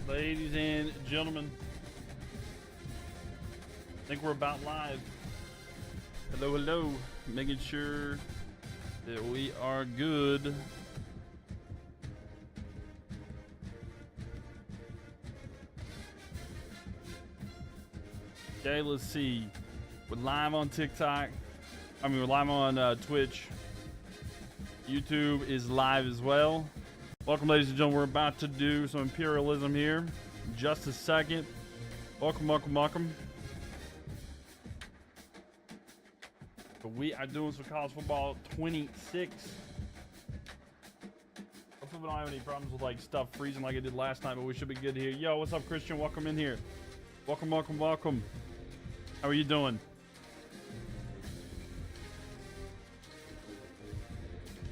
Ladies and gentlemen, I think we're about live. Hello, hello. Making sure that we are good. Okay, let's see. We're live on TikTok. We're live on Twitch. YouTube is live as well. Welcome, ladies and gentlemen. We're about to do some Imperialism here. In just a second. Welcome, welcome, welcome. So we are doing some college football 26. Hopefully we don't have any problems with like stuff freezing like it did last time, but we should be good here. Yo, what's up, Christian? Welcome in here. Welcome, welcome, welcome. How are you doing?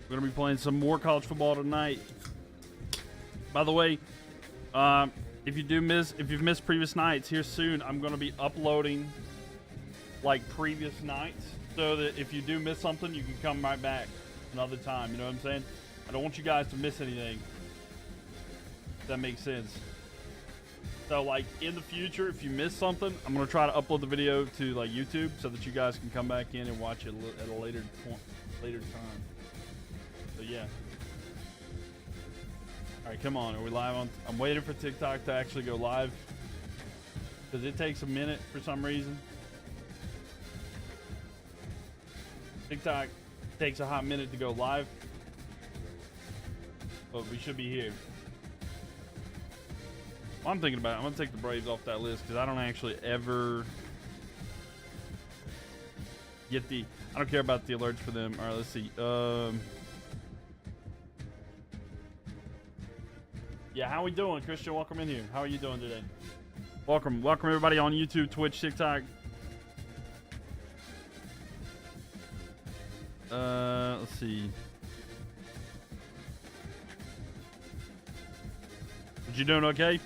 We're gonna be playing some more college football tonight. By the way, if you've missed previous nights, here soon I'm gonna be uploading like previous nights, so that if you do miss something, you can come right back another time. You know what I'm saying? I don't want you guys to miss anything. If that makes sense. So like in the future, if you miss something, I'm gonna try to upload the video to like YouTube so that you guys can come back in and watch it at a later time. So yeah. All right, come on. Are we live on? I'm waiting for TikTok to actually go live because it takes a minute for some reason. TikTok takes a hot minute to go live, but we should be here. Well, I'm thinking about it. I'm gonna take the Braves off that list because I don't actually ever get the. I don't care about the alerts for them. All right, let's see. Yeah, how we doing, Christian? Welcome in here. How are you doing today? Welcome, welcome everybody on YouTube, Twitch, TikTok. Let's see. But you doing okay?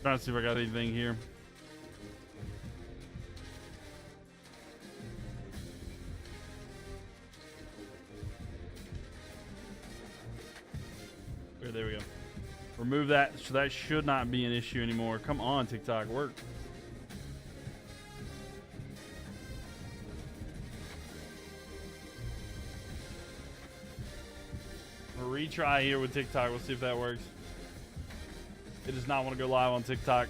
Trying to see if I got anything here. There we go. Remove that, so that should not be an issue anymore. Come on, TikTok, work. We'll retry here with TikTok. We'll see if that works. It does not want to go live on TikTok.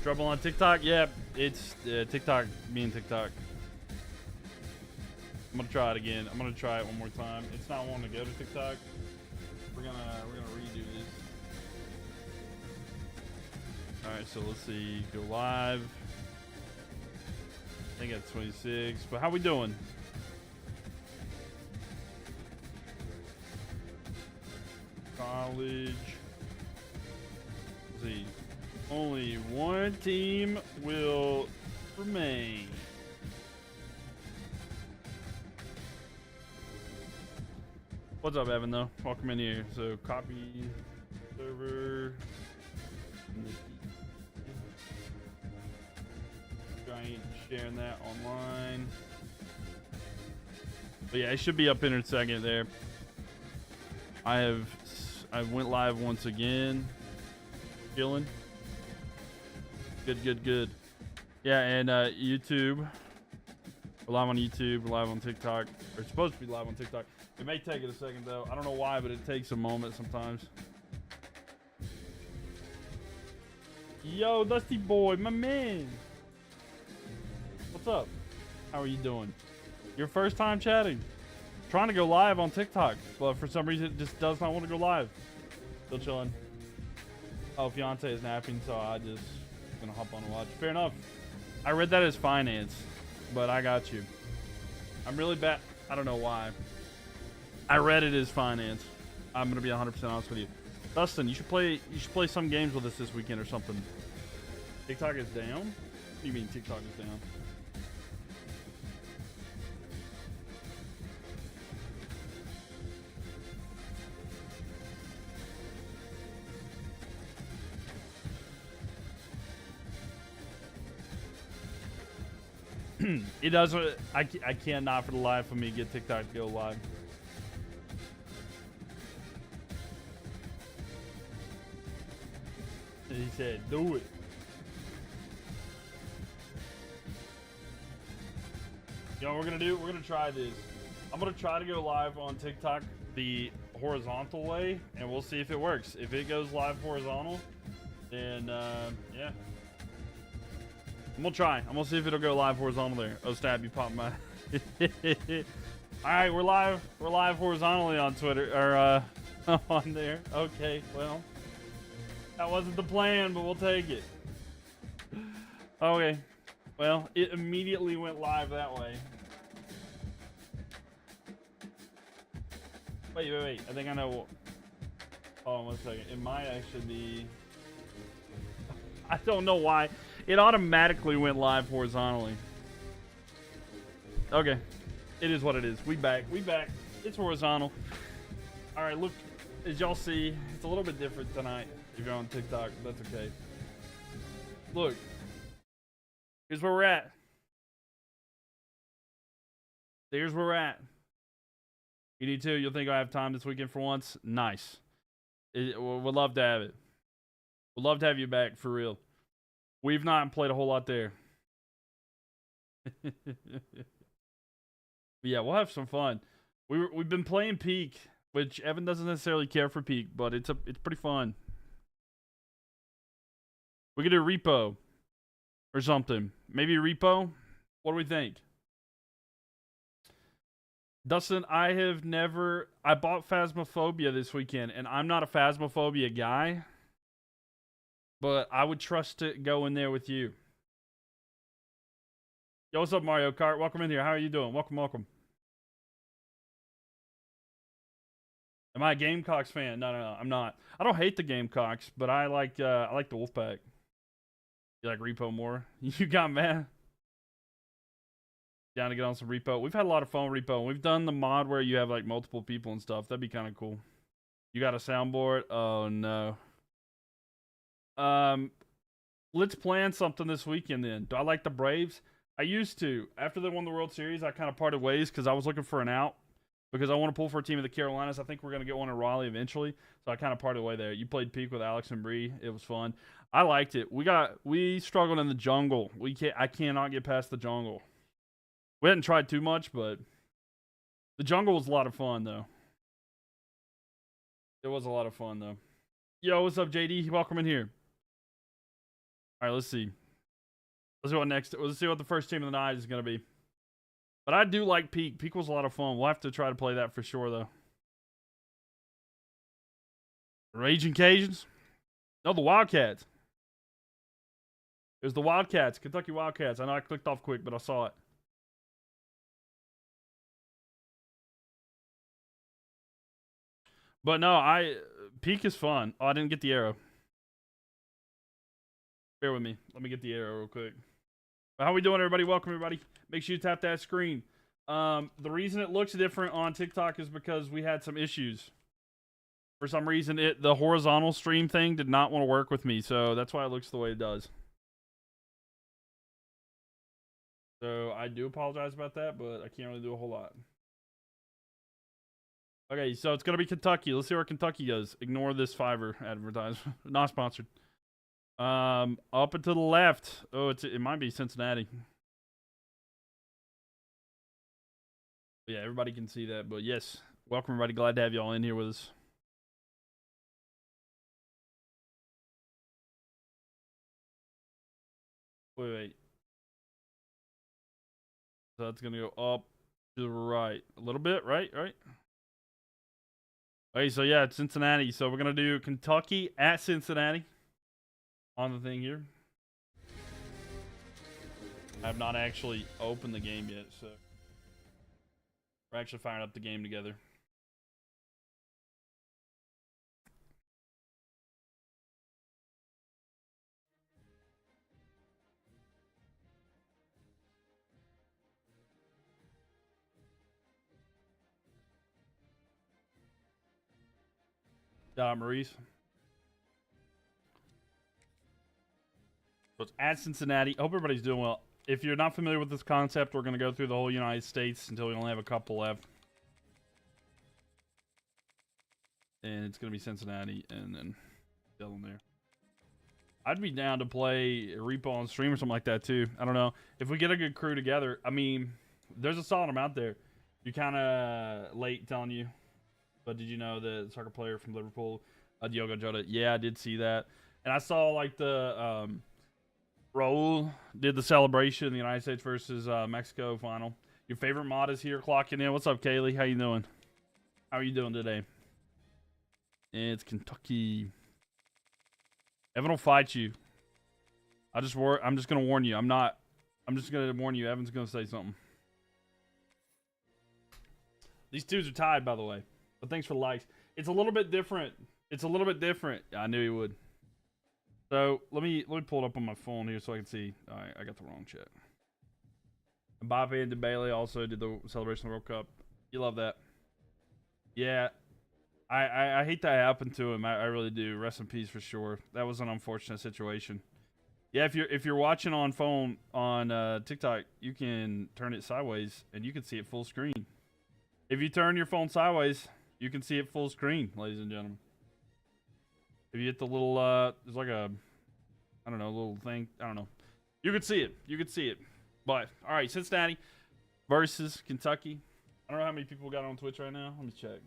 Trouble on TikTok? Yeah, it's TikTok being TikTok. I'm gonna try it again. I'm gonna try it one more time. It's not wanting to go to TikTok. We're gonna redo this. All right, so let's see. Go live. I think that's 26. But how we doing? College. Let's see. Only one team will remain. What's up, Evan, though? Welcome in here. So, copy server. Giant sharing that online. But yeah, it should be up in a second there. I went live once again. Chilling. Good, good. Yeah, and YouTube. We're live on YouTube. We're live on TikTok. We're supposed to be live on TikTok. It may take it a second though. I don't know why, but it takes a moment sometimes. Yo, Dusty Boy, my man. What's up? How are you doing? Your first time chatting. Trying to go live on TikTok, but for some reason it just does not want to go live. Still chilling. Oh, fiance is napping, so I just gonna hop on and watch. Fair enough. I read that as finance, but I got you. I'm really bad. I don't know why. I read it as finance. I'm gonna be 100% honest with you. Dustin, you should play some games with us this weekend or something. TikTok is down? What do you mean TikTok is down? It doesn't. I cannot for the life of me get TikTok to go live. And he said, "Do it." You know what we're gonna do? We're gonna try this. I'm gonna try to go live on TikTok the horizontal way, and we'll see if it works. If it goes live horizontal, then yeah. I'm gonna try. I'm gonna see if it'll go live horizontal there. Oh, Stab, you popped my. All right, we're live. We're live horizontally on Twitter or on there. Okay, well, that wasn't the plan, but we'll take it. Okay, well, it immediately went live that way. Wait. I think I know. Hold on 1 second. It might actually be. I don't know why. It automatically went live horizontally. Okay. It is what it is. We back. It's horizontal. Alright, look. As y'all see, it's a little bit different tonight. If you're on TikTok, that's okay. Look. Here's where we're at. Here's where we're at. You need to. You'll think I have time this weekend for once. Nice. We'd love to have it. We'd love to have you back, for real. We've not played a whole lot there. Yeah, we'll have some fun. We've been playing Peak, which Evan doesn't necessarily care for Peak, but it's pretty fun. We could do Repo or something. Maybe Repo. What do we think? Dustin, I bought Phasmophobia this weekend, and I'm not a Phasmophobia guy, but I would trust to go in there with you. Yo, what's up, Mario Kart? Welcome in here. How are you doing? Welcome. Am I a Gamecocks fan? No, I'm not. I don't hate the Gamecocks, but I like the Wolfpack. You like Repo more? You got mad? Down to get on some Repo. We've had a lot of fun with Repo. We've done the mod where you have like multiple people and stuff. That'd be kind of cool. You got a soundboard? Oh no. Let's plan something this weekend then. Do I like the Braves? I used to. After they won the World Series, I kind of parted ways because I was looking for an out. Because I want to pull for a team of the Carolinas. I think we're going to get one in Raleigh eventually. So I kind of parted away there. You played Peak with Alex and Bree. It was fun. I liked it. We struggled in the jungle. I cannot get past the jungle. We hadn't tried too much, but the jungle was a lot of fun, though. It was a lot of fun, though. Yo, what's up, JD? Welcome in here. All right, let's see. Let's see what the first team of the night is going to be. But I do like Peak. Peak was a lot of fun. We'll have to try to play that for sure, though. Raging Cajuns? No, the Wildcats. It was the Wildcats. Kentucky Wildcats. I know I clicked off quick, but I saw it. But no, Peak is fun. Oh, I didn't get the arrow. Bear with me. Let me get the arrow real quick. How we doing, everybody? Welcome, everybody. Make sure you tap that screen. The reason it looks different on TikTok is because we had some issues. For some reason, the horizontal stream thing did not want to work with me, so that's why it looks the way it does. So I do apologize about that, but I can't really do a whole lot. Okay, so it's going to be Kentucky. Let's see where Kentucky goes. Ignore this Fiverr advertisement. Not sponsored. Up and to the left. Oh, it might be Cincinnati. Yeah, everybody can see that. But yes, welcome everybody. Glad to have y'all in here with us. Wait. So that's going to go up to the right. A little bit, right? Okay, so yeah, it's Cincinnati. So we're going to do Kentucky at Cincinnati on the thing here. I have not actually opened the game yet, so we're actually firing up the game together. Maurice. So it's at Cincinnati. I hope everybody's doing well. if you're not familiar with this concept, we're going to go through the whole United States until we only have a couple left. And it's going to be Cincinnati and then still in there. I'd be down to play Repo on stream or something like that too. I don't know. If we get a good crew together, I mean, there's a solid amount there. You're kind of late telling you. But did you know the soccer player from Liverpool, Diogo Jota? Yeah, I did see that. And I saw like the Raul did the celebration in the United States versus Mexico final. Your favorite mod is here clocking in. What's up, Kaylee? How you doing? How are you doing today? It's Kentucky. Evan will fight you. I'm just gonna warn you. I'm just gonna warn you. Evan's gonna say something. These twos are tied, by the way. But thanks for the likes. It's a little bit different. It's a little bit different. I knew he would. So let me pull it up on my phone here so I can see. All right, I got the wrong chat. Mbappe and Dembele also did the celebration of the World Cup. You love that. Yeah. I hate that happened to him. I really do. Rest in peace for sure. That was an unfortunate situation. Yeah, if you're watching on phone on TikTok, you can turn it sideways and you can see it full screen. If you turn your phone sideways, you can see it full screen, ladies and gentlemen. If you hit the little there's like a I don't know, little thing. I don't know. You could see it. You could see it. But all right, Cincinnati versus Kentucky. I don't know how many people got on Twitch right now. Let me check.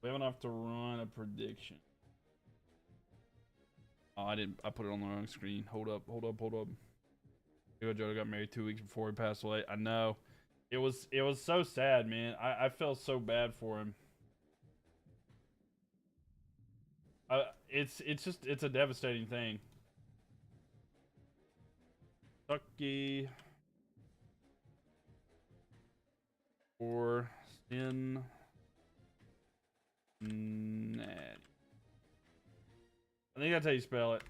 We have enough to run a prediction. Oh, I didn't. I put it on the wrong screen. Hold up. Joe got married 2 weeks before he passed away. I know. It was so sad, man. I felt so bad for him. It's a devastating thing. Kentucky or Cincinnati. I think that's how you spell it.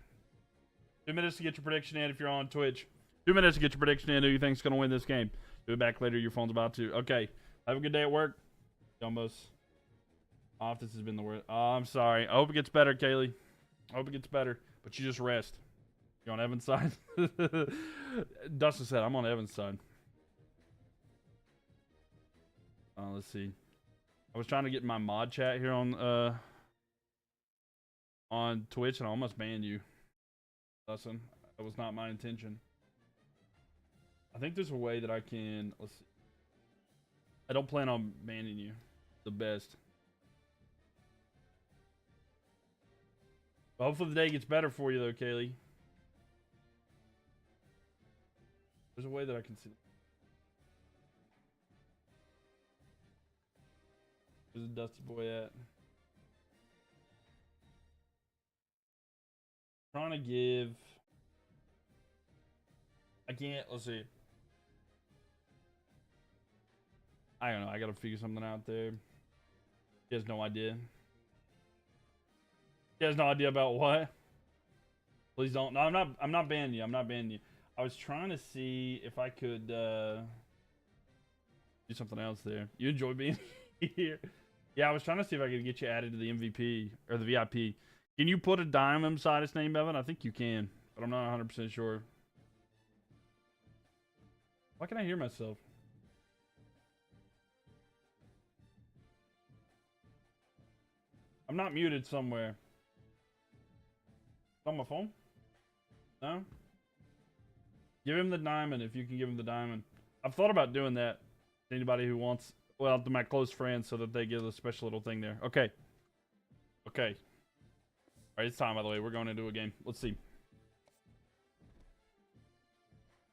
2 minutes to get your prediction in if you're on Twitch. 2 minutes to get your prediction in. Who you think's gonna win this game? Do it back later. Your phone's about to. Okay. Have a good day at work. Almost. Off. This has been the worst. Oh, I'm sorry. I hope it gets better, Kaylee. I hope it gets better. But you just rest. You on Evan's side? Dustin said I'm on Evan's side. Let's see. I was trying to get my mod chat here on Twitch, and I almost banned you. Dustin, that was not my intention. I think there's a way that I can. Let's see. I don't plan on banning you. The best. But hopefully the day gets better for you, though, Kaylee. There's a way that I can see. Where's the Dusty Boy at? Trying to give. I can't. Let's see. I don't know. I gotta figure something out there. He has no idea. He has no idea about what? Please don't. No, I'm not banning you. I'm not banning you. I was trying to see if I could do something else there. You enjoy being here? Yeah, I was trying to see if I could get you added to the MVP or the VIP. Can you put a diamond beside his name, Evan? I think you can, but I'm not 100% sure. Why can't I hear myself? I'm not muted somewhere. On my phone? No? Give him the diamond if you can give him the diamond. I've thought about doing that. Anybody who wants, well, to my close friends so that they get a special little thing there. Okay. Okay. All right, it's time, by the way. We're going into a game. Let's see.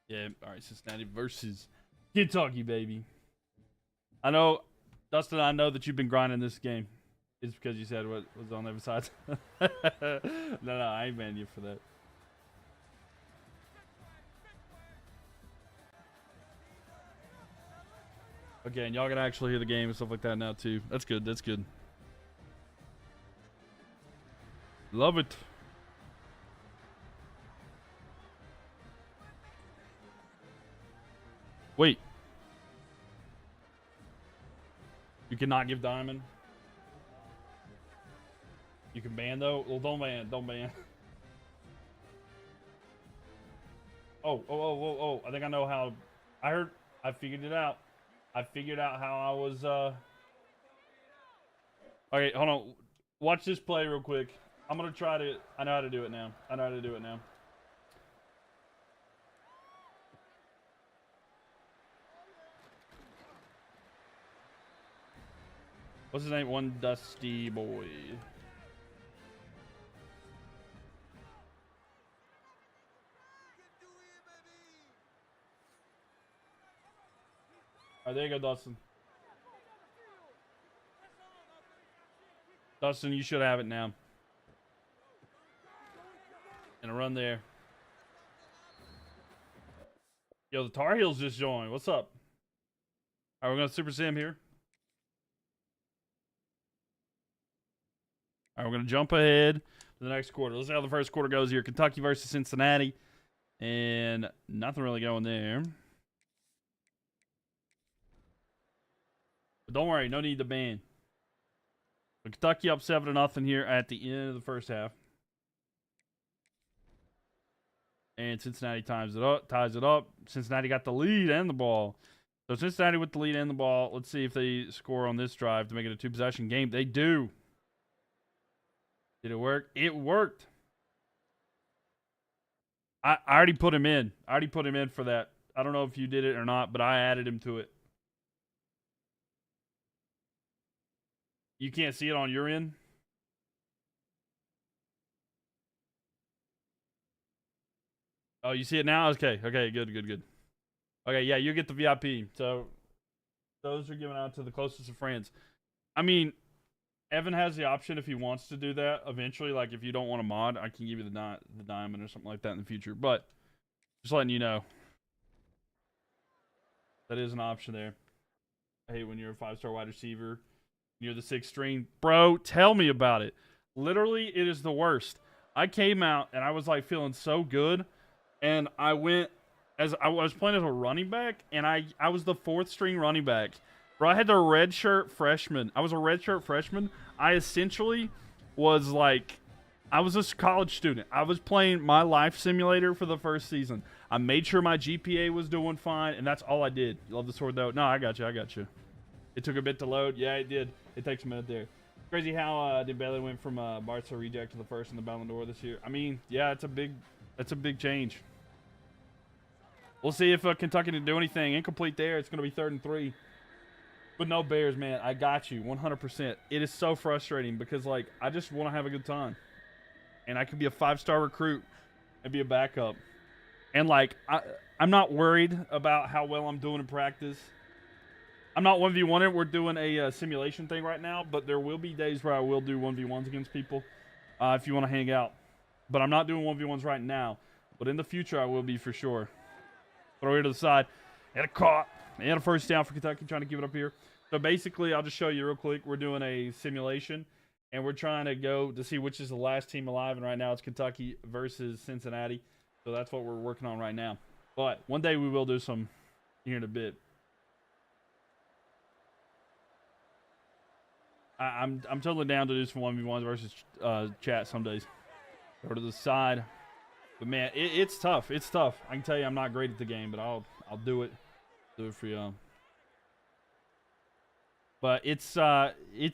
Yeah, all right, Cincinnati versus Kentucky, baby. I know, Dustin, I know that you've been grinding this game. It's because you said what was on every side. No, I ain't banning you for that. Okay, and y'all can actually hear the game and stuff like that now, too. That's good, that's good. Love it. Wait. You cannot give diamond? You can ban though? Well, don't ban. Don't ban. Oh. I think I know how. I figured it out. I figured out how I was, Okay, hold on. Watch this play real quick. I'm gonna try to, I know how to do it now. What's his name? One Dusty Boy. Alright, there you go, Dustin. Dustin, you should have it now. And a run there. Yo, the Tar Heels just joined. What's up? Alright, we're gonna Super Sim here. Alright, we're gonna jump ahead to the next quarter. Let's see how the first quarter goes here. Kentucky versus Cincinnati. And nothing really going there. But don't worry, no need to ban. So Kentucky up 7-0 here at the end of the first half. And Cincinnati ties it up. Cincinnati got the lead and the ball. So Cincinnati with the lead and the ball. Let's see if they score on this drive to make it a 2-possession game. They do. Did it work? It worked. I already put him in. I already put him in for that. I don't know if you did it or not, but I added him to it. You can't see it on your end? Oh, you see it now? Okay, good. Okay, yeah, you get the VIP. So those are given out to the closest of friends. I mean, Evan has the option if he wants to do that eventually. Like, if you don't want a mod, I can give you the diamond or something like that in the future. But just letting you know. That is an option there. I hate when you're a 5-star wide receiver. You're the 6th string. Bro, tell me about it. Literally, it is the worst. I came out, and I was, like, feeling so good. And I went, as I was playing as a running back, and I was the 4th string running back. Bro, I had the redshirt freshman. I was a redshirt freshman. I essentially was, like, I was a college student. I was playing my life simulator for the first season. I made sure my GPA was doing fine, and that's all I did. You love the sword, though? No, I got you. It took a bit to load. Yeah, it did. It takes a minute there. Crazy how Dembele went from Barca reject to the first in the Ballon d'Or this year. I mean, yeah, it's a big change. We'll see if Kentucky didn't do anything. Incomplete there. It's going to be 3rd and 3. But no Bears, man. I got you 100%. It is so frustrating because, like, I just want to have a good time. And I could be a 5-star recruit and be a backup. And, like, I'm not worried about how well I'm doing in practice. I'm not 1v1ing. We're doing a simulation thing right now, but there will be days where I will do 1v1s against people if you want to hang out. But I'm not doing 1v1s right now. But in the future, I will be for sure. Throw it to the side. And a caught. And a first down for Kentucky, trying to give it up here. So basically, I'll just show you real quick. We're doing a simulation, and we're trying to go to see which is the last team alive. And right now, it's Kentucky versus Cincinnati. So that's what we're working on right now. But one day, we will do some here in a bit. I'm totally down to do some 1v1s versus chat some days. Go to the side. But man, it's tough. It's tough. I can tell you I'm not great at the game, but I'll do it. Do it for y'all. But it's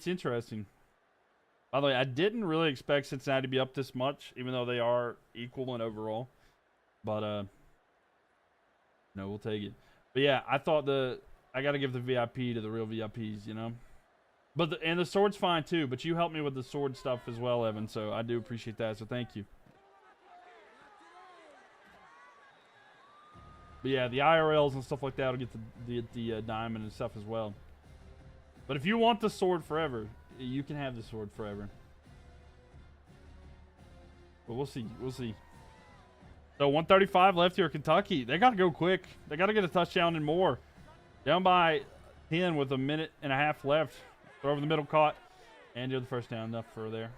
interesting. By the way, I didn't really expect Cincinnati to be up this much, even though they are equal in overall. But no, we'll take it. But yeah, I thought I got to give the VIP to the real VIPs, you know. But and the sword's fine too. But you helped me with the sword stuff as well, Evan. So I do appreciate that. So thank you. But yeah, the IRLs and stuff like that will get the diamond and stuff as well. But if you want the sword forever, you can have the sword forever. But we'll see. We'll see. So 135 left here, Kentucky. They got to go quick. They got to get a touchdown and more. Down by 10 with 1.5 minutes left. Throw over the middle, caught. And you're the first down, enough for there.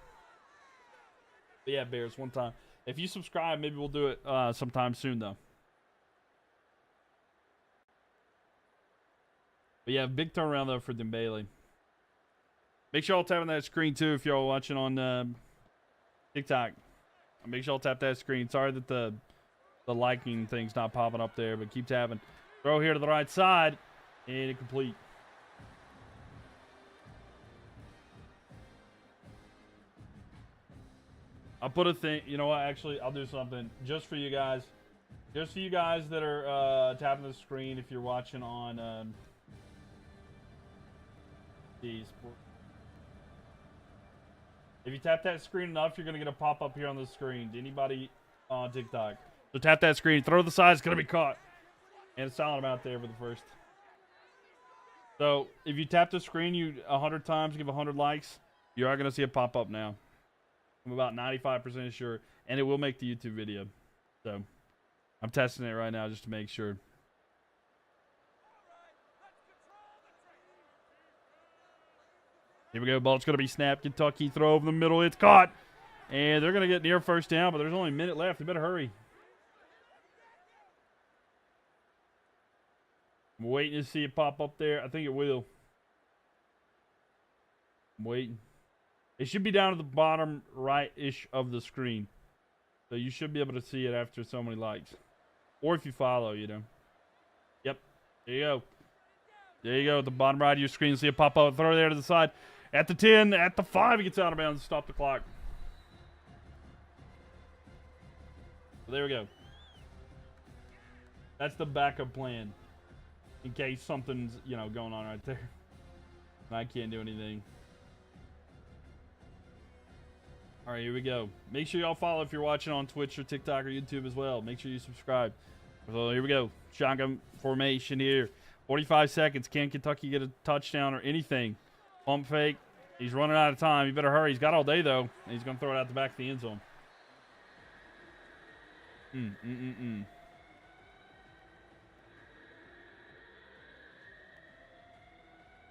But yeah, Bears, one time. If you subscribe, maybe we'll do it sometime soon, though. But yeah, big turnaround, though, for Dembele. Make sure y'all tap on that screen, too, if y'all watching on TikTok. Make sure y'all tap that screen. Sorry that the the liking thing's not popping up there, but keep tapping. Throw here to the right side, and incomplete. I'll put a thing. You know what? Actually, I'll do something just for you guys. Just for you guys that are tapping the screen if you're watching on these. If you tap that screen enough, you're going to get a pop-up here on the screen to anybody on TikTok. So tap that screen. Throw the side. It's going to be caught. And it's silent out there for the first. So if you tap the screen 100 times, give 100 likes, you are going to see a pop-up now. I'm about 95% sure. And it will make the YouTube video. So I'm testing it right now just to make sure. Here we go. Ball's going to be snapped. Kentucky throw over the middle. It's caught. And they're going to get near first down, but there's only a minute left. They better hurry. I'm waiting to see it pop up there. I think it will. I'm waiting. It should be down at the bottom right-ish of the screen. So you should be able to see it after so many likes. Or if you follow, you know. Yep. There you go. There you go. At the bottom right of your screen, see it pop up. Throw it there to the side. At the 10, at the 5, he gets out of bounds. Stop the clock. So there we go. That's the backup plan. In case something's, you know, going on right there. And I can't do anything. All right, here we go. Make sure y'all follow if you're watching on Twitch or TikTok or YouTube as well. Make sure you subscribe. So here we go. Shotgun formation here. 45 seconds. Can Kentucky get a touchdown or anything? Pump fake. He's running out of time. He better hurry. He's got all day, though. And he's going to throw it out the back of the end zone.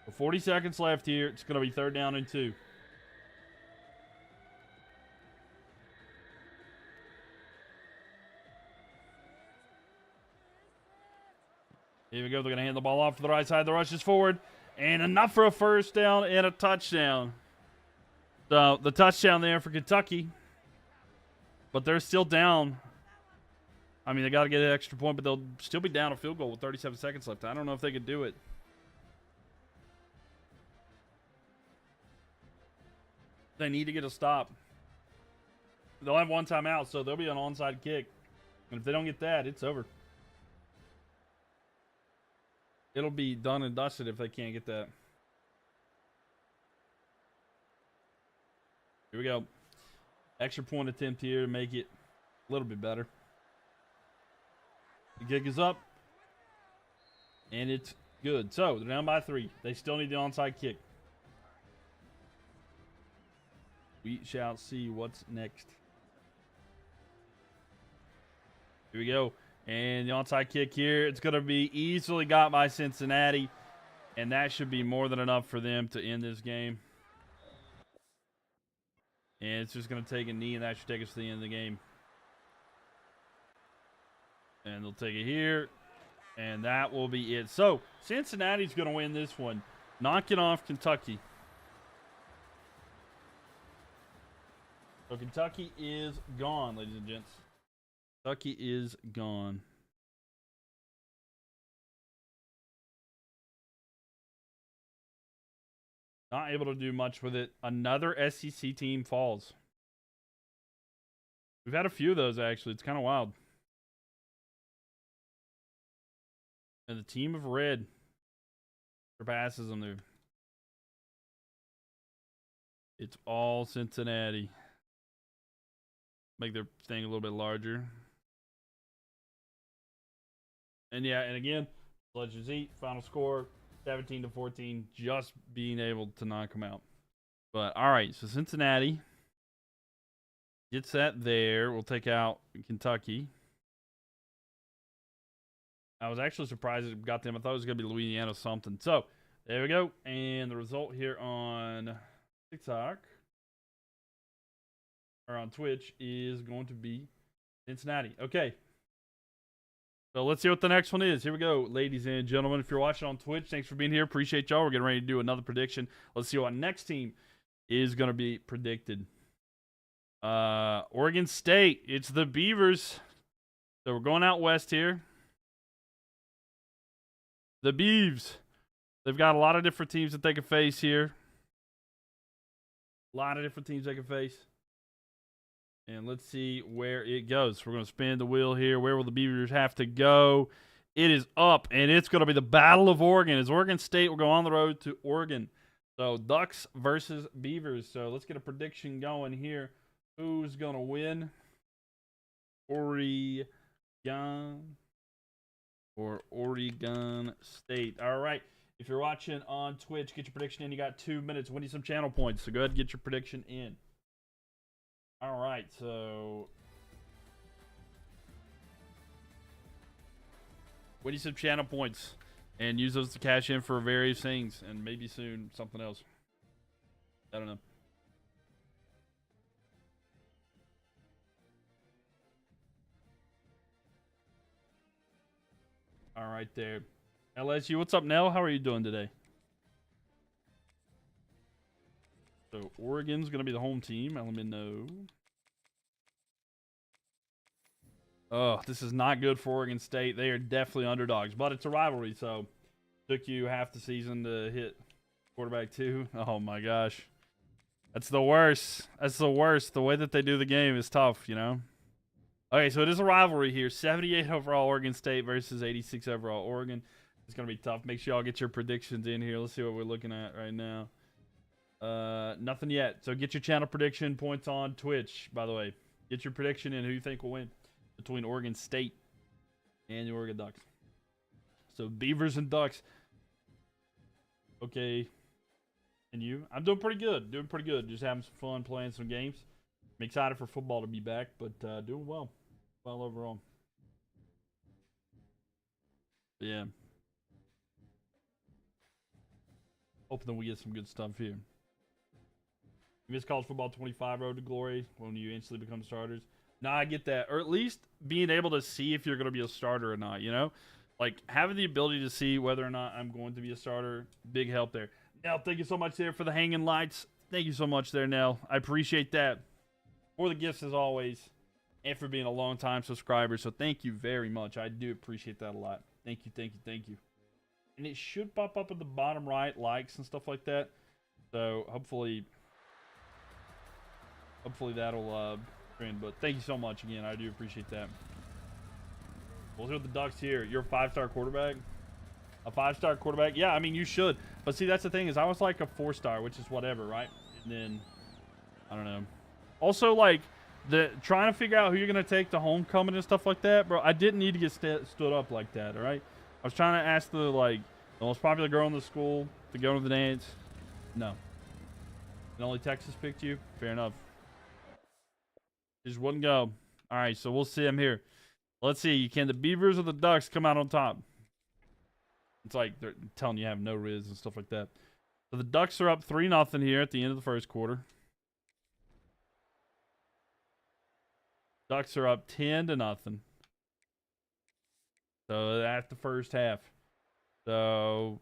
So 40 seconds left here. It's going to be 3rd down and 2. Here we go. They're going to hand the ball off to the right side. The rush is forward. And enough for a 1st down and a touchdown. So the touchdown there for Kentucky. But they're still down. I mean, they got to get an extra point, but they'll still be down a field goal with 37 seconds left. I don't know if they could do it. They need to get a stop. They'll have one timeout, so there'll be an onside kick. And if they don't get that, it's over. It'll be done and dusted if they can't get that. Here we go. Extra point attempt here to make it a little bit better. The kick is up. And it's good. So, they're down by 3. They still need the onside kick. We shall see what's next. Here we go. And the onside kick here, it's going to be easily got by Cincinnati. And that should be more than enough for them to end this game. And it's just going to take a knee, and that should take us to the end of the game. And they'll take it here. And that will be it. So, Cincinnati's going to win this one. Knocking off Kentucky. So, Kentucky is gone, ladies and gents. Kentucky is gone. Not able to do much with it. Another SEC team falls. We've had a few of those, actually. It's kind of wild. And the team of red surpasses them there. It's all Cincinnati. Make their thing a little bit larger. And yeah, and again, Legends Eat, final score 17-14, just being able to knock them out. But all right, so Cincinnati gets that there. We'll take out Kentucky. I was actually surprised it got them. I thought it was going to be Louisiana something. So there we go. And the result here on TikTok or on Twitch is going to be Cincinnati. Okay. So let's see what the next one is. Here we go, ladies and gentlemen. If you're watching on Twitch, thanks for being here. Appreciate y'all. We're getting ready to do another prediction. Let's see what next team is going to be predicted. Oregon State. It's the Beavers. So we're going out west here. The Beavs. They've got a lot of different teams that they can face here. A lot of different teams they can face. And let's see where it goes. We're going to spin the wheel here. Where will the Beavers have to go? It is up, and it's going to be the Battle of Oregon. As Oregon State will go on the road to Oregon. So Ducks versus Beavers. So let's get a prediction going here. Who's going to win? Oregon or Oregon State. All right. If you're watching on Twitch, get your prediction in. You got 2 minutes. Win you some channel points. So go ahead and get your prediction in. All right. So win you some channel points and use those to cash in for various things and maybe soon something else. I don't know. All right there. LSU, what's up, Nell? How are you doing today? So Oregon's going to be the home team. Let me know. Oh, this is not good for Oregon State. They are definitely underdogs, but it's a rivalry, so took you half the season to hit quarterback 2. Oh, my gosh. That's the worst. That's the worst. The way that they do the game is tough, you know? Okay, so it is a rivalry here. 78 overall Oregon State versus 86 overall Oregon. It's going to be tough. Make sure y'all get your predictions in here. Let's see what we're looking at right now. Nothing yet. So get your channel prediction points on Twitch, by the way. Get your prediction in who you think will win between Oregon State and the Oregon Ducks. So Beavers and Ducks. Okay. And you? I'm doing pretty good. Doing pretty good. Just having some fun playing some games. I'm excited for football to be back, but doing well. Well overall. But yeah. Hoping that we get some good stuff here. You miss college football 25 road to glory when you instantly become starters. Nah, I get that. Or at least being able to see if you're going to be a starter or not, you know? Like, having the ability to see whether or not I'm going to be a starter, big help there. Nell, thank you so much there for the hanging lights. Thank you so much there, Nell. I appreciate that. For the gifts, as always, and for being a long-time subscriber. So thank you very much. I do appreciate that a lot. Thank you, thank you, thank you. And it should pop up at the bottom right, likes and stuff like that. So hopefully that'll trend. But thank you so much again. I do appreciate that. We'll see what the Ducks here. You're a 5-star quarterback? A 5-star quarterback? Yeah, I mean, you should. But see, that's the thing is I was like a 4-star, which is whatever, right? And then, I don't know. Also, like, trying to figure out who you're going to take to homecoming and stuff like that, bro, I didn't need to get stood up like that, all right? I was trying to ask the most popular girl in the school to go to the dance. No. And only Texas picked you? Fair enough. Just wouldn't go. All right, so we'll see them here. Let's see. Can the Beavers or the Ducks come out on top? It's like they're telling you have no riz and stuff like that. So the Ducks are up 3-0 here at the end of the first quarter. Ducks are up 10-0. So that's the first half. So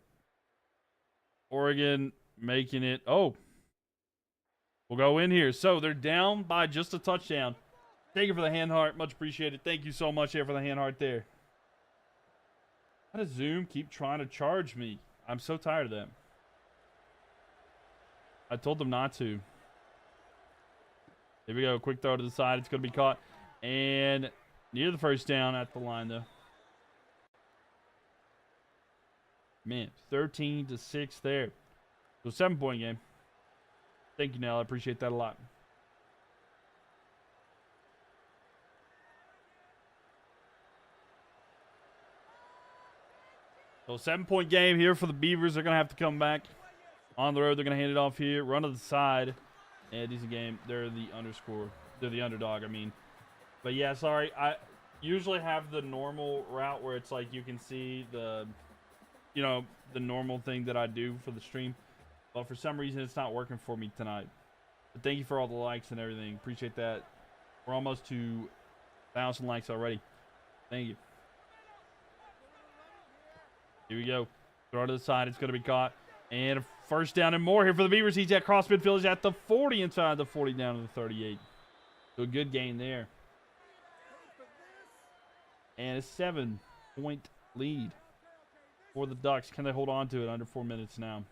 Oregon making it. Oh, we'll go in here. So they're down by just a touchdown. Thank you for the hand heart. Much appreciated. Thank you so much here for the hand heart there. How does Zoom keep trying to charge me? I'm so tired of that. I told them not to. Here we go. Quick throw to the side. It's going to be caught. And near the first down at the line, though. Man, 13-6 there. So 7-point game. Thank you, Nell. I appreciate that a lot. So 7-point game here for the Beavers. They're going to have to come back on the road. They're going to hand it off here. Run to the side. And decent game. They're the underscore. They're the underdog, I mean. But yeah, sorry. I usually have the normal route where it's like you can see the, you know, the normal thing that I do for the stream. But for some reason, it's not working for me tonight. But thank you for all the likes and everything. Appreciate that. We're almost to 1,000 likes already. Thank you. Here we go. Throw to the side. It's going to be caught. And a first down and more here for the Beavers. He's at cross midfield. He's at the 40, inside the 40, down to the 38. So a good gain there. And a 7-point lead for the Ducks. Can they hold on to it under 4 minutes now?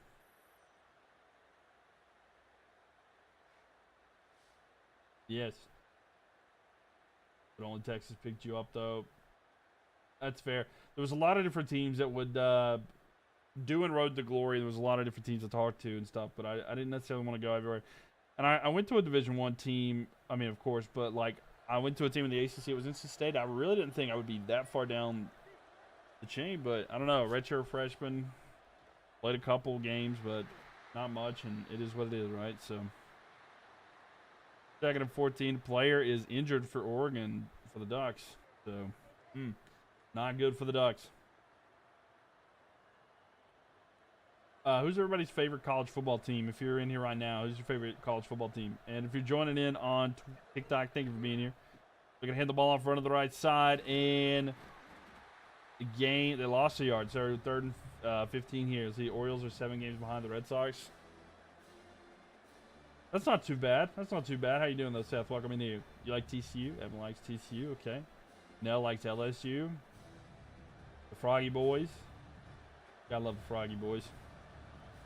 Yes. But only Texas picked you up, though. That's fair. There was a lot of different teams that would do in Road to Glory. There was a lot of different teams to talk to and stuff, but I didn't necessarily want to go everywhere. And I went to a Division I team, I mean, of course, but, like, I went to a team in the ACC. It was NC State. I really didn't think I would be that far down the chain, but I don't know. Redshirt freshman, played a couple games, but not much, and it is what it is, right? So, 2nd and 14. Player is injured for Oregon for the Ducks. So, not good for the Ducks. Who's everybody's favorite college football team? If you're in here right now, who's your favorite college football team? And if you're joining in on TikTok, thank you for being here. They're going to hand the ball off front of the right side, and they lost a yard. So 3rd and 15 here. The Orioles are 7 games behind the Red Sox. That's not too bad. That's not too bad. How you doing, though, Seth? Welcome in here. You like TCU? Evan likes TCU. Okay. Nell likes LSU. The Froggy Boys. Gotta love the Froggy Boys.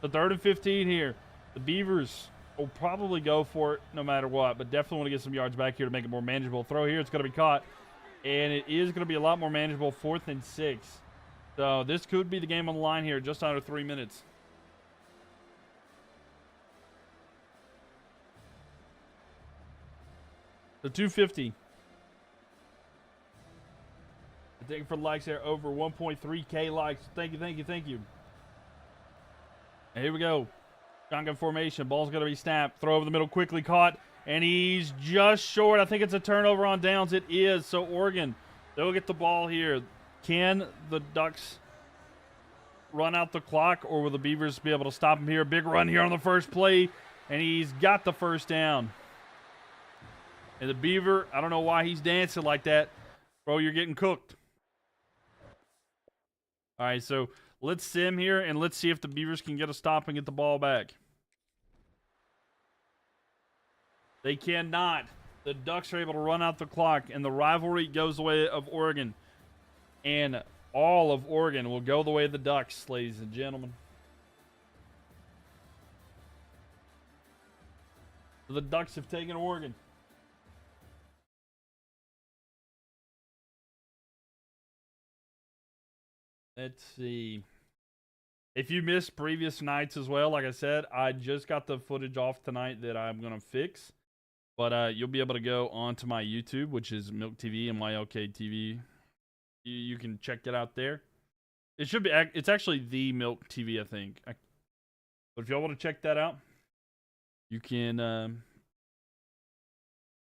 The 3rd and 15 here. The Beavers will probably go for it no matter what, but definitely want to get some yards back here to make it more manageable. Throw here, it's going to be caught, and it is going to be a lot more manageable. 4th and 6. So this could be the game on the line here, just under 3 minutes. The 250. Thank you for the likes there. Over 1.3K likes. Thank you, thank you, thank you. And here we go. Shotgun formation. Ball's going to be snapped. Throw over the middle, quickly caught. And he's just short. I think it's a turnover on downs. It is. So Oregon, they'll get the ball here. Can the Ducks run out the clock, or will the Beavers be able to stop him here? Big run here on the first play. And he's got the first down. And the Beaver, I don't know why he's dancing like that. Bro, you're getting cooked. All right, so let's sim here, and let's see if the Beavers can get a stop and get the ball back. They cannot. The Ducks are able to run out the clock, and the rivalry goes the way of Oregon. And all of Oregon will go the way of the Ducks, ladies and gentlemen. So the Ducks have taken Oregon. Let's see. If you missed previous nights as well, like I said, I just got the footage off tonight that I'm going to fix. But you'll be able to go onto my YouTube, which is Mylk TV and Mylk TV. You can check it out there. It should be. It's actually the Mylk TV, I think. But if y'all want to check that out, you can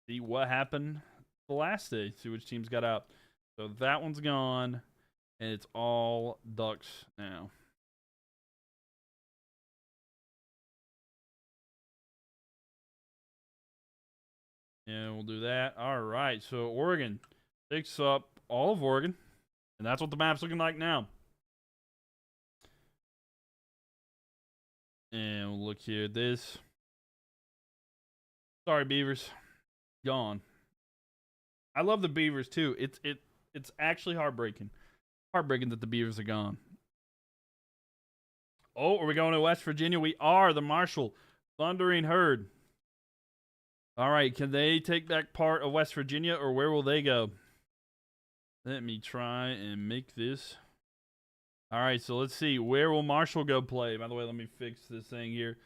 see what happened the last day. See which teams got out. So that one's gone. And it's all Ducks now. And we'll do that. All right. So Oregon picks up all of Oregon. And that's what the map's looking like now. And we'll look here at this. Sorry, Beavers. Gone. I love the Beavers, too. It's actually heartbreaking. Heartbreaking that the Beavers are gone. Oh, are we going to West Virginia? We are. The Marshall Thundering Herd. All right, can they take back part of West Virginia, or where will they go? Let me try and make this. All right, so let's see. Where will Marshall go play? By the way, let me fix this thing here.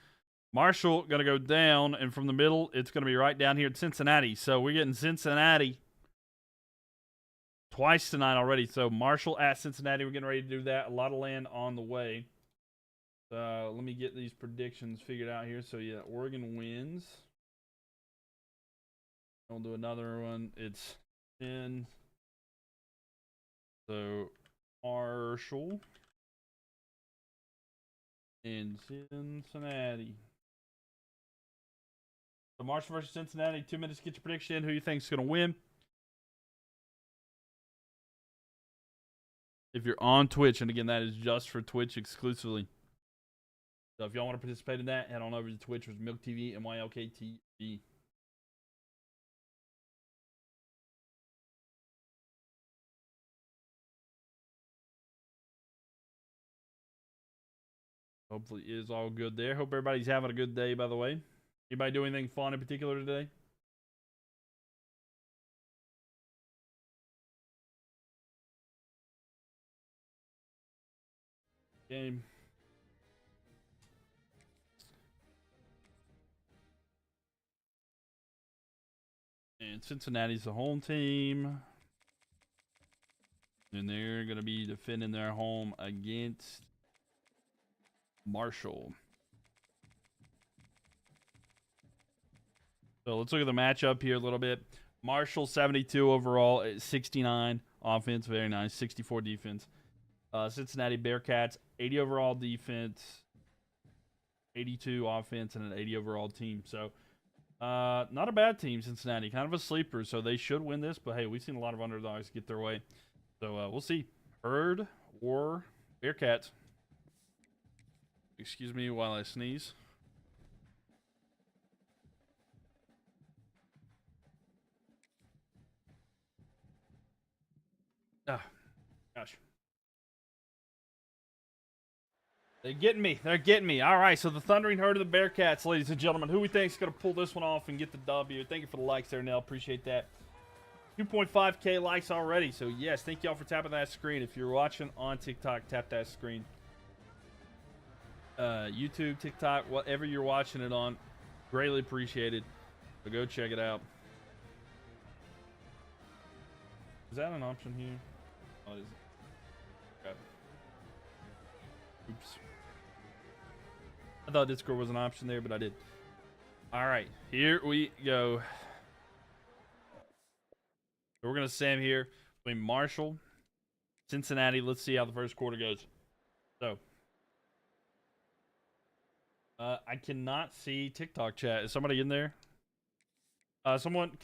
Marshall going to go down, and from the middle, it's going to be right down here at Cincinnati. So we're getting Cincinnati twice tonight already. So Marshall at Cincinnati. We're getting ready to do that. A lot of land on the way. Let me get these predictions figured out here. So, yeah, Oregon wins. We'll do another one. It's 10. So, Marshall and Cincinnati. So, Marshall versus Cincinnati. 2 minutes to get your prediction. Who you think is going to win? If you're on Twitch, and again, that is just for Twitch exclusively. So if y'all want to participate in that, head on over to Twitch with Mylk TV and Mylk TV. Hopefully it is all good there. Hope everybody's having a good day, by the way. Anybody do anything fun in particular today? Game. And Cincinnati's the home team. And they're going to be defending their home against Marshall. So let's look at the matchup here a little bit. Marshall 72 overall, 69 offense, very nice, 64 defense. Cincinnati Bearcats 80 overall defense, 82 offense, and an 80 overall team. So not a bad team, Cincinnati. Kind of a sleeper, so they should win this. But hey, we've seen a lot of underdogs get their way. So we'll see. Herd or Bearcats. Excuse me while I sneeze. Ah, gosh. They're getting me. They're getting me. All right, so the Thundering Herd of the Bearcats, ladies and gentlemen. Who we think is going to pull this one off and get the W? Thank you for the likes there, Nell. Appreciate that. 2.5K likes already. So, yes, thank y'all for tapping that screen. If you're watching on TikTok, tap that screen. YouTube, TikTok, whatever you're watching it on, greatly appreciated. So go check it out. Is that an option here? Oh, it is. Okay. Oops. I thought Discord was an option there, but I did. All right, here we go. So we're going to sim here between Marshall, Cincinnati. Let's see how the first quarter goes. So, I cannot see TikTok chat. Is somebody in there? Can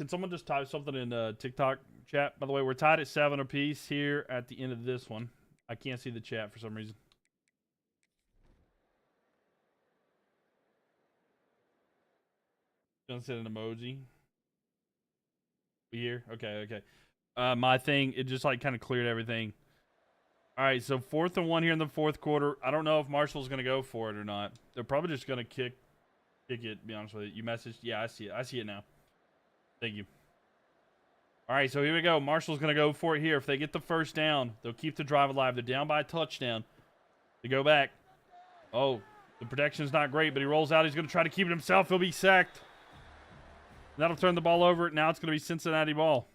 someone just type something in TikTok chat? By the way, we're tied at 7 apiece here at the end of this one. I can't see the chat for some reason. Gonna send an emoji. We here? Okay. My thing, it just like kind of cleared everything. All right, so 4th and 1 here in the fourth quarter. I don't know if Marshall's gonna go for it or not. They're probably just gonna kick it. To be honest with you, you messaged. Yeah, I see it. I see it now. Thank you. All right, so here we go. Marshall's gonna go for it here. If they get the first down, they'll keep the drive alive. They're down by a touchdown. They go back. Oh, the protection's not great, but he rolls out. He's gonna try to keep it himself. He'll be sacked. That'll turn the ball over. Now it's gonna be Cincinnati ball.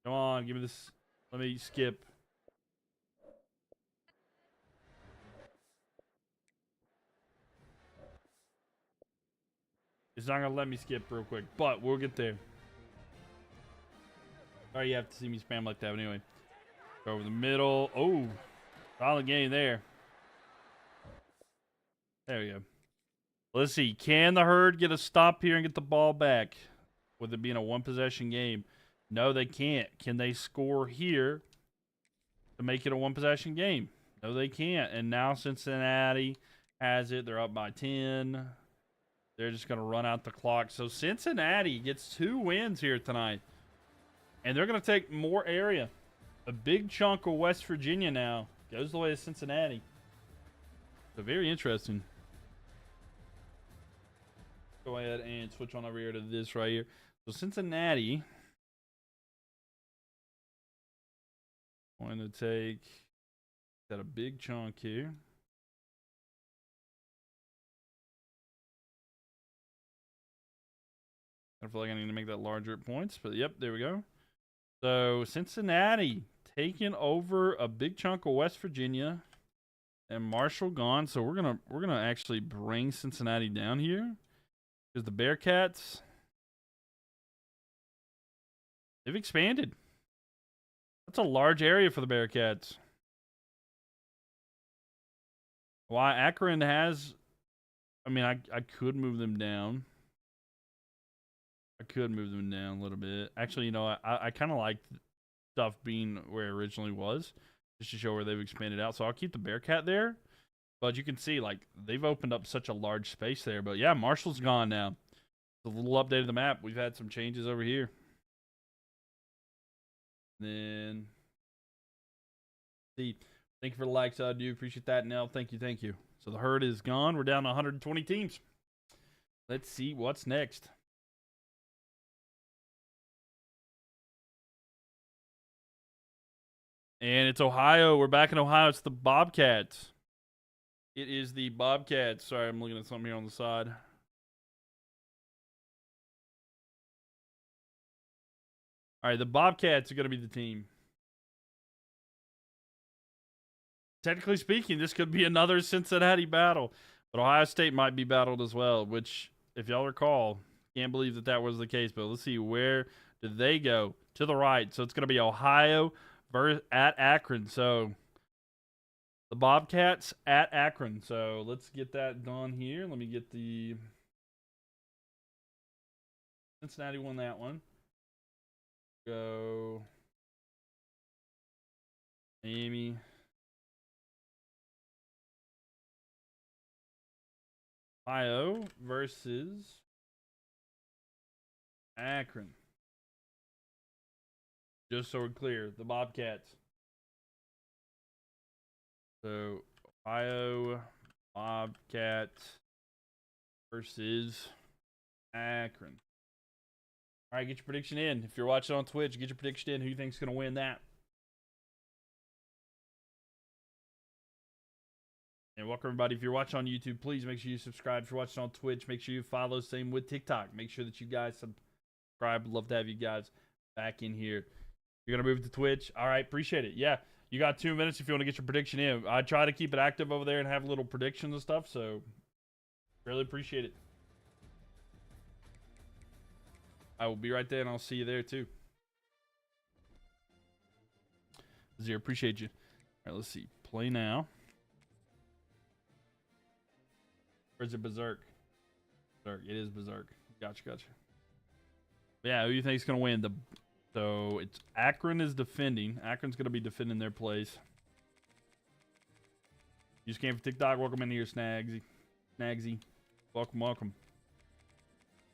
Come on, give me this. Let me skip. It's not going to let me skip real quick, but we'll get there. Sorry you have to see me spam like that, but anyway. Go over the middle. Oh, solid game there. There we go. Let's see. Can the Herd get a stop here and get the ball back? With it being a one-possession game? No, they can't. Can they score here to make it a one-possession game? No, they can't. And now Cincinnati has it. They're up by 10. They're just going to run out the clock. So Cincinnati gets 2 wins here tonight. And they're going to take more area. A big chunk of West Virginia now goes the way of Cincinnati. So very interesting. Go ahead and switch on over here to this right here. So Cincinnati going to take that a big chunk here. I feel like I need to make that larger at points, but yep, there we go. So Cincinnati taking over a big chunk of West Virginia, and Marshall gone. So we're gonna actually bring Cincinnati down here because the Bearcats, they've expanded. That's a large area for the Bearcats. Why Akron has, I mean, I could move them down. I could move them down a little bit. Actually, you know, I kind of like stuff being where it originally was, just to show where they've expanded out. So I'll keep the Bearcat there. But you can see, like, they've opened up such a large space there. But yeah, Marshall's gone now. A little update of the map. We've had some changes over here. Then, see, Thank you for the likes. I do appreciate that, Nell. Thank you, thank you. So the herd is gone. We're down to 120 teams. Let's see what's next. And it's Ohio. We're back in Ohio. It's the Bobcats. It is the Bobcats. Sorry, I'm looking at something here on the side. All right, the Bobcats are going to be the team. Technically speaking, this could be another Cincinnati battle. But Ohio State might be battled as well, which, if y'all recall, can't believe that that was the case. But let's see, where did they go? To the right. So it's going to be Ohio at Akron. So the Bobcats at Akron. So let's get that done here. Let me get the Cincinnati won that one. Go Amy. Ohio versus Akron. Just so we're clear, the Bobcats. So Ohio Bobcats versus Akron. All right, get your prediction in. If you're watching on Twitch, get your prediction in. Who you think's going to win that? And welcome, everybody. If you're watching on YouTube, please make sure you subscribe. If you're watching on Twitch, make sure you follow. Same with TikTok. Make sure that you guys subscribe. Love to have you guys back in here. You're going to move to Twitch? All right, appreciate it. Yeah, you got 2 minutes if you want to get your prediction in. I try to keep it active over there and have little predictions and stuff, so really appreciate it. I will be right there, and I'll see you there, too. Zero, appreciate you. All right, let's see. Play now. Or is it Berserk? Berserk. It is Berserk. Gotcha. Yeah, who do you think is going to win? So it's Akron is defending. Akron's going to be defending their place. You just came from TikTok. Welcome in here, Snagsy. Welcome.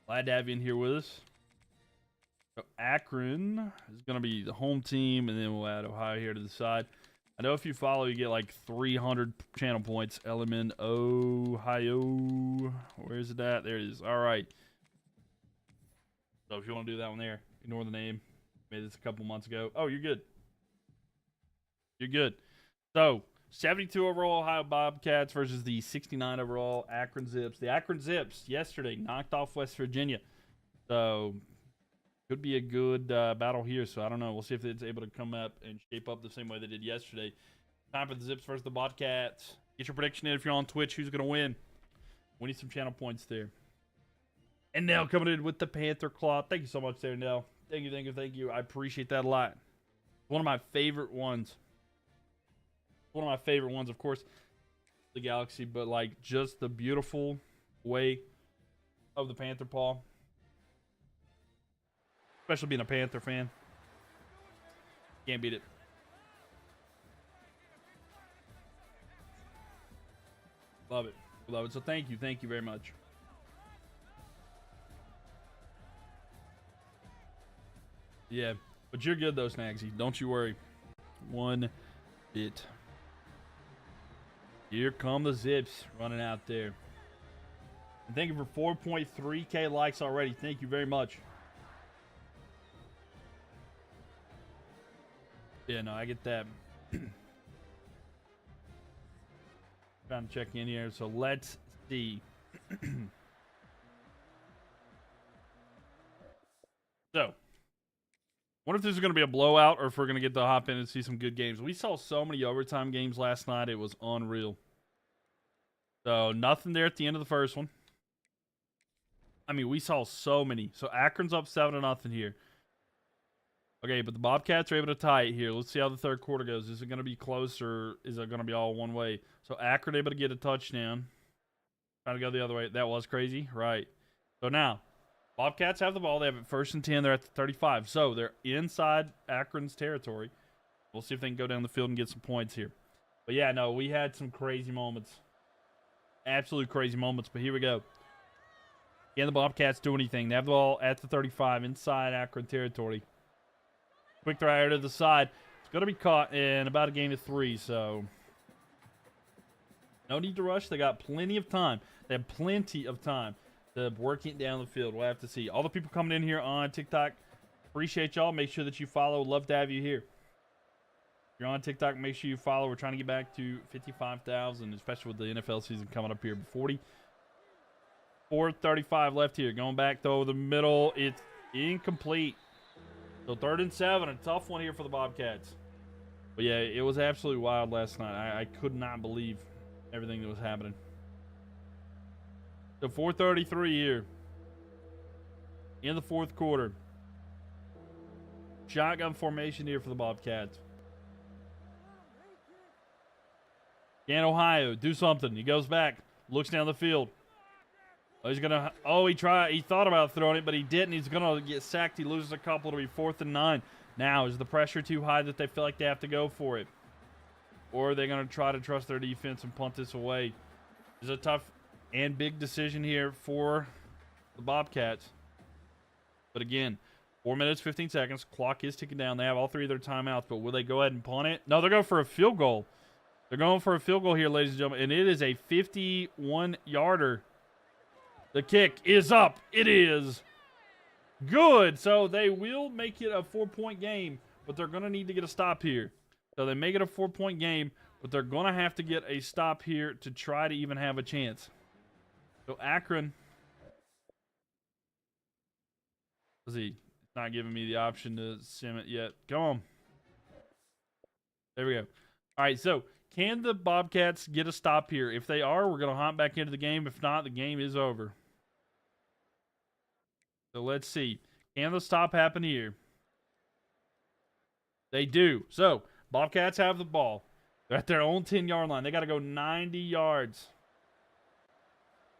Glad to have you in here with us. So Akron is going to be the home team, and then we'll add Ohio here to the side. I know if you follow, you get like 300 channel points. Element Ohio. Where is it at? There it is. All right. So if you want to do that one there, ignore the name. Made this a couple months ago. Oh, you're good. You're good. So 72 overall Ohio Bobcats versus the 69 overall Akron Zips. The Akron Zips yesterday knocked off West Virginia. So could be a good battle here. So I don't know. We'll see if it's able to come up and shape up the same way they did yesterday. Time for the Zips versus the Bobcats. Get your prediction in if you're on Twitch. Who's going to win? We need some channel points there. And Nell coming in with the Panther Claw. Thank you so much there, Nell. Thank you. I appreciate that a lot. One of my favorite ones. Of course, the Galaxy, but like just the beautiful way of the Panther Paw. Especially being a Panther fan. Can't beat it. Love it. So thank you very much. Yeah, but you're good though, Snagsy. Don't you worry. One bit. Here come the Zips running out there. And thank you for 4.3K likes already. Thank you very much. Yeah, no, I get that. Trying to check in here. So let's see. So, wonder if this is going to be a blowout or if we're going to get to hop in and see some good games. We saw so many overtime games last night. It was unreal. So, nothing there at the end of the first one. I mean, we saw so many. So, Akron's up 7-0 here. Okay, but the Bobcats are able to tie it here. Let's see how the third quarter goes. Is it going to be close or is it going to be all one way? So, Akron able to get a touchdown. Trying to go the other way. That was crazy. Right. So, now, Bobcats have the ball. They have it 1st and 10. They're at the 35. So, they're inside Akron's territory. We'll see if they can go down the field and get some points here. But, yeah, no, we had some crazy moments. Absolute crazy moments. But here we go. Can the Bobcats do anything? They have the ball at the 35 inside Akron territory. Quick throw to the side. It's going to be caught in about a game of 3. So, No need to rush. They got plenty of time. They have plenty of time to work it down the field. We'll have to see. All the people coming in here on TikTok, appreciate y'all. Make sure that you follow. Love to have you here. If you're on TikTok, make sure you follow. We're trying to get back to 55,000, especially with the NFL season coming up here. 4:35 left here. Going back, though, the middle. It's incomplete. So 3rd and 7. A tough one here for the Bobcats. But, yeah, it was absolutely wild last night. I could not believe everything that was happening. So 4:33 here in the 4th quarter. Shotgun formation here for the Bobcats. Can Ohio do something? He goes back, looks down the field. Oh, he's gonna. Oh, he thought about throwing it, but he didn't. He's gonna get sacked. He loses a couple. It'll be 4th and 9. Now, is the pressure too high that they feel like they have to go for it, or are they gonna try to trust their defense and punt this away? It's a tough and big decision here for the Bobcats. But again, 4 minutes, 15 seconds. Clock is ticking down. They have all 3 of their timeouts, but will they go ahead and punt it? No, they're going for a field goal. They're going for a field goal here, ladies and gentlemen, and it is a 51-yarder. The kick is up. It is good. So they will make it a 4-point game, but they're going to need to get a stop here. So they make it a 4-point game, but they're going to have to get a stop here to try to even have a chance. So Akron, let's see, it's not giving me the option to sim it yet. Come on. There we go. All right, so can the Bobcats get a stop here? If they are, we're going to hop back into the game. If not, the game is over. So let's see. Can the stop happen here? They do. So Bobcats have the ball. They're at their own 10-yard line. They got to go 90 yards.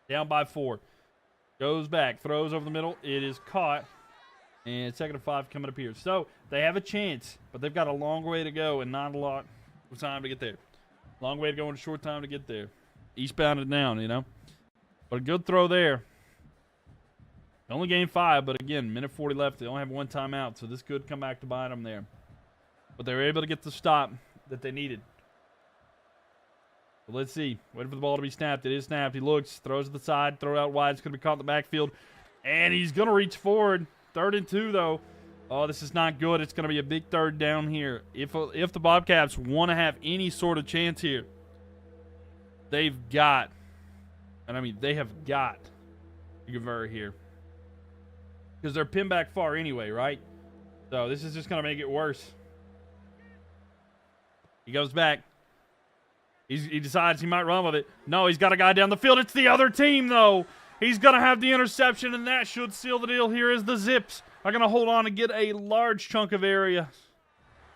Down by 4. Goes back. Throws over the middle. It is caught. And 2nd and 5 coming up here. So they have a chance, but they've got a long way to go and not a lot of time to get there. Long way to go and a short time to get there. Eastbound and down, you know. But a good throw there. They only gained 5, but again, minute 40 left. They only have 1 timeout, so this could come back to bite them there. But they were able to get the stop that they needed. But let's see. Waiting for the ball to be snapped. It is snapped. He looks, throws to the side, throw out wide. It's going to be caught in the backfield. And he's going to reach forward. 3rd and 2, though. Oh, this is not good. It's going to be a big 3rd down here. If the Bobcats want to have any sort of chance here, they've got, and I mean, they have got to convert here. Because they're pinned back far anyway, right? So this is just going to make it worse. He goes back. He decides he might run with it. No, he's got a guy down the field. It's the other team, though. He's going to have the interception, and that should seal the deal here as the Zips are going to hold on and get a large chunk of area.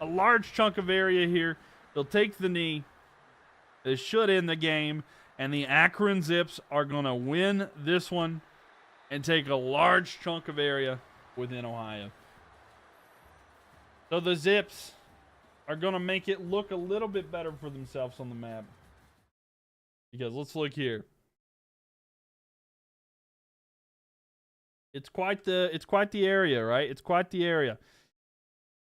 A large chunk of area here. They'll take the knee. It should end the game, and the Akron Zips are going to win this one and take a large chunk of area within Ohio. So the Zips are going to make it look a little bit better for themselves on the map. Because let's look here. It's quite the area, right? It's quite the area.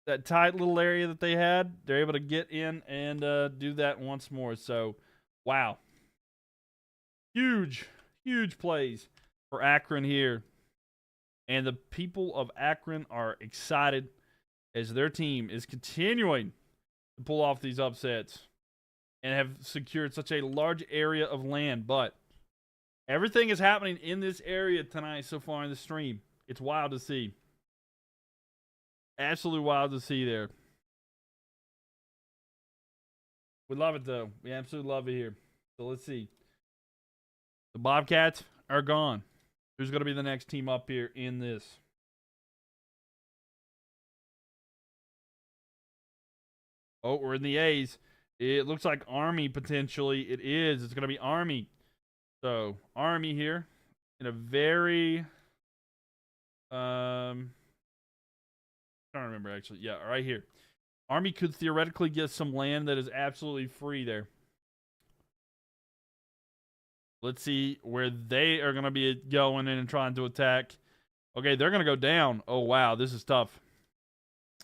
That tight little area that they had, they're able to get in and do that once more. So, wow. Huge plays for Akron here. And the people of Akron are excited as their team is continuing to pull off these upsets and have secured such a large area of land. But everything is happening in this area tonight so far in the stream. It's wild to see. Absolutely wild to see there. We love it, though. We absolutely love it here. So let's see. The Bobcats are gone. Who's going to be the next team up here in this? Oh, we're in the A's. It looks like Army potentially. It is. It's going to be Army. So, Army here in a very, trying to remember actually. Yeah, right here. Army could theoretically get some land that is absolutely free there. Let's see where they are going to be going in and trying to attack. Okay, they're going to go down. Oh, wow, this is tough.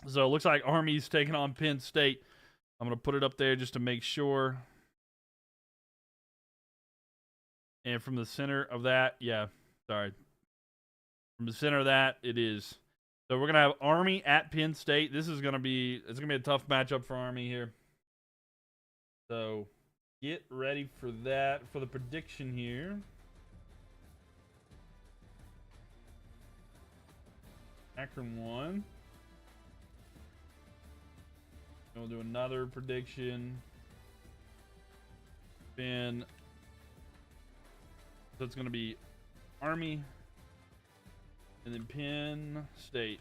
So, it looks like Army's taking on Penn State. I'm going to put it up there just to make sure. And from the center of that, yeah, sorry. From the center of that, it is. So we're gonna have Army at Penn State. It's gonna be a tough matchup for Army here. So get ready for that. For the prediction here. Akron won. We'll do another prediction. Then so it's going to be Army and then Penn State.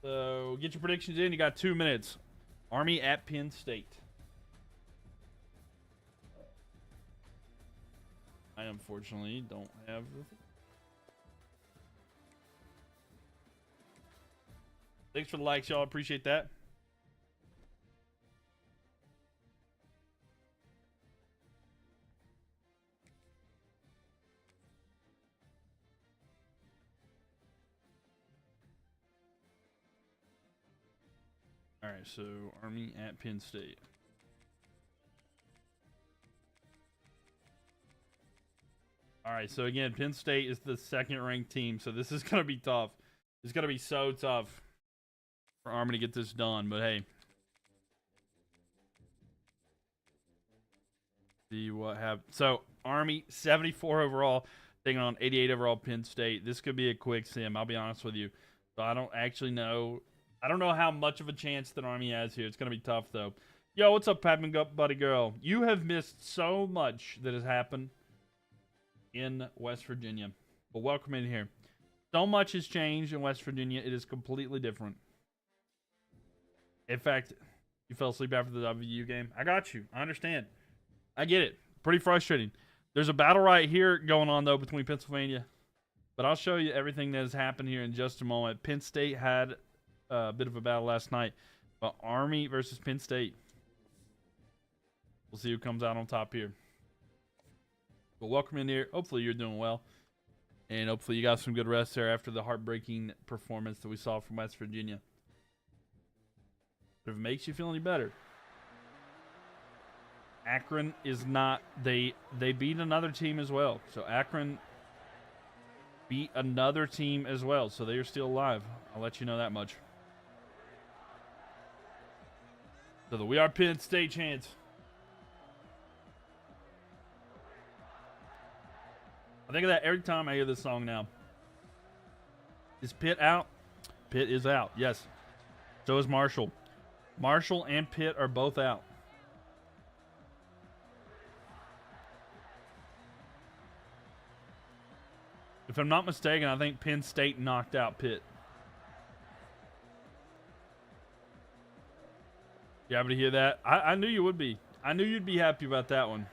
So get your predictions in. You got 2 minutes. Army at Penn State. I unfortunately don't have the. Thanks for the likes, y'all. Appreciate that. All right, so Army at Penn State. All right, so again, Penn State is the second-ranked team, so this is going to be tough. It's going to be so tough for Army to get this done, but hey. See what happens. So, Army, 74 overall, taking on 88 overall Penn State. This could be a quick sim, I'll be honest with you. So, I don't actually know. I don't know how much of a chance that Army has here. It's going to be tough, though. Yo, what's up, Padman Gup, buddy girl? You have missed so much that has happened in West Virginia. But welcome in here. So much has changed in West Virginia. It is completely different. In fact, you fell asleep after the WU game. I got you. I understand. I get it. Pretty frustrating. There's a battle right here going on, though, between Pennsylvania. But I'll show you everything that has happened here in just a moment. Penn State had a bit of a battle last night. But Army versus Penn State. We'll see who comes out on top here. But welcome in here. Hopefully you're doing well. And hopefully you got some good rest there after the heartbreaking performance that we saw from West Virginia. But if it makes you feel any better, Akron is not, they beat another team as well. So Akron beat another team as well. So they are still alive. I'll let you know that much. So the We Are Penn State chants. I think of that every time I hear this song now. Is Pitt out? Pitt is out, yes. So is Marshall. Marshall and Pitt are both out. If I'm not mistaken, I think Penn State knocked out Pitt. You happy to hear that? I knew you would be. I knew you'd be happy about that one.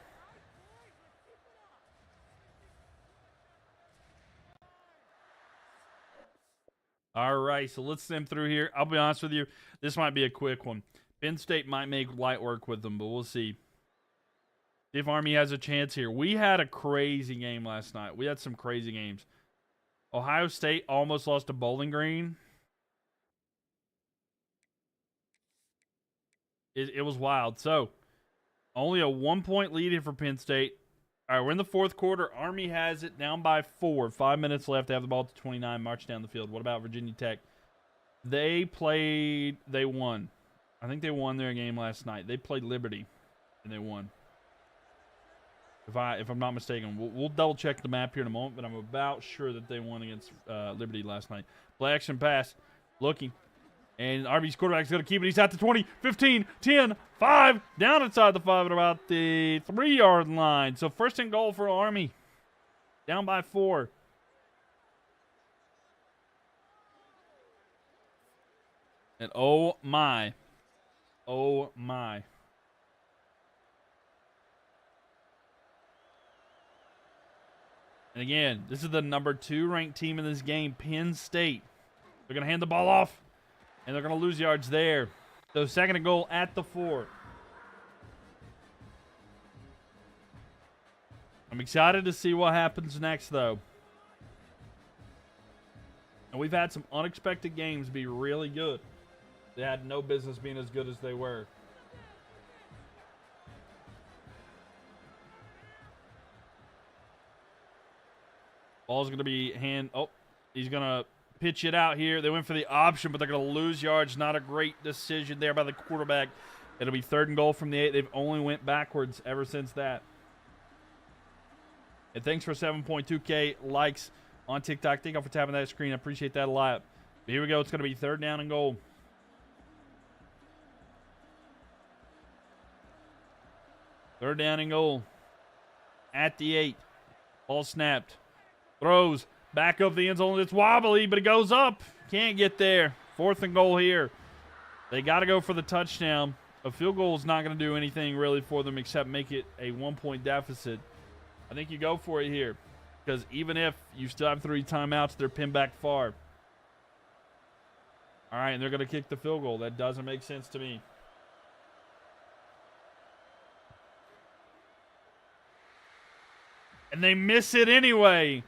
All right, so let's sim through here. I'll be honest with you. This might be a quick one. Penn State might make light work with them, but we'll see. See if Army has a chance here. We had a crazy game last night. We had some crazy games. Ohio State almost lost to Bowling Green. It was wild. So, only a 1-point lead here for Penn State. All right, we're in the fourth quarter. Army has it down by 4. 5 minutes left. They have the ball to 29. March down the field. What about Virginia Tech? They won. I think they won their game last night. They played Liberty, and they won. If I'm not mistaken, we'll double check the map here in a moment, but I'm about sure that they won against Liberty last night. Play action pass, looking, and Army's quarterback's going to keep it. He's at the 20, 15, 10, 5, down inside the 5 at about the 3-yard line. So first and goal for Army, down by 4. And oh my. And again, this is the number 2 ranked team in this game, Penn State. They're going to hand the ball off, and they're going to lose yards there. So second and goal at the 4. I'm excited to see what happens next, though. And we've had some unexpected games be really good. They had no business being as good as they were. Ball's going to be oh, he's going to pitch it out here. They went for the option, but they're going to lose yards. Not a great decision there by the quarterback. It'll be 3rd and goal from the 8. They've only went backwards ever since that. And thanks for 7.2K likes on TikTok. Thank you for tapping that screen. I appreciate that a lot. But here we go. It's going to be 3rd down and goal. Third down and goal. At the 8. Ball snapped. Throws. Back of the end zone. It's wobbly, but it goes up. Can't get there. 4th and goal here. They got to go for the touchdown. A field goal is not going to do anything really for them except make it a 1-point deficit. I think you go for it here because even if you still have 3 timeouts, they're pinned back far. All right, and they're going to kick the field goal. That doesn't make sense to me. And they miss it anyway.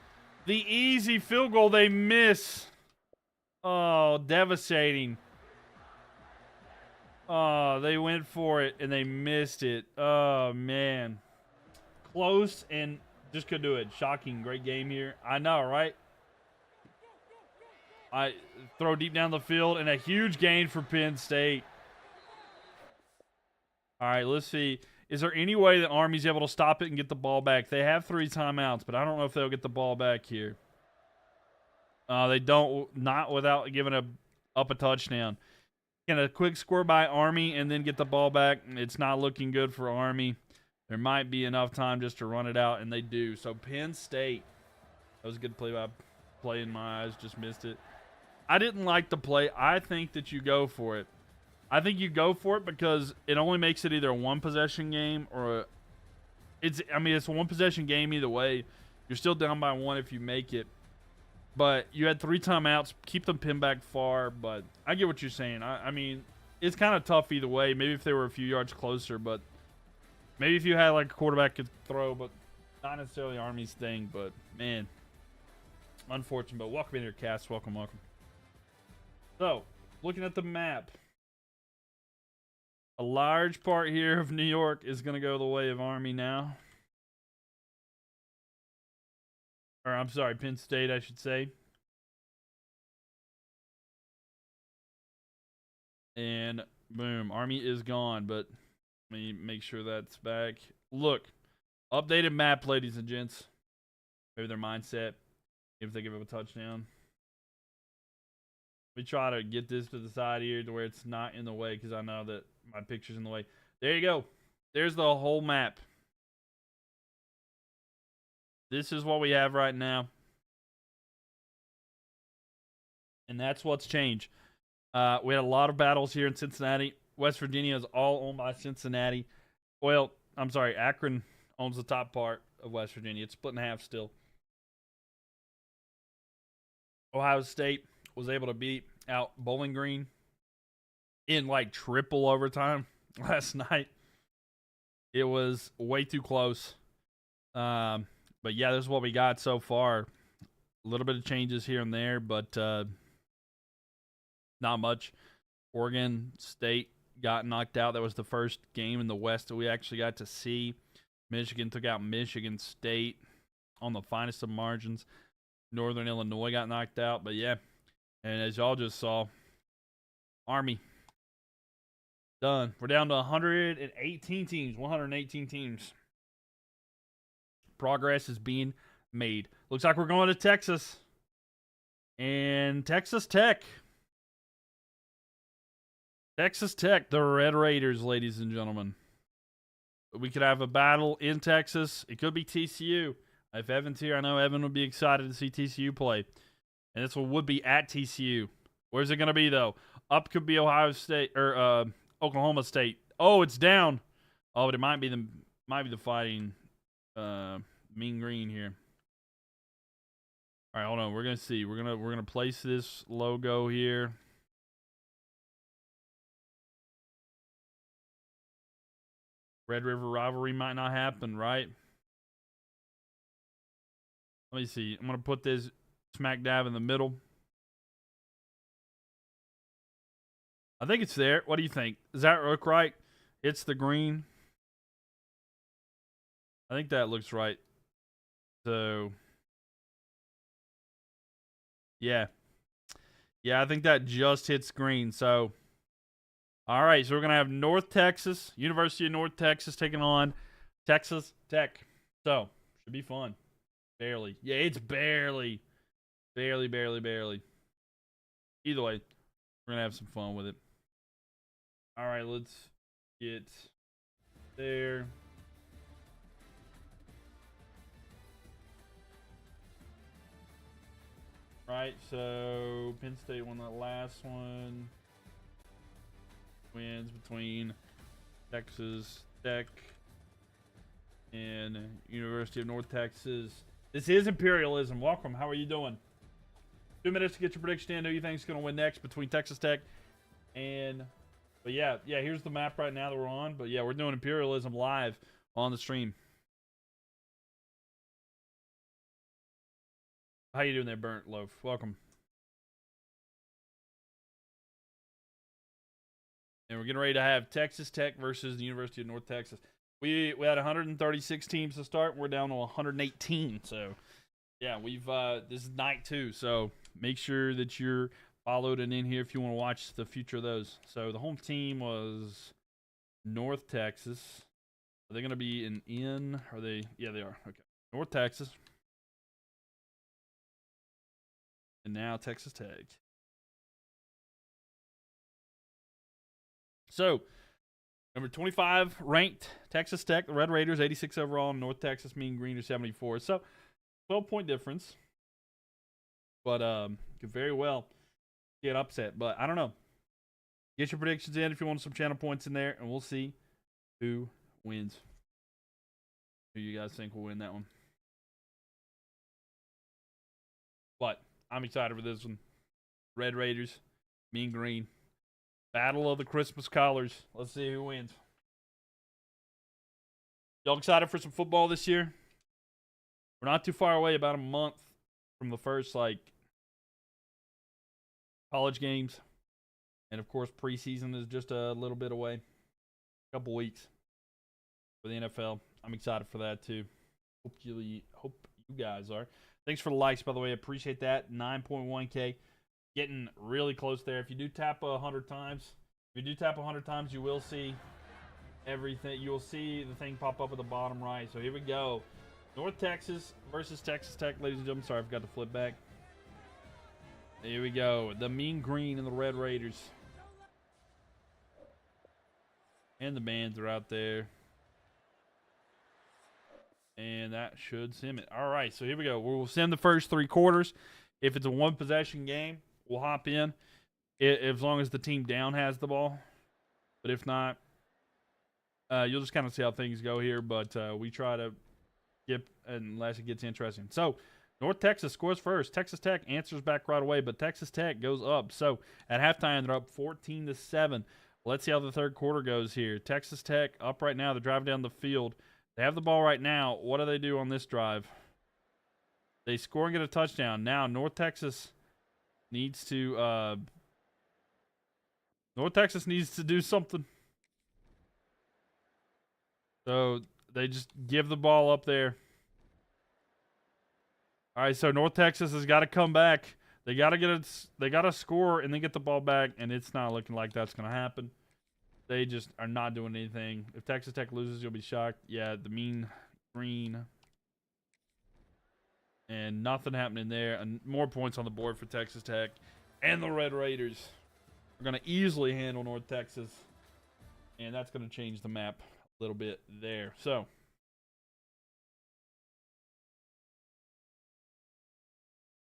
The easy field goal they miss. Oh, devastating. Oh, they went for it and they missed it. Oh, man. Close and just couldn't do it. Shocking. Great game here. I know, right? I throw deep down the field and a huge gain for Penn State. All right, let's see. Is there any way that Army's able to stop it and get the ball back? They have 3 timeouts, but I don't know if they'll get the ball back here. They don't, not without giving up a touchdown. Can a quick score by Army and then get the ball back? It's not looking good for Army. There might be enough time just to run it out, and they do. So Penn State, that was a good play in my eyes, just missed it. I didn't like the play. I think that you go for it. I think you go for it because it only makes it either a 1-possession game or it's a 1-possession game either way. You're still down by 1 if you make it. But you had 3 timeouts. Keep them pinned back far. But I get what you're saying. I mean, it's kind of tough either way. Maybe if they were a few yards closer. But maybe if you had like a quarterback could throw. But not necessarily Army's thing. But, man, unfortunate. But welcome in here, Cass. Welcome, welcome. So, looking at the map. A large part here of New York is going to go the way of Army now. Or, I'm sorry, Penn State, I should say. And, boom, Army is gone, but let me make sure that's back. Look, updated map, ladies and gents. Maybe their mindset, if they give up a touchdown. Let me try to get this to the side here to where it's not in the way because I know that my picture's in the way. There you go. There's the whole map. This is what we have right now. And that's what's changed. We had a lot of battles here in Cincinnati. West Virginia is all owned by Cincinnati. Well, I'm sorry, Akron owns the top part of West Virginia. It's split in half still. Ohio State was able to beat out Bowling Green in like triple overtime last night. It was way too close. But yeah, this is what we got so far. A little bit of changes here and there, but not much. Oregon State got knocked out. That was the first game in the West that we actually got to see. Michigan took out Michigan State on the finest of margins. Northern Illinois got knocked out, but yeah. And as y'all just saw, Army done. We're down to 118 teams. 118 teams. Progress is being made. Looks like we're going to Texas. And Texas Tech. Texas Tech, the Red Raiders, ladies and gentlemen. We could have a battle in Texas. It could be TCU. If Evan's here, I know Evan would be excited to see TCU play. And this one would be at TCU. Where's it going to be, though? Up could be Ohio State or Oklahoma State. Oh, it's down. Oh, but it might be the Fighting Mean Green here. All right, hold on. We're gonna see. We're gonna place this logo here. Red River rivalry might not happen, right? Let me see. I'm gonna put this smack dab in the middle. I think it's there. What do you think? Does that look right? It's the green. I think that looks right. So Yeah. Yeah, I think that just hits green. So, all right. So we're going to have North Texas, University of North Texas taking on Texas Tech. So, should be fun. Barely. Yeah, it's barely. Barely, barely, barely. Either way, we're going to have some fun with it. All right, let's get there. Right, so Penn State won that last one. Wins between Texas Tech and University of North Texas. This is Imperialism. Welcome. How are you doing? 2 minutes to get your prediction in. Who you think is going to win next between Texas Tech and... But yeah, here's the map right now that we're on. But yeah, we're doing Imperialism live on the stream. How you doing there, Burnt Loaf? Welcome. And we're getting ready to have Texas Tech versus the University of North Texas. We had 136 teams to start. We're down to 118. So yeah, we've this is night 2. So make sure that you're followed and in here if you want to watch the future of those. So the home team was North Texas. Are they going to be in? Are they? Yeah, they are. Okay. North Texas. And now Texas Tech. So, number 25 ranked Texas Tech, the Red Raiders, 86 overall. North Texas, Mean Green are 74. So, 12-point difference. But could very well get upset. But I don't know. Get your predictions in if you want some channel points in there, and we'll see who wins. Who you guys think will win that one? But I'm excited for this one. Red Raiders, Mean Green. Battle of the Christmas Collars. Let's see who wins. Y'all excited for some football this year? We're not too far away, about a month from the first, college games. And, of course, preseason is just a little bit away. A couple weeks for the NFL. I'm excited for that, too. Hope you guys are. Thanks for the likes, by the way. Appreciate that. 9.1K. Getting really close there. If you do tap 100 times, you will see everything. You will see the thing pop up at the bottom right. So here we go. North Texas versus Texas Tech, ladies and gentlemen. Sorry, I forgot to flip back. Here we go. The Mean Green and the Red Raiders. And the bands are out there. And that should sim it. All right, so here we go. We'll sim the first 3 quarters. If it's a one-possession game, we'll hop in as long as the team down has the ball. But if not, you'll just kind of see how things go here. But we try to skip unless it gets interesting. So North Texas scores first. Texas Tech answers back right away, but Texas Tech goes up. So at halftime, they're up 14-7. Let's see how the third quarter goes here. Texas Tech up right now. They're driving down the field. They have the ball right now. What do they do on this drive? They score and get a touchdown. Now North Texas needs to do something. So they just give the ball up there. All right, so North Texas has got to come back. They got to score and then get the ball back, and it's not looking like that's going to happen. They just are not doing anything. If Texas Tech loses, you'll be shocked. Yeah, the Mean Green. And nothing happening there. And more points on the board for Texas Tech. And the Red Raiders are going to easily handle North Texas. And that's going to change the map a little bit there. So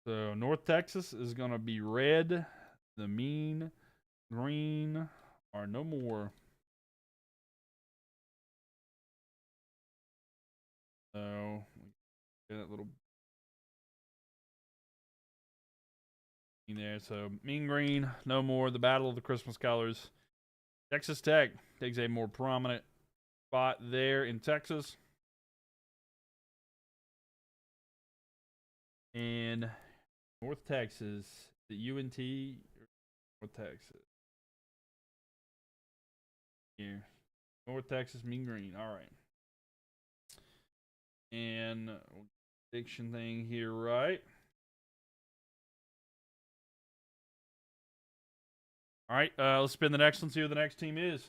North Texas is going to be red. The Mean Green are no more. So that little there. So Mean Green, no more. The Battle of the Christmas Colors. Texas Tech takes a more prominent spot there in Texas. And North Texas, the UNT, North Texas. Here. North Texas, Mean Green. All right. And prediction thing here, right? All right, let's spin the next one, see who the next team is.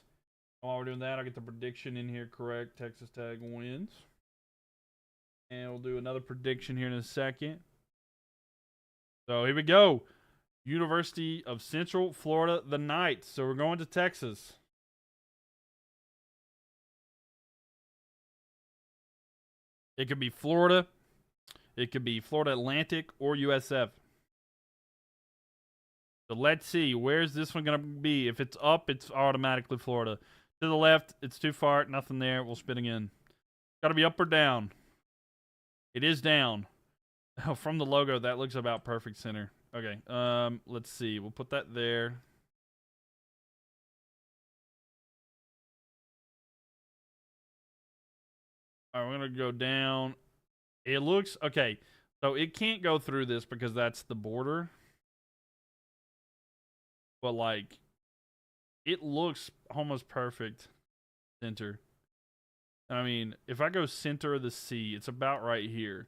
While we're doing that, I'll get the prediction in here correct. Texas Tech wins. And we'll do another prediction here in a second. So here we go. University of Central Florida, the Knights. So we're going to Texas. It could be Florida. It could be Florida Atlantic or USF. So let's see. Where's this one going to be? If it's up, it's automatically Florida. To the left, it's too far. Nothing there. We'll spin again. Got to be up or down. It is down. Oh, from the logo, that looks about perfect center. Okay. Let's see. We'll put that there. All right, we're going to go down. It looks okay. So it can't go through this because that's the border. But like it looks almost perfect center. I mean, if I go center of the C, it's about right here.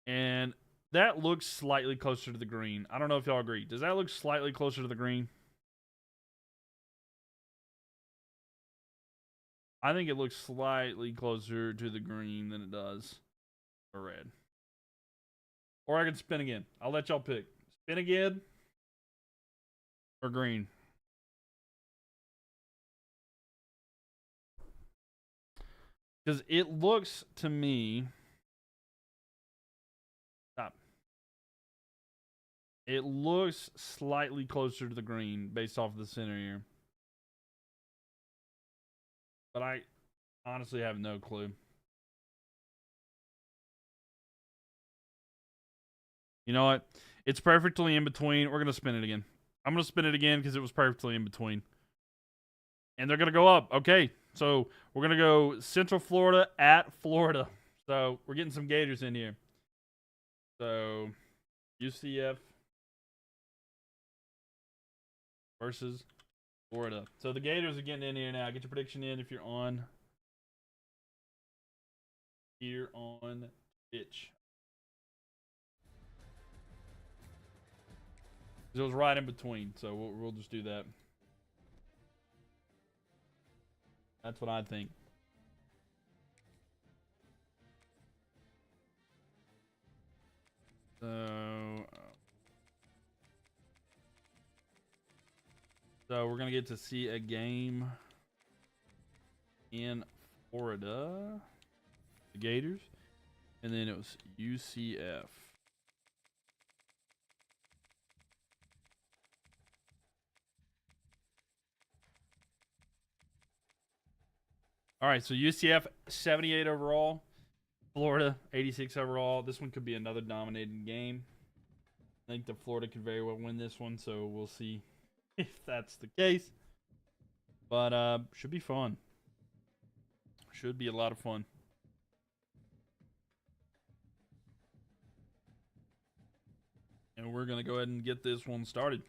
And that looks slightly closer to the green. I don't know if y'all agree. Does that look slightly closer to the green? I think it looks slightly closer to the green than it does the red. Or I can spin again. I'll let y'all pick. Spin again or green. Because it looks to me... Stop. It looks slightly closer to the green based off of the center here. But I honestly have no clue. You know what? It's perfectly in between. We're going to spin it again. I'm going to spin it again because it was perfectly in between. And they're going to go up. Okay. So we're going to go Central Florida at Florida. So we're getting some Gators in here. So UCF versus Florida. So the Gators are getting in here now. Get your prediction in if you're on here on Twitch. It was right in between, so we'll just do that. That's what I think. So we're gonna get to see a game in Florida, the Gators, and then it was UCF. All right, so UCF 78 overall, Florida 86 overall. This one could be another dominating game. I think that Florida could very well win this one, so we'll see if that's the case. But should be fun. Should be a lot of fun. And we're going to go ahead and get this one started.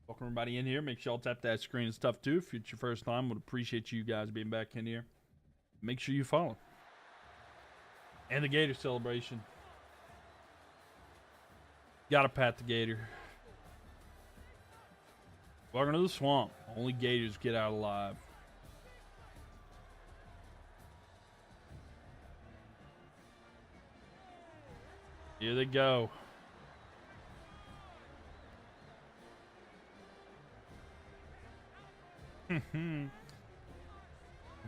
Welcome everybody in here. Make sure y'all tap that screen and stuff too. If it's your first time, would appreciate you guys being back in here. Make sure you follow. And the Gator celebration. Gotta pat the Gator. Welcome to the swamp. Only Gators get out alive. Here they go.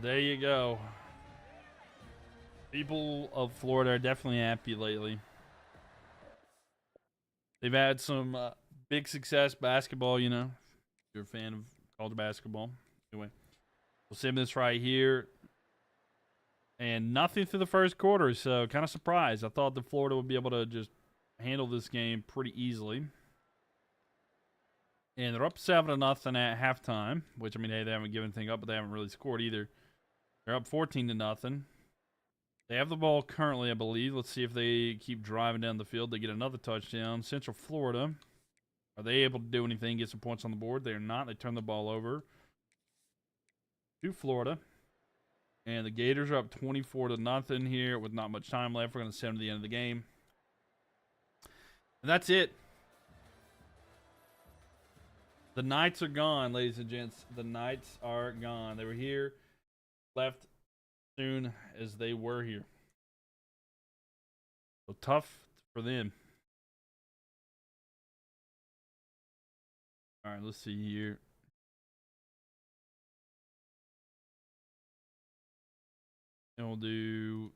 There you go. People of Florida are definitely happy lately. They've had some big success basketball, you know. If you're a fan of college basketball. Anyway, we'll sim this right here. And nothing through the first quarter, so kind of surprised. I thought that Florida would be able to just handle this game pretty easily. And they're up 7-0 at halftime, which, I mean, hey, they haven't given anything up, but they haven't really scored either. They're up 14-0. They have the ball currently, I believe. Let's see if they keep driving down the field. They get another touchdown. Central Florida. Are they able to do anything, get some points on the board? They are not. They turn the ball over to Florida. And the Gators are up 24-0 here with not much time left. We're going to send them to the end of the game. And that's it. The Knights are gone, ladies and gents. The Knights are gone. They were here, left soon as they were here. So tough for them. All right, let's see here. And we'll do...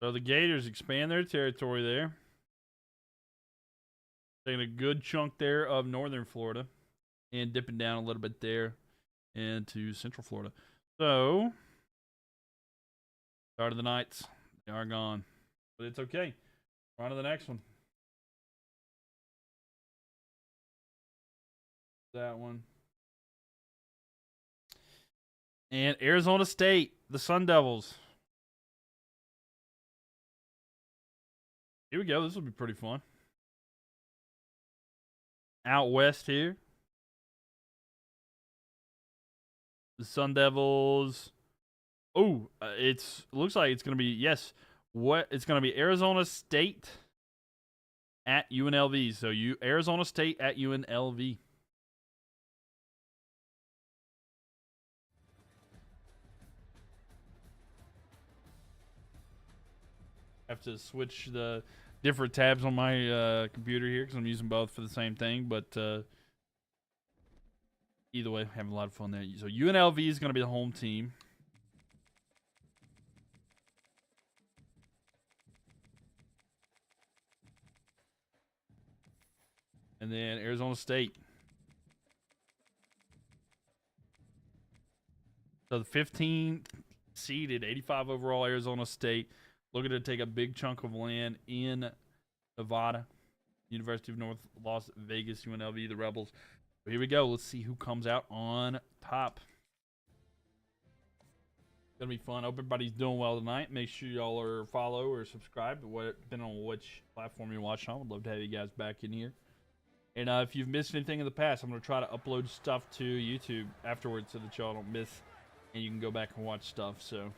So the Gators expand their territory there. Taking a good chunk there of northern Florida. And dipping down a little bit there into central Florida. So, start of the Knights. They are gone. But it's okay. On to the next one. That one. And Arizona State, the Sun Devils. Here we go. This will be pretty fun. Out west here. The Sun Devils. Oh, looks like it's going to be, yes. It's going to be Arizona State at UNLV. So Arizona State at UNLV. Have to switch the different tabs on my computer here because I'm using both for the same thing. But either way, having a lot of fun there. So UNLV is going to be the home team. And then Arizona State. So the 15th seeded, 85 overall Arizona State. Looking to take a big chunk of land in Nevada. University of North Las Vegas, UNLV, the Rebels. So here we go. Let's see who comes out on top. It's going to be fun. Hope everybody's doing well tonight. Make sure y'all are follow or subscribe, depending on which platform you're watching on. Would love to have you guys back in here. And if you've missed anything in the past, I'm going to try to upload stuff to YouTube afterwards so that y'all don't miss and you can go back and watch stuff. So...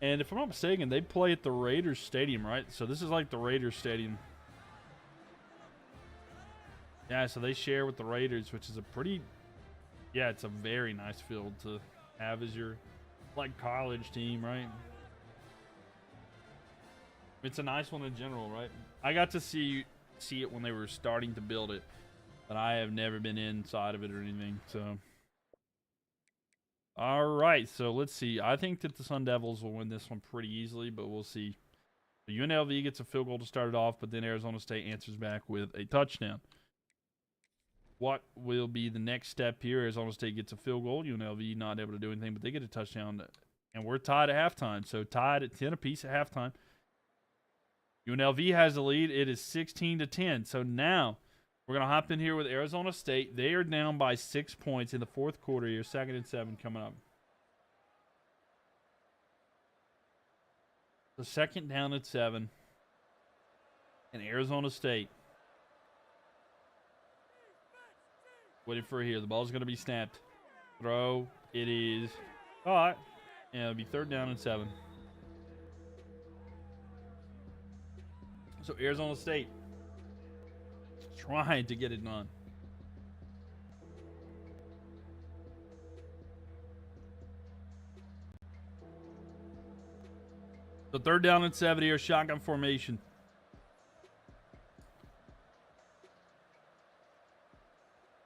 And if I'm not mistaken, they play at the Raiders Stadium, right? So this is like the Raiders Stadium. Yeah, so they share with the Raiders, which is a pretty... Yeah, it's a very nice field to have as your, like, college team, right? It's a nice one in general, right? I got to see it when they were starting to build it, but I have never been inside of it or anything, so... All right, so let's see. I think that the Sun Devils will win this one pretty easily, but we'll see. The UNLV gets a field goal to start it off, but then Arizona State answers back with a touchdown. What will be the next step here? Arizona State gets a field goal. UNLV not able to do anything, but they get a touchdown. And we're tied at halftime, so tied at 10 apiece at halftime. UNLV has the lead. It is 16-10. So now... We're going to hop in here with Arizona State. They are down by 6 points in the fourth quarter here. 2nd and 7 coming up. So 2nd down at 7. And Arizona State. Waiting for it here. The ball's going to be snapped. Throw. It is caught. And it'll be 3rd down and 7. So Arizona State trying to get it done. So 3rd down and 7 here, shotgun formation.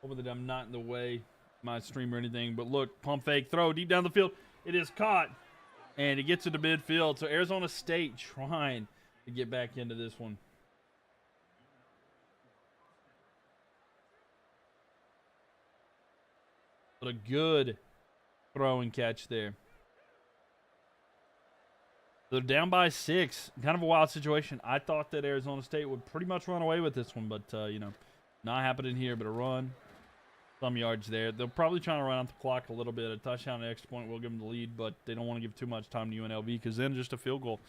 Hoping that I'm not in the way of my stream or anything, but look, pump fake, throw deep down the field. It is caught, and it gets into midfield. So Arizona State trying to get back into this one. But a good throw and catch there. They're down by 6. Kind of a wild situation. I thought that Arizona State would pretty much run away with this one, but, you know, not happening here, but a run. Some yards there. They'll probably try to run out the clock a little bit. A touchdown, an extra point will give them the lead, but they don't want to give too much time to UNLV because then just a field goal.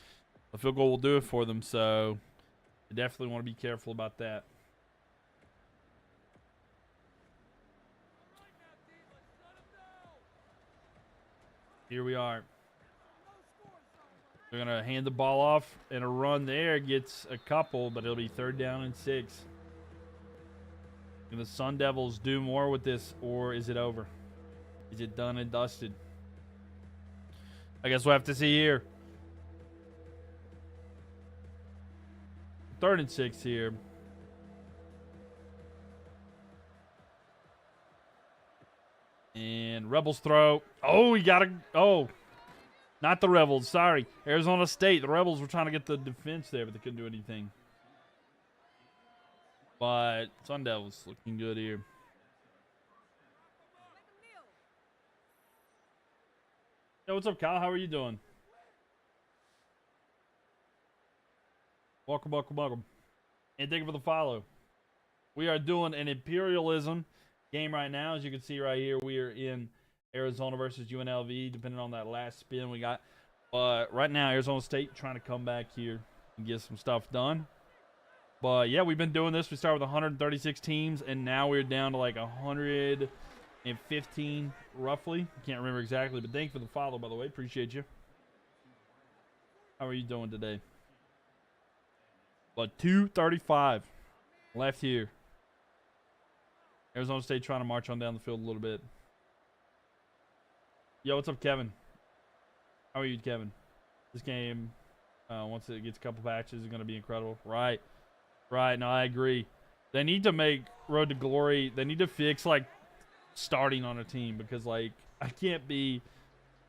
A field goal will do it for them, so they definitely want to be careful about that. Here we are. They're going to hand the ball off, and a run there gets a couple, but it'll be 3rd down and 6. Can the Sun Devils do more with this, or is it over? Is it done and dusted? I guess we'll have to see here. 3rd and 6 here. And Rebels throw. Oh, he got a... Oh. Not the Rebels, sorry. Arizona State. The Rebels were trying to get the defense there, but they couldn't do anything. But Sun Devils looking good here. Yo, what's up, Kyle? How are you doing? Welcome, welcome, welcome. And thank you for the follow. We are doing an Imperialism game right now. As you can see right here, we are in Arizona versus UNLV, depending on that last spin we got. But right now, Arizona State trying to come back here and get some stuff done. But yeah, we've been doing this. We started with 136 teams, and now we're down to like 115 roughly. Can't remember exactly, but thank you for the follow, by the way. Appreciate you. How are you doing today? But 2:35 left here. Arizona State trying to march on down the field a little bit. Yo, what's up, Kevin? How are you, Kevin? This game, once it gets a couple patches, is going to be incredible. Right. Right. No, I agree. They need to make Road to Glory. They need to fix, like, starting on a team. Because, like, I can't be,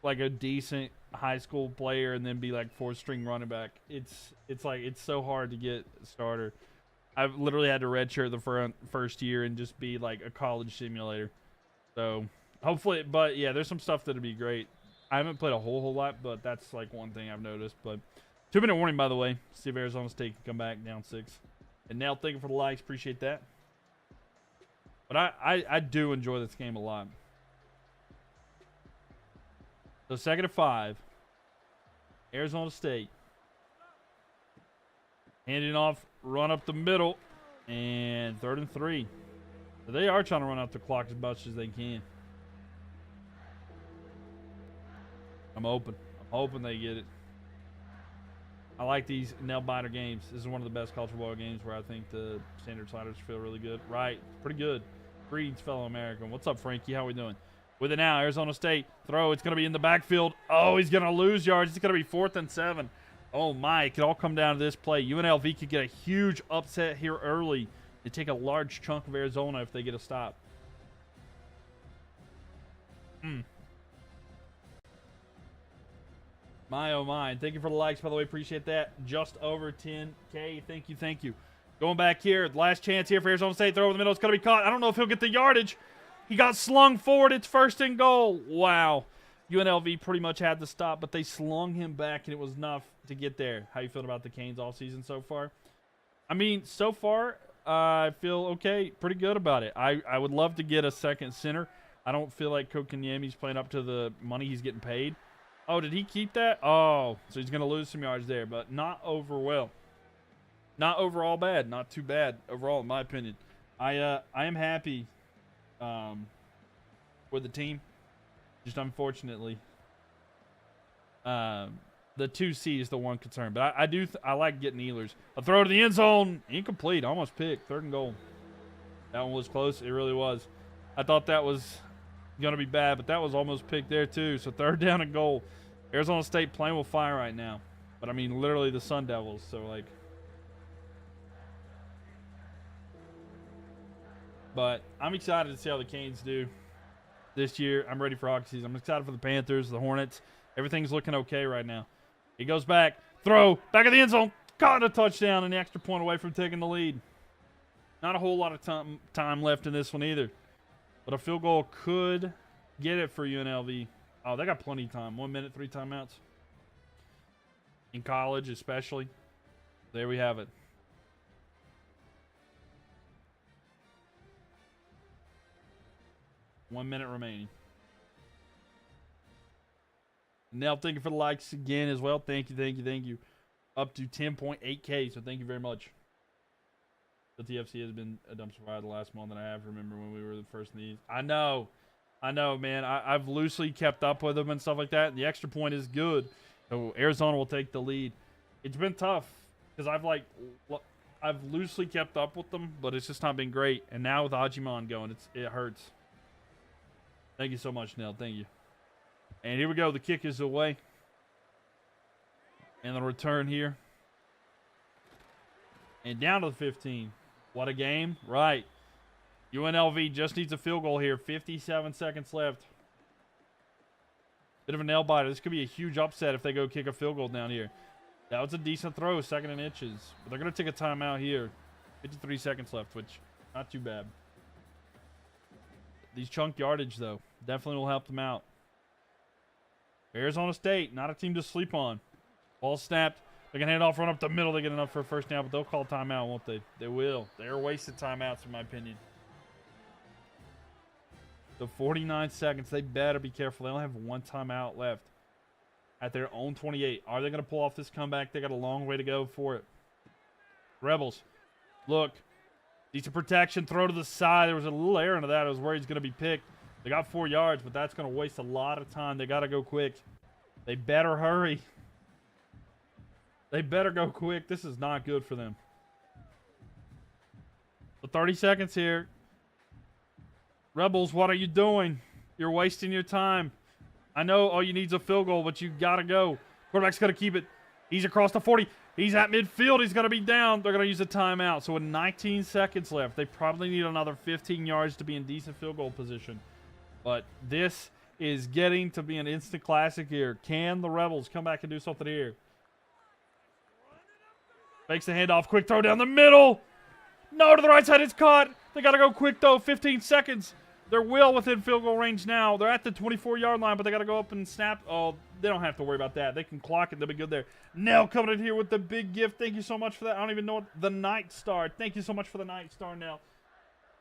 like, a decent high school player and then be, like, 4th-string running back. It's like, it's so hard to get a starter. I've literally had to redshirt the first year and just be, like, a college simulator. So... hopefully, but yeah, there's some stuff that'll be great. I haven't played a whole lot, but that's like one thing I've noticed. But 2-minute warning, by the way. See if Arizona State can come back down 6. And now, thank you for the likes. Appreciate that. But I do enjoy this game a lot. So 2nd and 5. Arizona State. Handing off, run up the middle. And 3rd and 3. So they are trying to run out the clock as much as they can. I'm hoping they get it. I like these nail-biter games. This is one of the best college football games where I think the standard sliders feel really good. Right. Pretty good. Greetings, fellow American. What's up, Frankie? How we doing? With it now, Arizona State. Throw. It's going to be in the backfield. Oh, he's going to lose yards. It's going to be 4th and 7. Oh, my. It could all come down to this play. UNLV could get a huge upset here early and take a large chunk of Arizona if they get a stop. My, oh, my. Thank you for the likes, by the way. Appreciate that. Just over 10K. Thank you, thank you. Going back here. Last chance here for Arizona State. Throw over the middle. It's going to be caught. I don't know if he'll get the yardage. He got slung forward. It's 1st and goal. Wow. UNLV pretty much had the stop, but they slung him back, and it was enough to get there. How you feeling about the Canes all season so far? I mean, so far, I feel okay. Pretty good about it. I would love to get a second center. I don't feel like Kokanyemi's playing up to the money he's getting paid. Oh, did he keep that? Oh, so he's going to lose some yards there, but not overall bad. Not too bad overall, in my opinion. I am happy with the team. Just unfortunately, the 2C is the one concern. But I like getting Ehlers. A throw to the end zone. Incomplete. Almost picked. 3rd and goal. That one was close. It really was. I thought that was going to be bad, but that was almost picked there too. So 3rd down and goal. Arizona State playing with fire right now. But, I mean, literally the Sun Devils. So, like. But I'm excited to see how the Canes do this year. I'm ready for hockey season. I'm excited for the Panthers, the Hornets. Everything's looking okay right now. He goes back. Throw. Back of the end zone. Got a touchdown and the extra point away from taking the lead. Not a whole lot of time left in this one either. But a field goal could get it for UNLV. Oh, they got plenty of time. 1 minute, 3 timeouts. In college, especially. There we have it. One minute remaining. Now, thank you for the likes again as well. Thank you, thank you, thank you. Up to 10.8K, so thank you very much. The TFC has been a dumpster fire the last month, and I have remember when we were the first in these. I know. I know, man. I've loosely kept up with them and stuff like that. And the extra point is good. So Arizona will take the lead. It's been tough because I've loosely kept up with them, but it's just not been great. And now with Ajimon going, it hurts. Thank you so much, Nell. Thank you. And here we go. The kick is away. And the return here. And down to the 15. What a game. Right. UNLV just needs a field goal here. 57 seconds left. Bit of a nail biter. This could be a huge upset if they go kick a field goal down here. That was a decent throw, 2nd and inches. But they're going to take a timeout here. 53 seconds left, which not too bad. These chunk yardage, though, definitely will help them out. Arizona State, not a team to sleep on. Ball snapped. They can hand off, run up the middle. They get enough for a first down, but they'll call timeout, won't they? They will. They're wasted timeouts, in my opinion. So 49 seconds. They better be careful. They only have 1 timeout left at their own 28. Are they going to pull off this comeback? They got a long way to go for it. Rebels, look. Decent protection. Throw to the side. There was a little error into that. I was worried he's going to be picked. They got 4 yards, but that's going to waste a lot of time. They got to go quick. They better hurry. They better go quick. This is not good for them. So 30 seconds here. Rebels, what are you doing? You're wasting your time. I know all you need is a field goal, but you got to go. Quarterback's going to keep it. He's across the 40. He's at midfield. He's going to be down. They're going to use a timeout. So with 19 seconds left, they probably need another 15 yards to be in decent field goal position. But this is getting to be an instant classic here. Can the Rebels come back and do something here? Fakes the handoff. Quick throw down the middle. No, to the right side. It's caught. They got to go quick, though. 15 seconds. They're well within field goal range now. They're at the 24-yard line, but they got to go up and snap. Oh, they don't have to worry about that. They can clock it. They'll be good there. Nell coming in here with the big gift. Thank you so much for that. I don't even know what the Night Star. Thank you so much for the Night Star, Nell.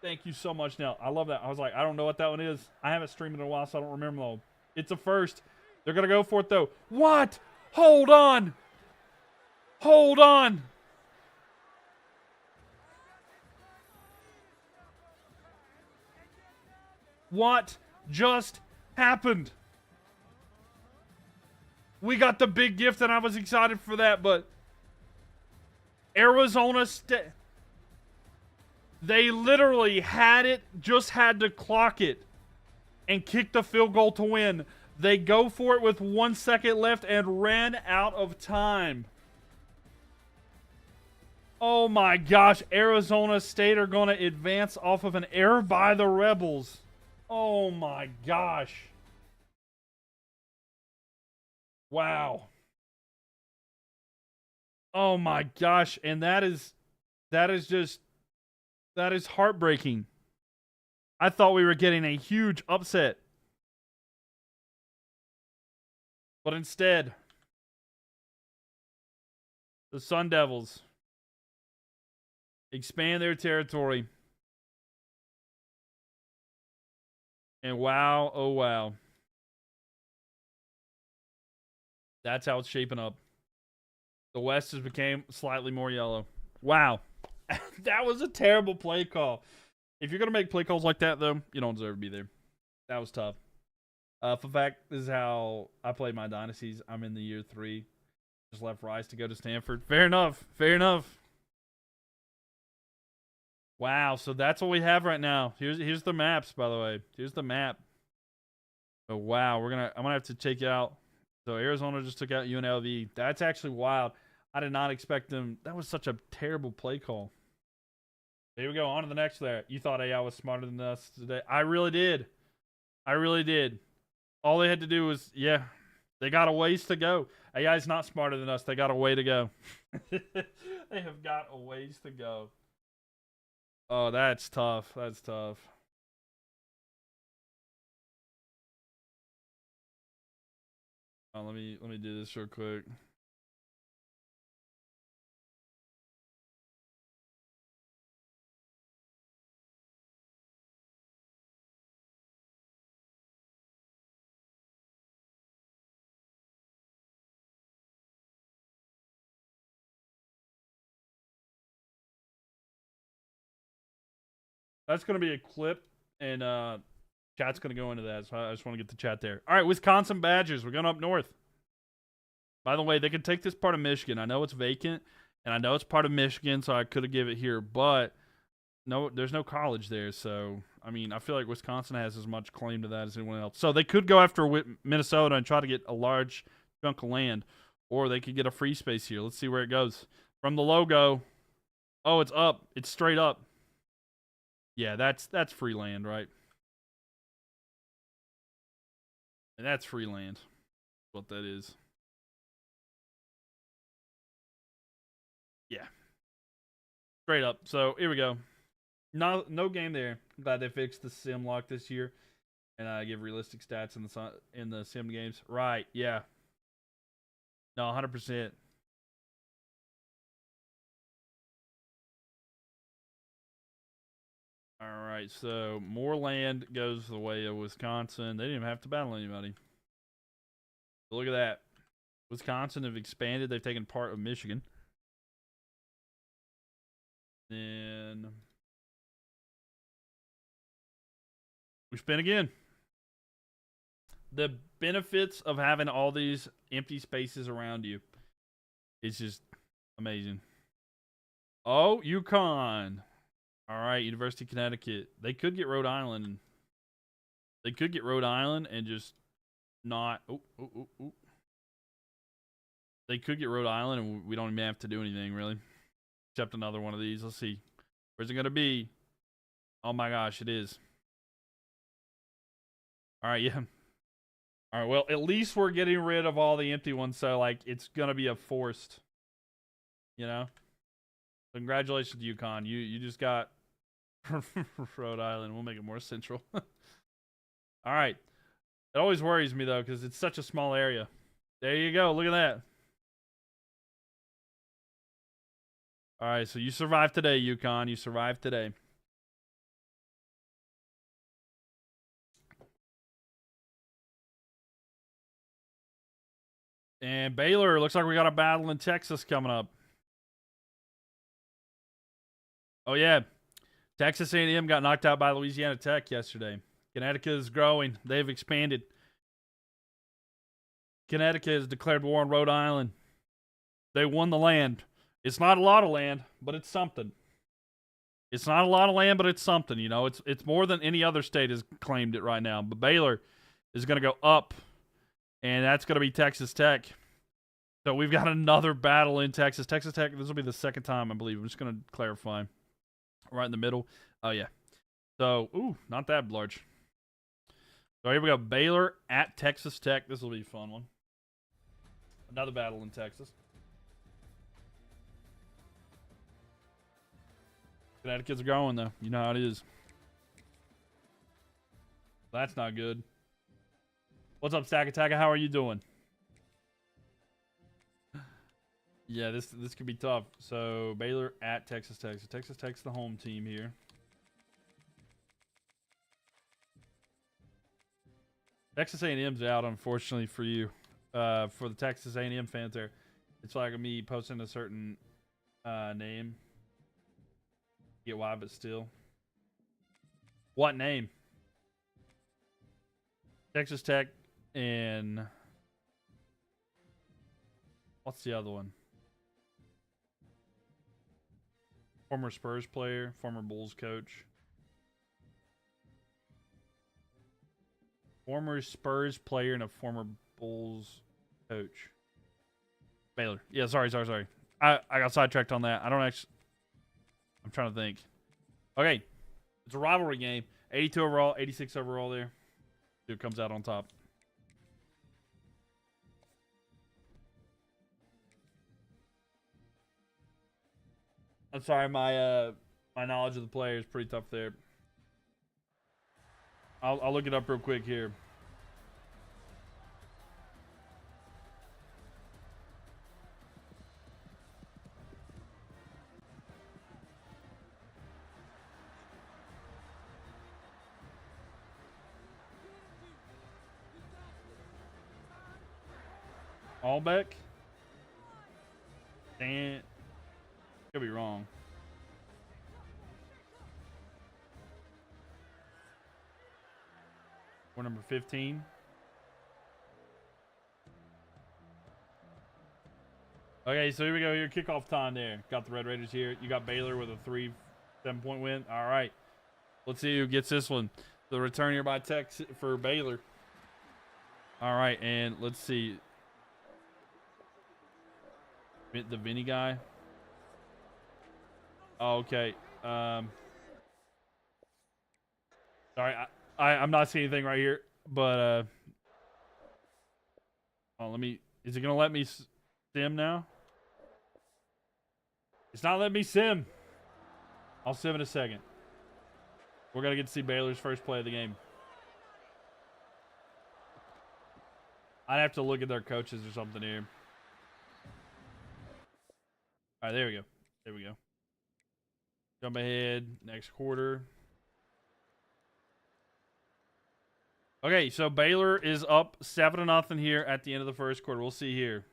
Thank you so much, Nell. I love that. I was like, I don't know what that one is. I haven't streamed in a while, so I don't remember though. It's a first. They're going to go for it, though. What? Hold on. Hold on. What just happened? We got the big gift, and I was excited for that, but Arizona State, they literally had it, just had to clock it, and kick the field goal to win. They go for it with 1 second left and ran out of time. Oh my gosh, Arizona State are going to advance off of an error by the Rebels. Oh my gosh. Wow. Oh my gosh. And that is heartbreaking. I thought we were getting a huge upset. But instead, the Sun Devils expand their territory. And wow, oh wow. That's how it's shaping up. The West has became slightly more yellow. Wow. That was a terrible play call. If you're going to make play calls like that, though, you don't deserve to be there. That was tough. For fact, this is how I play my dynasties. I'm in the year 3. Just left Rice to go to Stanford. Fair enough. Fair enough. Wow, so that's what we have right now. Here's the maps, by the way. Here's the map. Oh wow, I'm gonna have to take out. So Arizona just took out UNLV. That's actually wild. I did not expect them. That was such a terrible play call. Here we go. On to the next there. You thought AI was smarter than us today. I really did. I really did. All they had to do was, yeah, they got a ways to go. AI is not smarter than us. They got a way to go. They have got a ways to go. Oh, that's tough. That's tough. Oh, let me do this real quick. That's gonna be a clip in Chat's going to go into that, so I just want to get the chat there. All right, Wisconsin Badgers. We're going up north. By the way, they could take this part of Michigan. I know it's vacant, and I know it's part of Michigan, so I could have given it here, but no, there's no college there. So, I mean, I feel like Wisconsin has as much claim to that as anyone else. So they could go after Minnesota and try to get a large chunk of land, or they could get a free space here. Let's see where it goes. From the logo, oh, it's up. It's straight up. Yeah, that's free land, right? And that's free land. What that is. Yeah. Straight up. So here we go. No game there. Glad they fixed the sim lock this year, and give realistic stats in the sim games. Right? Yeah. No, 100%. All right. So more land goes the way of Wisconsin. They didn't even have to battle anybody. But look at that. Wisconsin have expanded. They've taken part of Michigan. Then we spin again. The benefits of having all these empty spaces around you is just amazing. Oh, UConn. All right, University of Connecticut. They could get Rhode Island. They could get Rhode Island and just not. Oh. They could get Rhode Island and we don't even have to do anything, really. Except another one of these. Let's see. Where's it going to be? Oh, my gosh, it is. All right, yeah. All right, well, at least we're getting rid of all the empty ones, so, like, it's going to be a forced, you know? Congratulations, UConn. You just got Rhode Island. We'll make it more central. All right. It always worries me, though, because it's such a small area. There you go. Look at that. All right, so you survived today, UConn. You survived today. And Baylor, looks like we got a battle in Texas coming up. Oh, yeah. Texas A&M got knocked out by Louisiana Tech yesterday. Connecticut is growing. They've expanded. Connecticut has declared war on Rhode Island. They won the land. It's not a lot of land, but it's something. It's not a lot of land, but it's something. You know, it's more than any other state has claimed it right now. But Baylor is going to go up, and that's going to be Texas Tech. So we've got another battle in Texas. Texas Tech, this will be the second time, I believe. I'm just going to clarify. Right in the middle. Oh, yeah. So, ooh, not that large. So here we go. Baylor at Texas Tech. This will be a fun one. Another battle in Texas. Connecticut's growing, though. You know how it is. That's not good. What's up, Stack Attacker? How are you doing? Yeah, this could be tough. So Baylor at Texas Tech. So Texas Tech's the home team here. Texas A&M's out, unfortunately for you. For the Texas A&M fans there, it's like me posting a certain name. Get why, but still. What name? Texas Tech and what's the other one? Former Spurs player, former Bulls coach. Former Spurs player and a former Bulls coach. Baylor. Yeah, sorry. I got sidetracked on that. I don't actually... I'm trying to think. Okay. It's a rivalry game. 82 overall, 86 overall there. Dude comes out on top. I'm sorry, my knowledge of the player is pretty tough there. I'll look it up real quick here. Allbeck? Dan... Could be wrong. Or number 15. Okay, so here we go. Here, kickoff time there. Got the Red Raiders here. You got Baylor with a 7-point win. All right. Let's see who gets this one. The return here by Texas for Baylor. All right, and let's see. The Vinny guy. Oh, okay. Sorry, I'm not seeing anything right here, but oh, let me. Is it gonna let me sim now? It's not letting me sim. I'll sim in a second. We're gonna get to see Baylor's first play of the game. I'd have to look at their coaches or something here. All right, there we go. There we go. Jump ahead. Next quarter. Okay, so Baylor is up 7-0 here at the end of the first quarter. We'll see here.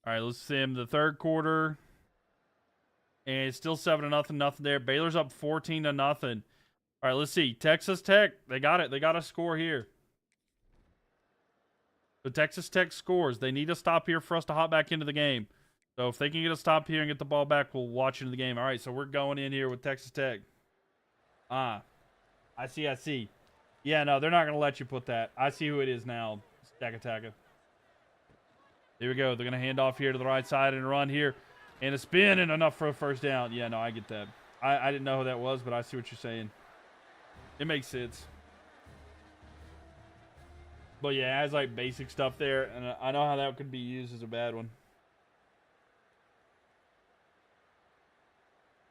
All right, let's sim the third quarter. And it's still 7-0, nothing there. Baylor's up 14-0. All right, let's see. Texas Tech, they got it. They got a score here. So Texas Tech scores. They need a stop here for us to hop back into the game. So if they can get a stop here and get the ball back, we'll watch into the game. All right, so we're going in here with Texas Tech. I see. Yeah, no, they're not going to let you put that. I see who it is now. Stack Attacker. Here we go. They're going to hand off here to the right side and run here. And a spin and enough for a first down. Yeah, no, I get that. I didn't know who that was, but I see what you're saying. It makes sense. But yeah, it has like basic stuff there, and I know how that could be used as a bad one.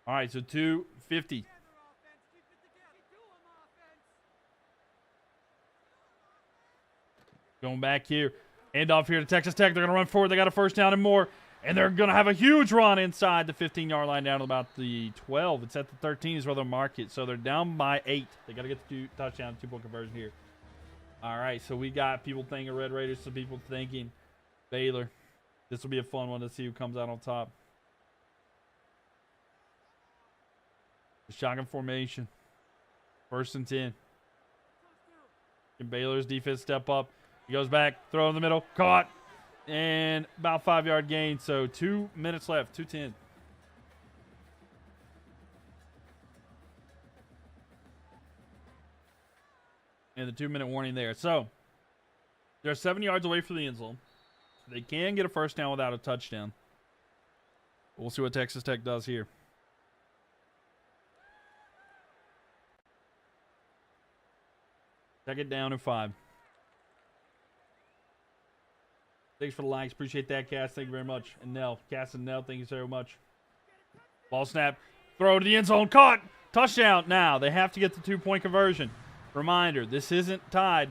All right, so 250. Going back here. Hand off here to Texas Tech. They're going to run forward. They got a first down and more. And they're going to have a huge run inside the 15-yard line down to about the 12. It's at the 13 is where they'll mark it. So they're down by 8. They got to get the touchdown, 2-point conversion here. All right, so we got people thinking Red Raiders, some people thinking Baylor. This will be a fun one to see who comes out on top. The shotgun formation. 1st and 10. Can Baylor's defense step up? He goes back, throw in the middle, caught, and about 5-yard gain. So 2 minutes left, 2:10. And the 2-minute warning there. So they're 7 yards away from the end zone. They can get a first down without a touchdown. We'll see what Texas Tech does here. Second down and 5. Thanks for the likes. Appreciate that, Cass. Thank you very much. And Nell. Cass and Nell, thank you so much. Ball snap. Throw to the end zone. Caught. Touchdown. Now, they have to get the 2-point conversion. Reminder, this isn't tied.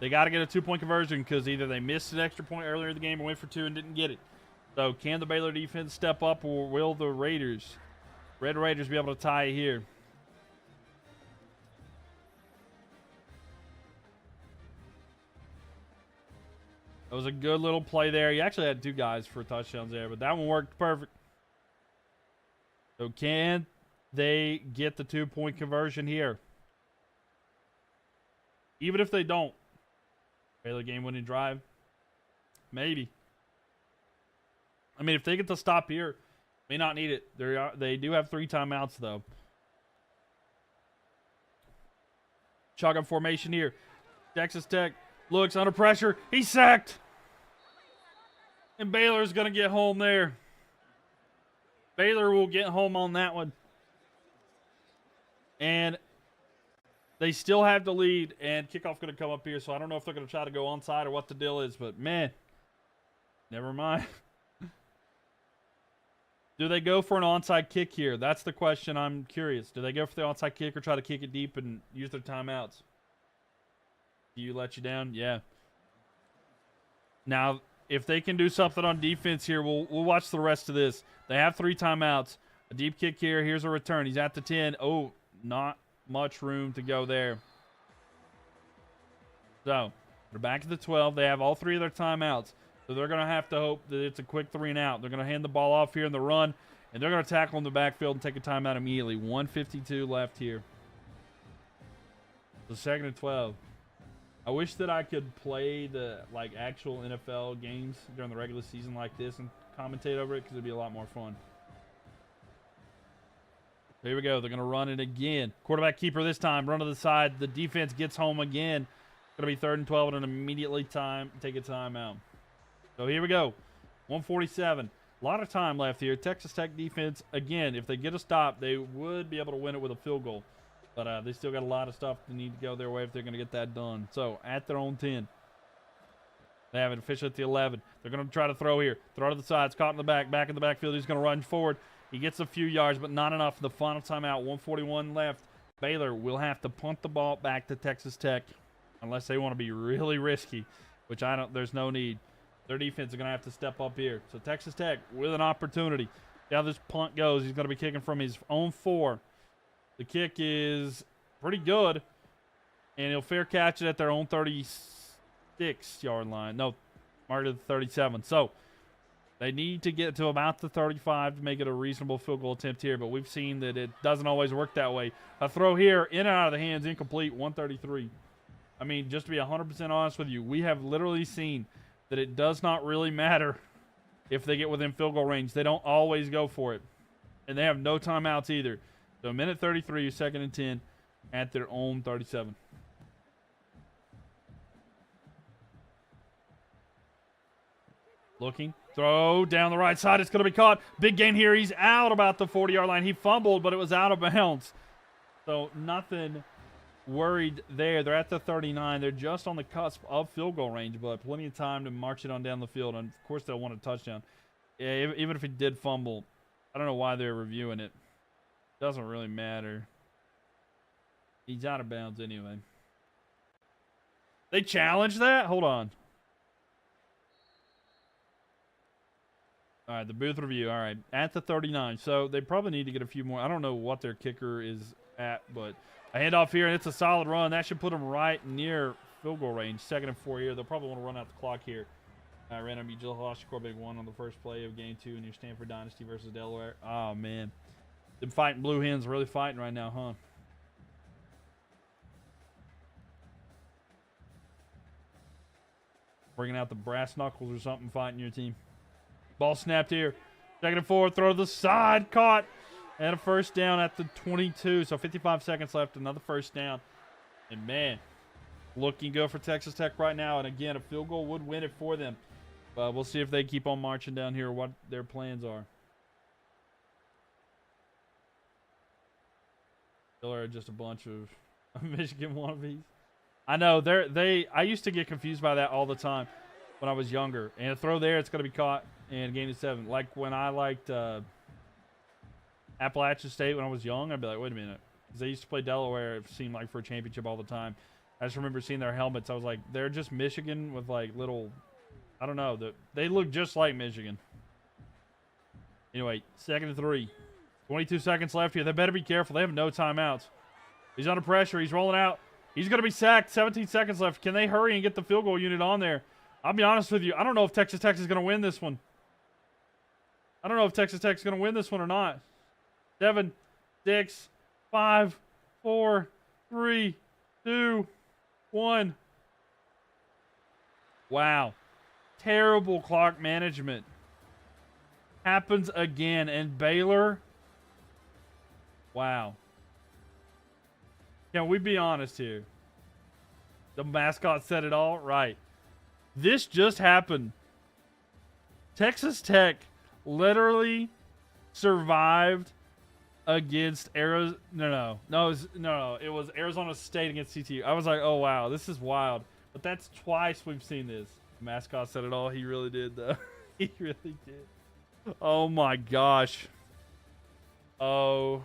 They got to get a 2-point conversion because either they missed an extra point earlier in the game or went for 2 and didn't get it. So, can the Baylor defense step up, or will the Raiders, Red Raiders, be able to tie it here? That was a good little play there. He actually had 2 guys for touchdowns there, but that one worked perfect. So can they get the 2-point conversion here? Even if they don't. Baylor game-winning drive? Maybe. I mean, if they get the stop here, may not need it. They do have 3 timeouts, though. Shotgun formation here. Texas Tech looks under pressure. He's sacked. And Baylor's going to get home there. Baylor will get home on that one. And they still have the lead. And kickoff going to come up here. So I don't know if they're going to try to go onside or what the deal is. But, man, never mind. Do they go for an onside kick here? That's the question. I'm curious. Do they go for the onside kick or try to kick it deep and use their timeouts? Do you let you down? Yeah. Now, if they can do something on defense here, we'll watch the rest of this. They have 3 timeouts. A deep kick here. Here's a return. He's at the 10. Oh, not much room to go there. So, they're back at the 12. They have all 3 of their timeouts. So they're going to have to hope that it's a quick 3 and out. They're going to hand the ball off here in the run. And they're going to tackle in the backfield and take a timeout immediately. 1:52 left here. So 2nd and 12. I wish that I could play the actual NFL games during the regular season like this and commentate over it because it'd be a lot more fun. Here we go. They're going to run it again. Quarterback keeper this time. Run to the side. The defense gets home again. Going to be 3rd and 12 and immediately take a timeout. So here we go. 1:47. A lot of time left here. Texas Tech defense, again, if they get a stop, they would be able to win it with a field goal. But they still got a lot of stuff that need to go their way if they're going to get that done. So at their own 10. They have it officially at the 11. They're going to try to throw here. Throw to the side. It's caught in the back in the backfield. He's going to run forward. He gets a few yards, but not enough. The final timeout, 1:41 left. Baylor will have to punt the ball back to Texas Tech unless they want to be really risky, which there's no need. Their defense is going to have to step up here. So Texas Tech with an opportunity. See how this punt goes. He's going to be kicking from his own 4. The kick is pretty good, and he'll fair catch it at their own 36-yard line. No, mark it at 37. So they need to get to about the 35 to make it a reasonable field goal attempt here, but we've seen that it doesn't always work that way. A throw here, in and out of the hands, incomplete, 133. I mean, just to be 100% honest with you, we have literally seen that it does not really matter if they get within field goal range. They don't always go for it, and they have no timeouts either. So a minute 33, 2nd and 10 at their own 37. Looking. Throw down the right side. It's going to be caught. Big gain here. He's out about the 40-yard line. He fumbled, but it was out of bounds. So nothing worried there. They're at the 39. They're just on the cusp of field goal range, but plenty of time to march it on down the field. And, of course, they'll want a touchdown. Yeah, even if he did fumble, I don't know why they're reviewing it. Doesn't really matter. He's out of bounds anyway. They challenged that? Hold on. All right, the booth review. All right, at the 39. So they probably need to get a few more. I don't know what their kicker is at, but a handoff here, and it's a solid run. That should put them right near field goal range. 2nd and 4 here. They'll probably want to run out the clock here. Random, you just lost your core big 1 on the first play of game 2 in your Stanford Dynasty versus Delaware. Oh, man. Them fighting blue hens really fighting right now, huh? Bringing out the brass knuckles or something, fighting your team. Ball snapped here. 2nd and 4, throw to the side, caught. And a first down at the 22. So 55 seconds left, another first down. And man, looking good for Texas Tech right now. And again, a field goal would win it for them. But we'll see if they keep on marching down here, what their plans are. Still are just a bunch of Michigan wannabes. I know I used to get confused by that all the time when I was younger. And a throw there, it's going to be caught and gain of 7. Like when I liked Appalachian State when I was young, I'd be like, wait a minute. Because they used to play Delaware, it seemed like, for a championship all the time. I just remember seeing their helmets. I was like, they're just Michigan with like little, I don't know. They look just like Michigan. Anyway, 2nd and 3. 22 seconds left here. They better be careful. They have no timeouts. He's under pressure. He's rolling out. He's going to be sacked. 17 seconds left. Can they hurry and get the field goal unit on there? I'll be honest with you. I don't know if Texas Tech is going to win this one. I don't know if Texas Tech is going to win this one or not. 7, 6, 5, 4, 3, 2, 1. Wow. Terrible clock management. Happens again. And Baylor. Wow. Can we be honest here? The mascot said it all right. This just happened. Texas Tech literally survived against Arizona. It was Arizona State against CTU. I was like, oh wow, this is wild. But that's twice we've seen this. The mascot said it all. He really did, though. He really did. Oh my gosh. Oh.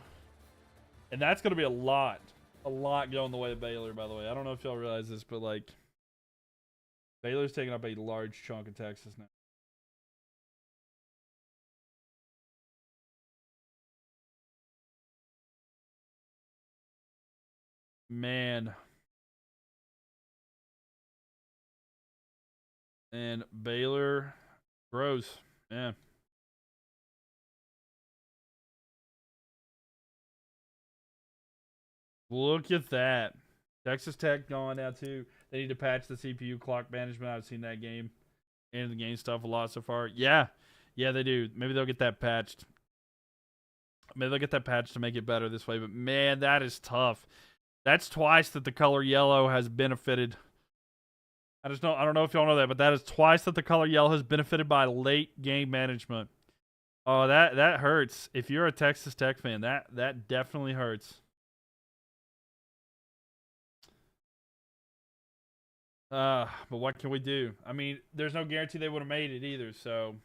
And that's going to be a lot going the way of Baylor, by the way. I don't know if y'all realize this, but like Baylor's taking up a large chunk of Texas now. Man. And Baylor grows. Yeah. Look at that. Texas Tech gone now too. They need to patch the CPU clock management. I've seen that game and the game stuff a lot so far. Yeah. Yeah, they do. Maybe they'll get that patched. Maybe they'll get that patched to make it better this way. But man, that is tough. That's twice that the color yellow has benefited. I don't know if y'all know that, but that is twice that the color yellow has benefited by late game management. Oh, that hurts. If you're a Texas Tech fan, that definitely hurts. But what can we do? I mean, there's no guarantee they would have made it either, so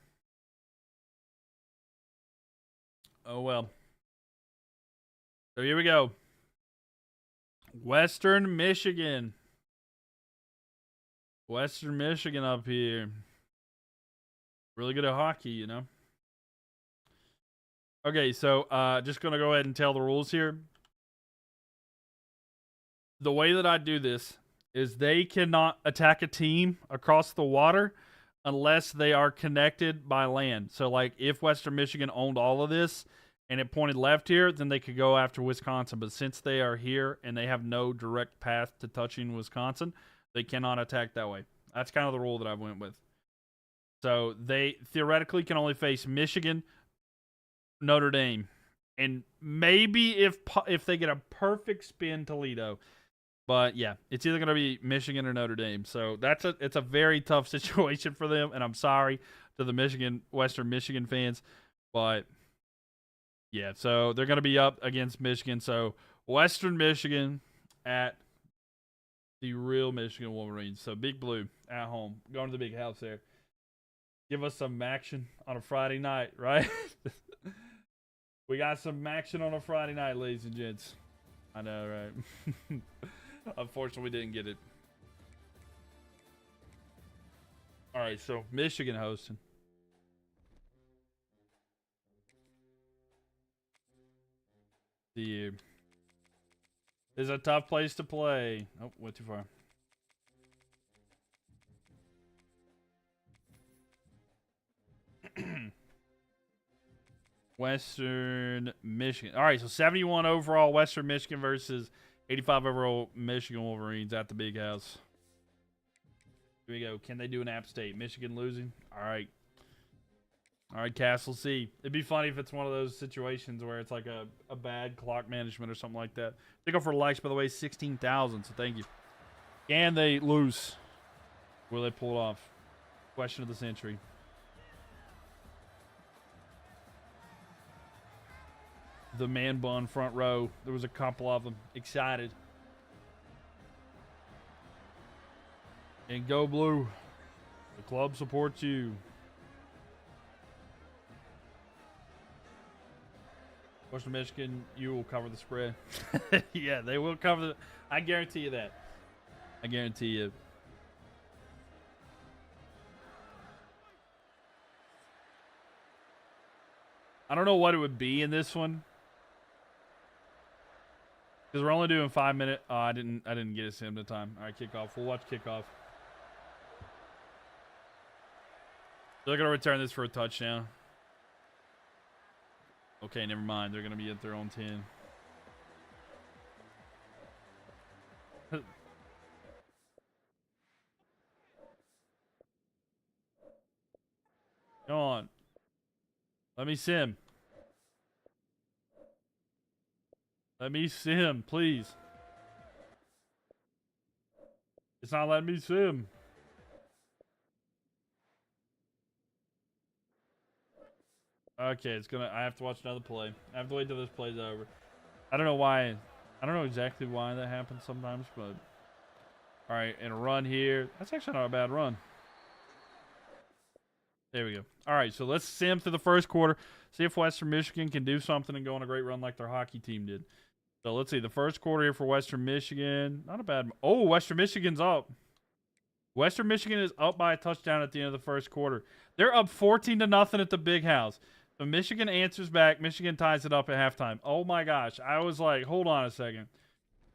oh well. So here we go. Western Michigan. Western Michigan up here. Really good at hockey, you know. Okay, so just gonna go ahead and tell the rules here. The way that I do this is they cannot attack a team across the water unless they are connected by land. So, like, if Western Michigan owned all of this and it pointed left here, then they could go after Wisconsin. But since they are here and they have no direct path to touching Wisconsin, they cannot attack that way. That's kind of the rule that I went with. So they theoretically can only face Michigan, Notre Dame, and maybe if they get a perfect spin, Toledo. But yeah, it's either going to be Michigan or Notre Dame. So it's a very tough situation for them, and I'm sorry to the Western Michigan fans, but yeah, so they're going to be up against Michigan. So Western Michigan at the real Michigan Wolverines. So Big Blue at home, going to the big house there. Give us some action on a Friday night, right? We got some action on a Friday night, ladies and gents. I know, right? Unfortunately, we didn't get it. All right, so Michigan hosting. This is a tough place to play. Oh, went too far. Western Michigan. All right, so 71 overall Western Michigan versus 85 overall Michigan Wolverines at the big house. Here we go. Can they do an App State? Michigan losing? All right. All right, Castle C. It'd be funny if it's one of those situations where it's like a bad clock management or something like that. They go for likes, by the way, 16,000, so thank you. Can they lose? Will they pull it off? Question of the century. The man bun front row. There was a couple of them. Excited. And go blue. The club supports you. Western Michigan, you will cover the spread. Yeah, they will cover the... I guarantee you that. I guarantee you. I don't know what it would be in this one. Because we're only doing 5 minutes. Oh, I didn't get a sim to time. All right, kickoff. We'll watch kickoff. They're going to return this for a touchdown. Okay, never mind. They're going to be at their own 10. Come on. Let me sim. Let me sim, please. It's not letting me sim. Okay, it's gonna... I have to watch another play. I have to wait till this play's over. I don't know why... I don't know exactly why that happens sometimes, but... Alright, and a run here. That's actually not a bad run. There we go. Alright, so let's sim through the first quarter. See if Western Michigan can do something and go on a great run like their hockey team did. So let's see. The first quarter here for Western Michigan. Not a bad... Oh, Western Michigan's up. Western Michigan is up by a touchdown at the end of the first quarter. They're up 14-0 at the big house. So Michigan answers back. Michigan ties it up at halftime. Oh, my gosh. I was like, hold on a second.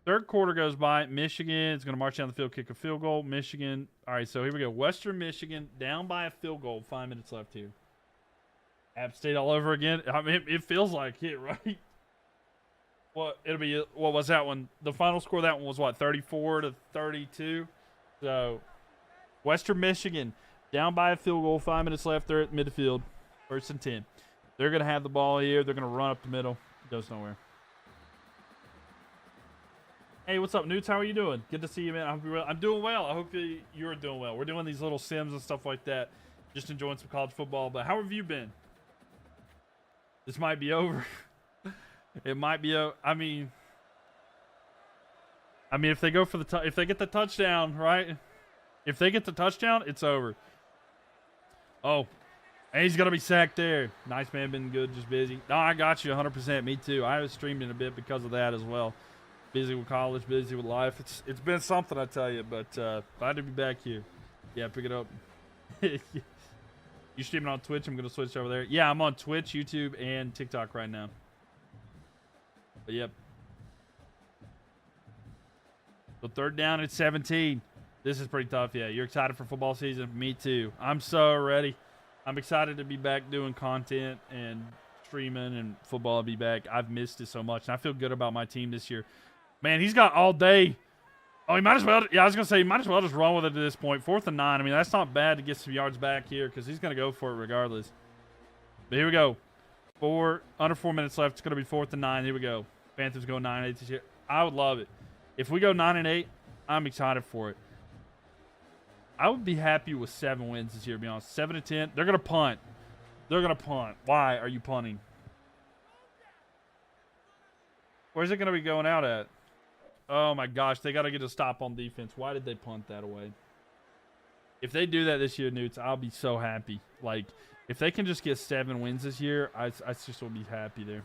Third quarter goes by. Michigan is going to march down the field, kick a field goal. Michigan. All right, so here we go. Western Michigan down by a field goal. 5 minutes left here. App State all over again. I mean, it feels like it, right? What it'll be? What was that one? The final score of that one was what, 34-32. So Western Michigan down by a field goal. 5 minutes left. They're at midfield. 1st and 10. They're gonna have the ball here. They're gonna run up the middle. It goes nowhere. Hey, what's up, Newts? How are you doing? Good to see you, man. I'm doing well. I hope you're doing well. We're doing these little sims and stuff like that. Just enjoying some college football. But how have you been? This might be over. It might be. I mean, if they go for if they get the touchdown, right? If they get the touchdown, it's over. Oh, and he's gonna be sacked there. Nice, man. Been good. Just busy. No, I got you 100%. Me too. I was streamed in a bit because of that as well. Busy with college, busy with life. It's been something, I tell you. But glad to be back here. Yeah, pick it up. You streaming on Twitch? I'm gonna switch over there. Yeah, I'm on Twitch, YouTube, and TikTok right now. But yep. So 3rd down at 17. This is pretty tough. Yeah, you're excited for football season? Me too. I'm so ready. I'm excited to be back doing content and streaming, and football be back. I've missed it so much, and I feel good about my team this year. Man, he's got all day. Oh, he might as well. Yeah, I was going to say, he might as well just run with it at this point. 4th and 9. I mean, that's not bad to get some yards back here because he's going to go for it regardless. But here we go. Under 4 minutes left. It's going to be 4th and 9. Here we go. Panthers go 9-8 this year. I would love it. If we go 9-8, I'm excited for it. I would be happy with 7 wins this year, to be honest. 7-10. They're going to punt. They're going to punt. Why are you punting? Where's it going to be going out at? Oh, my gosh. They got to get a stop on defense. Why did they punt that away? If they do that this year, Newts, I'll be so happy. Like, if they can just get 7 wins this year, I just will be happy there.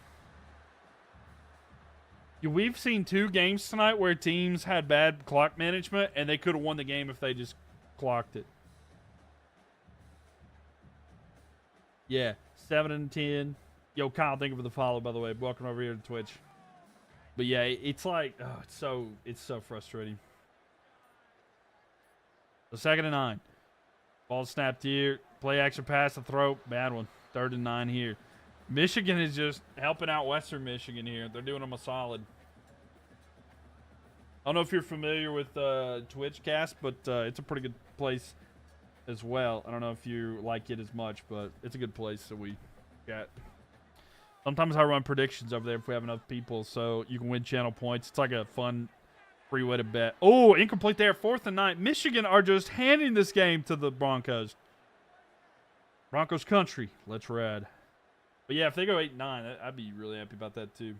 We've seen 2 games tonight where teams had bad clock management, and they could have won the game if they just clocked it. Yeah, 7-10. Yo, Kyle, thank you for the follow, by the way. Welcome over here to Twitch. But yeah, it's like, oh, it's so frustrating. So 2nd and 9. Ball snapped here. Play action pass, the throw. Bad one. 3rd and 9 here. Michigan is just helping out Western Michigan here. They're doing them a solid. I don't know if you're familiar with Twitchcast, but it's a pretty good place as well. I don't know if you like it as much, but it's a good place that we got. Sometimes I run predictions over there if we have enough people, so you can win channel points. It's like a fun, free way to bet. Oh, incomplete there. 4th and 9. Michigan are just handing this game to the Broncos. Broncos country. Let's ride. But yeah, if they go 8-9, I'd be really happy about that too.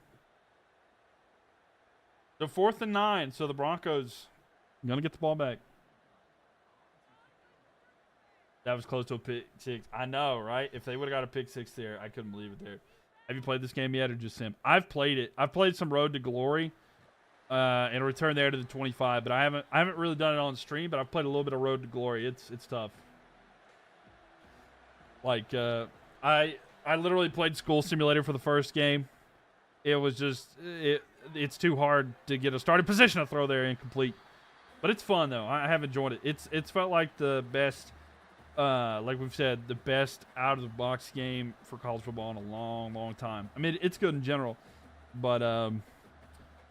So 4th and 9. So the Broncos are going to get the ball back. That was close to a pick 6. I know, right? If they would have got a pick 6 there, I couldn't believe it there. Have you played this game yet or just sim? I've played it. I've played some Road to Glory and Return there to the 25, but I haven't really done it on stream, but I've played a little bit of Road to Glory. It's tough. Like I literally played School Simulator for the first game. It was just it's too hard to get a starting position to throw there incomplete. But it's fun though. I have enjoyed it. It's felt like the best like we've said, the best out of the box game for college football in a long time. I mean, it's good in general, but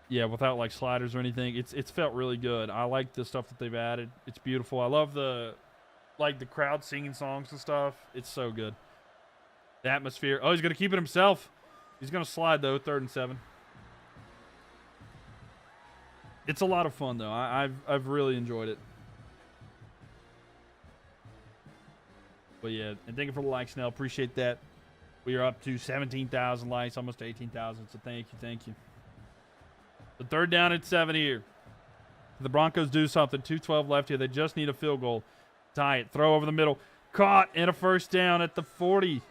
yeah, without like sliders or anything, it's felt really good. I like the stuff that they've added. It's beautiful. I love the crowd singing songs and stuff. It's so good. The atmosphere. Oh, he's gonna keep it himself. He's gonna slide though. 3rd and 7. It's a lot of fun though. I've really enjoyed it. But yeah, and thank you for the likes, Snell. Appreciate that. We are up to 17,000 likes, almost 18,000. So thank you. The 3rd down at 7 here. The Broncos do something. 2:12 left here. They just need a field goal. Tie it. Throw over the middle. Caught, and a 1st down at the 40.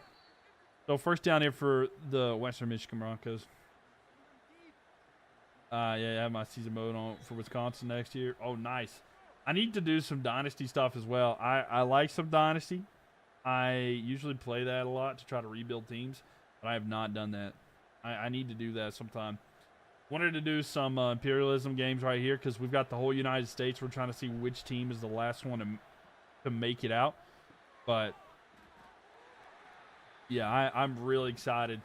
So 1st down here for the Western Michigan Broncos. Yeah, I have my season mode on for Wisconsin next year. Oh, nice. I need to do some Dynasty stuff as well. I like some Dynasty. I usually play that a lot to try to rebuild teams, but I have not done that. I need to do that sometime. Wanted to do some Imperialism games right here because we've got the whole United States. We're trying to see which team is the last one to make it out. But, yeah, I'm really excited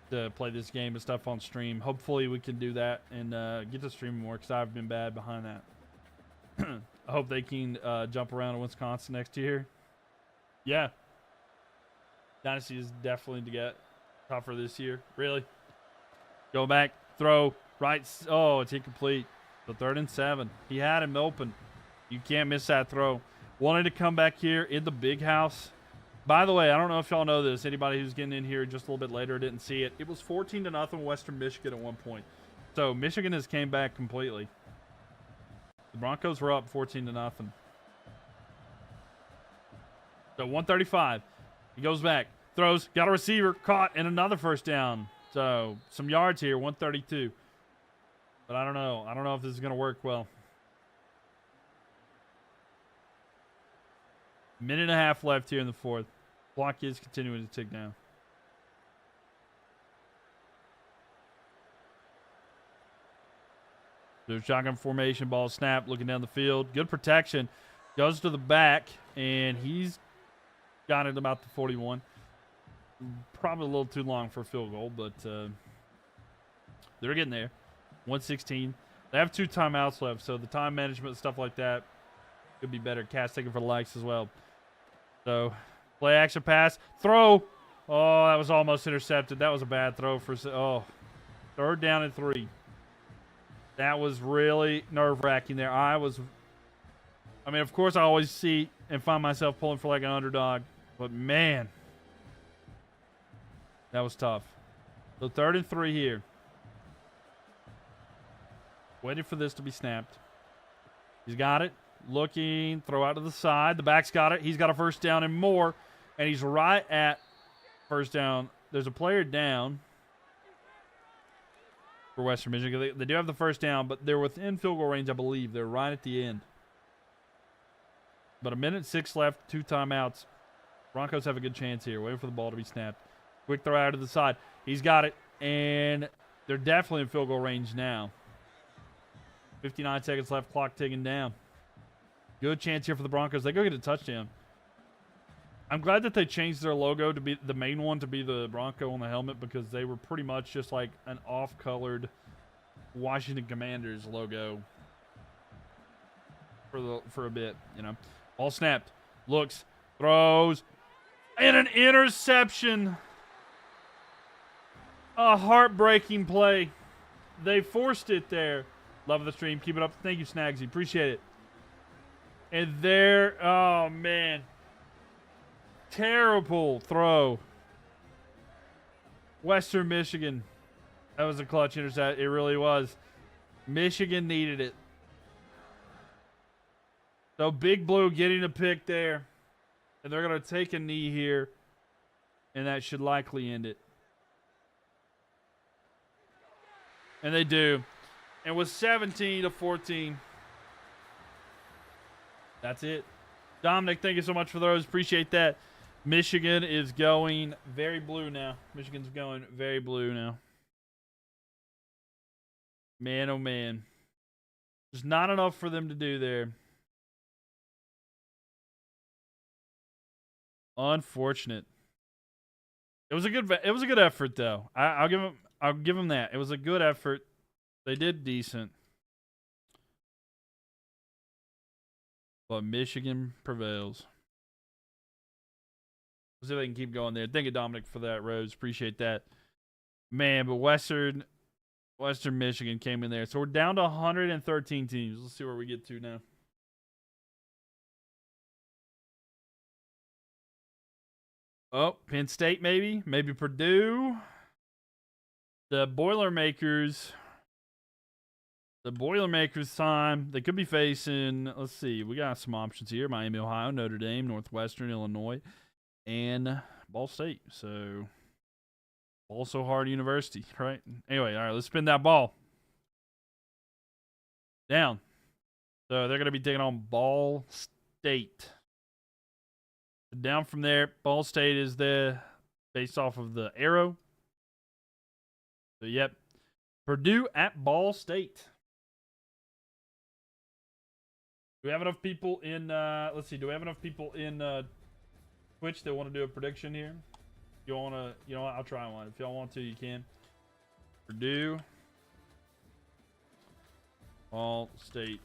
to play this game and stuff on stream. Hopefully we can do that and get to streaming more because I've been bad behind that. I hope they can jump around in Wisconsin next year. Yeah. Dynasty is definitely to get tougher this year. Really. Go back. Throw. Right. Oh, it's incomplete. So 3rd and 7. He had him open. You can't miss that throw. Wanted to come back here in the big house. By the way, I don't know if y'all know this. Anybody who's getting in here just a little bit later didn't see it. It was 14-0 Western Michigan at one point. So Michigan has came back completely. The Broncos were up 14-0. So 135. He goes back. Throws. Got a receiver. Caught. And another first down. So some yards here. 132. But I don't know. I don't know if this is going to work well. Minute and a half left here in the 4th. Clock is continuing to tick down. There's shotgun formation, ball snap, looking down the field. Good protection. Goes to the back, and he's got it about the 41. Probably a little too long for a field goal, but they're getting there. 116. They have 2 timeouts left, so the time management, stuff like that, could be better. Cash taking for the likes as well. So, play action pass. Throw. Oh, that was almost intercepted. That was a bad throw for... Oh, 3rd down and 3. That was really nerve-wracking there. I mean, of course, I always see and find myself pulling for like an underdog. But, man. That was tough. So, 3rd and 3 here. Waiting for this to be snapped. He's got it. Looking, throw out to the side. The back's got it. He's got a first down and more. And he's right at first down. There's a player down for Western Michigan. They do have the first down, but they're within field goal range, I believe. They're right at the end. But 1:06 left, 2 timeouts. Broncos have a good chance here. Waiting for the ball to be snapped. Quick throw out to the side. He's got it. And they're definitely in field goal range now. 59 seconds left. Clock ticking down. Good chance here for the Broncos. They go get a touchdown. I'm glad that they changed their logo to be the main one to be the Bronco on the helmet because they were pretty much just like an off-colored Washington Commanders logo for a bit, you know. Ball snapped. Looks. Throws. And an interception. A heartbreaking play. They forced it there. Love the stream. Keep it up. Thank you, Snagsy. Appreciate it. And there, oh, man. Terrible throw. Western Michigan. That was a clutch intercept. It really was. Michigan needed it. So Big Blue getting a pick there. And they're going to take a knee here. And that should likely end it. And they do. And with 17-14. That's it. Dominic, thank you so much for those. Appreciate that. Michigan is going very blue now. Michigan's going very blue now. Man, oh man. There's not enough for them to do there. Unfortunate. It was a good effort though. I'll give them that. It was a good effort. They did decent. But Michigan prevails. Let's see if they can keep going there. Thank you, Dominic, for that, Rose. Appreciate that. Man, but Western Michigan came in there. So we're down to 113 teams. Let's see where we get to now. Oh, Penn State maybe. Maybe Purdue. The Boilermakers. The Boilermakers time. They could be facing, let's see, we got some options here. Miami, Ohio, Notre Dame, Northwestern, Illinois, and Ball State. So, also hard university, right? Anyway, all right, let's spin that ball. Down. So, they're going to be taking on Ball State. Down from there, Ball State is based off of the arrow. So, yep. Purdue at Ball State. Do we have enough people in, let's see, do we have enough people in Twitch that want to do a prediction here? You wanna, you know what? I'll try one. If y'all want to, you can. Purdue, Ball State.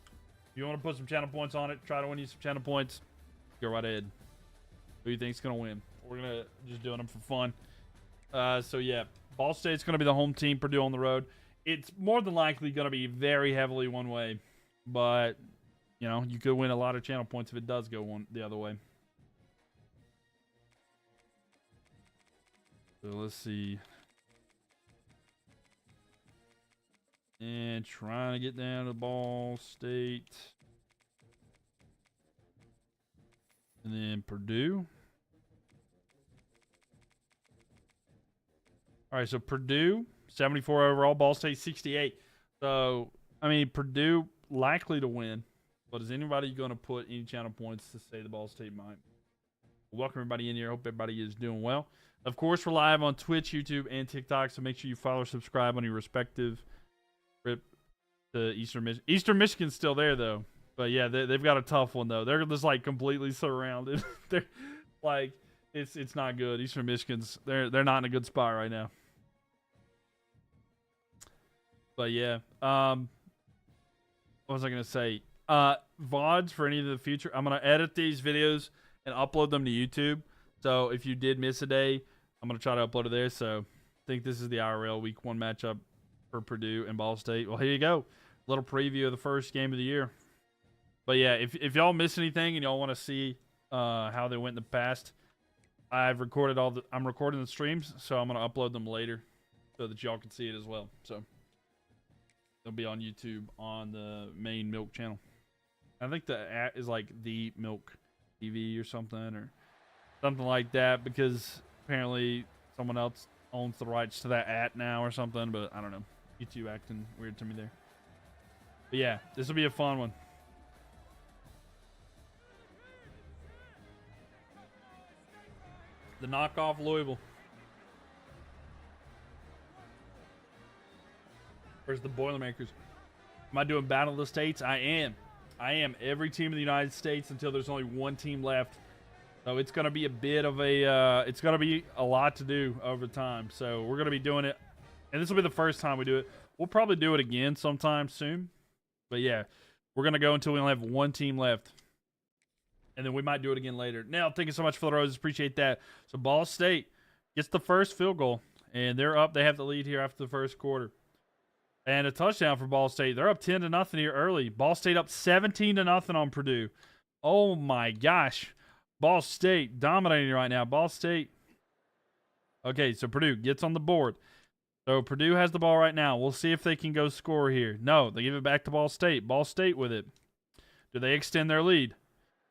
If you want to put some channel points on it, try to win you some channel points. Go right ahead. Who do you think's gonna win? We're gonna just doing them for fun. So yeah, Ball State's gonna be the home team. Purdue on the road. It's more than likely gonna be very heavily one way, but you know you could win a lot of channel points if it does go the other way. So let's see. And trying to get down to Ball State. And then Purdue. All right, so Purdue, 74 overall. Ball State, 68. So, I mean, Purdue likely to win. But is anybody going to put any channel points to say the Ball State might? Welcome everybody in here. Hope everybody is doing well. Of course, we're live on Twitch, YouTube, and TikTok, so make sure you follow or subscribe on your respective trip to Eastern Michigan's still there, though. But, yeah, they've got a tough one, though. They're just, like, completely surrounded. They're, like, it's not good. Eastern Michigan's, they're not in a good spot right now. But, yeah. What was I going to say? VODs for any of the future. I'm going to edit these videos and upload them to YouTube. So if you did miss a day, I'm going to try to upload it there. So I think this is the IRL Week 1 matchup for Purdue and Ball State. Well, here you go. A little preview of the first game of the year. But yeah, if y'all miss anything and y'all want to see how they went in the past, I'm recording the streams, so I'm going to upload them later so that y'all can see it as well. So they'll be on YouTube on the main Mylk channel. I think the @ is like the Mylk TV or something like that, because apparently someone else owns the rights to that @ now or something, but I don't know. YouTube acting weird to me there. But yeah, this will be a fun one. The knockoff Louisville. Where's the Boilermakers? Am I doing Battle of the States? I am. Every team in the United States until there's only one team left. So it's going to be a bit of a, it's going to be a lot to do over time. So we're going to be doing it. And this will be the first time we do it. We'll probably do it again sometime soon. But yeah, we're going to go until we only have one team left. And then we might do it again later. Now, thank you so much for the roses. Appreciate that. So Ball State gets the first field goal. And they're up. They have the lead here after the first quarter. And a touchdown for Ball State. They're up 10-0 here early. Ball State up 17-0 on Purdue. Oh my gosh. Ball State dominating right now. Ball State. Okay, so Purdue gets on the board. So Purdue has the ball right now. We'll see if they can go score here. No, they give it back to Ball State. Ball State with it. Do they extend their lead?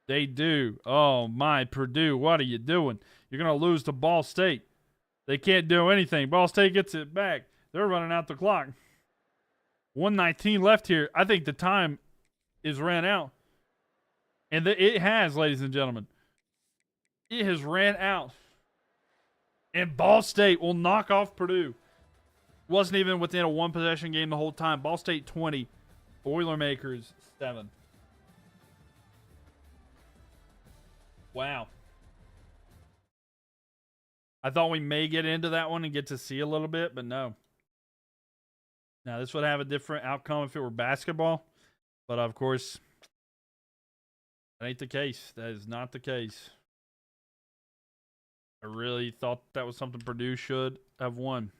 They do. Oh my, Purdue, what are you doing? You're going to lose to Ball State. They can't do anything. Ball State gets it back. They're running out the clock. 1:19 left here. I think the time is ran out. And it has, ladies and gentlemen. It has ran out. And Ball State will knock off Purdue. Wasn't even within a one-possession game the whole time. Ball State 20. Boilermakers 7. Wow. I thought we may get into that one and get to see a little bit, but no. Now, this would have a different outcome if it were basketball. But, of course, that ain't the case. That is not the case. I really thought that was something Purdue should have won.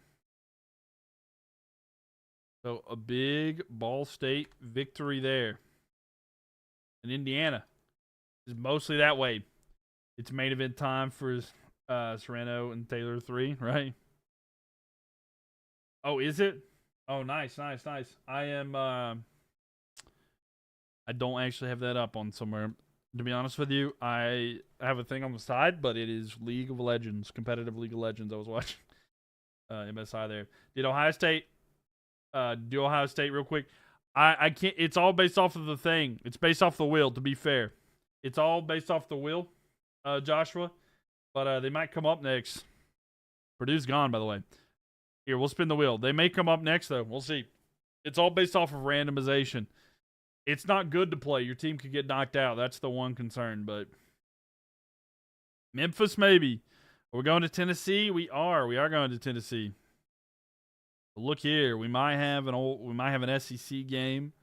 So, a big Ball State victory there. And Indiana is mostly that way. It's main event time for Serrano and Taylor 3, right? Oh, is it? Oh, nice. I am, I don't actually have that up on somewhere. To be honest with you, I have a thing on the side, but it is League of Legends, competitive League of Legends I was watching. MSI there. Did Ohio State, do Ohio State real quick. I can't, it's all based off of the thing. It's based off the will, to be fair. It's all based off the will, Joshua. But they might come up next. Purdue's gone, by the way. Here, we'll spin the wheel. They may come up next, though. We'll see. It's all based off of randomization. It's not good to play. Your team could get knocked out. That's the one concern. But Memphis, maybe. Are we going to Tennessee? We are. We are going to Tennessee. Look here. We might have an SEC game.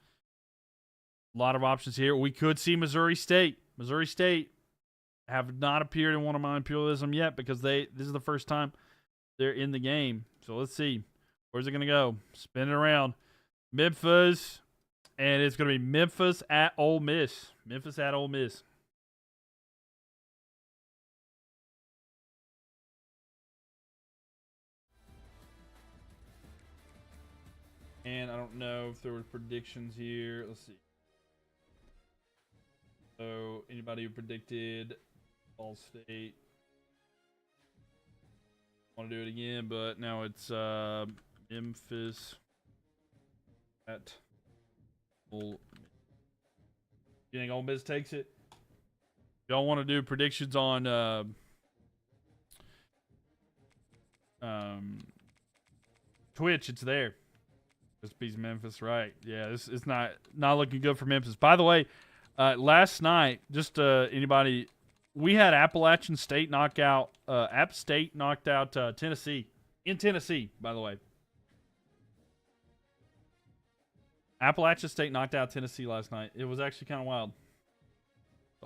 A lot of options here. We could see Missouri State. Missouri State have not appeared in one of my Imperialism yet because this is the first time they're in the game. So let's see. Where's it going to go? Spin it around. Memphis. And it's going to be Memphis at Ole Miss. Memphis at Ole Miss. And I don't know if there were predictions here. Let's see. So anybody who predicted Ball State? Want to do it again, but now it's Memphis at Ole Miss. You think Ole Miss takes it? Y'all want to do predictions on Twitch? It's there. This piece Memphis, right? Yeah, it's not looking good for Memphis. By the way, last night, just anybody, we had Appalachian State knock out. App State knocked out Tennessee in Tennessee. By the way, Appalachian State knocked out Tennessee last night. It was actually kind of wild.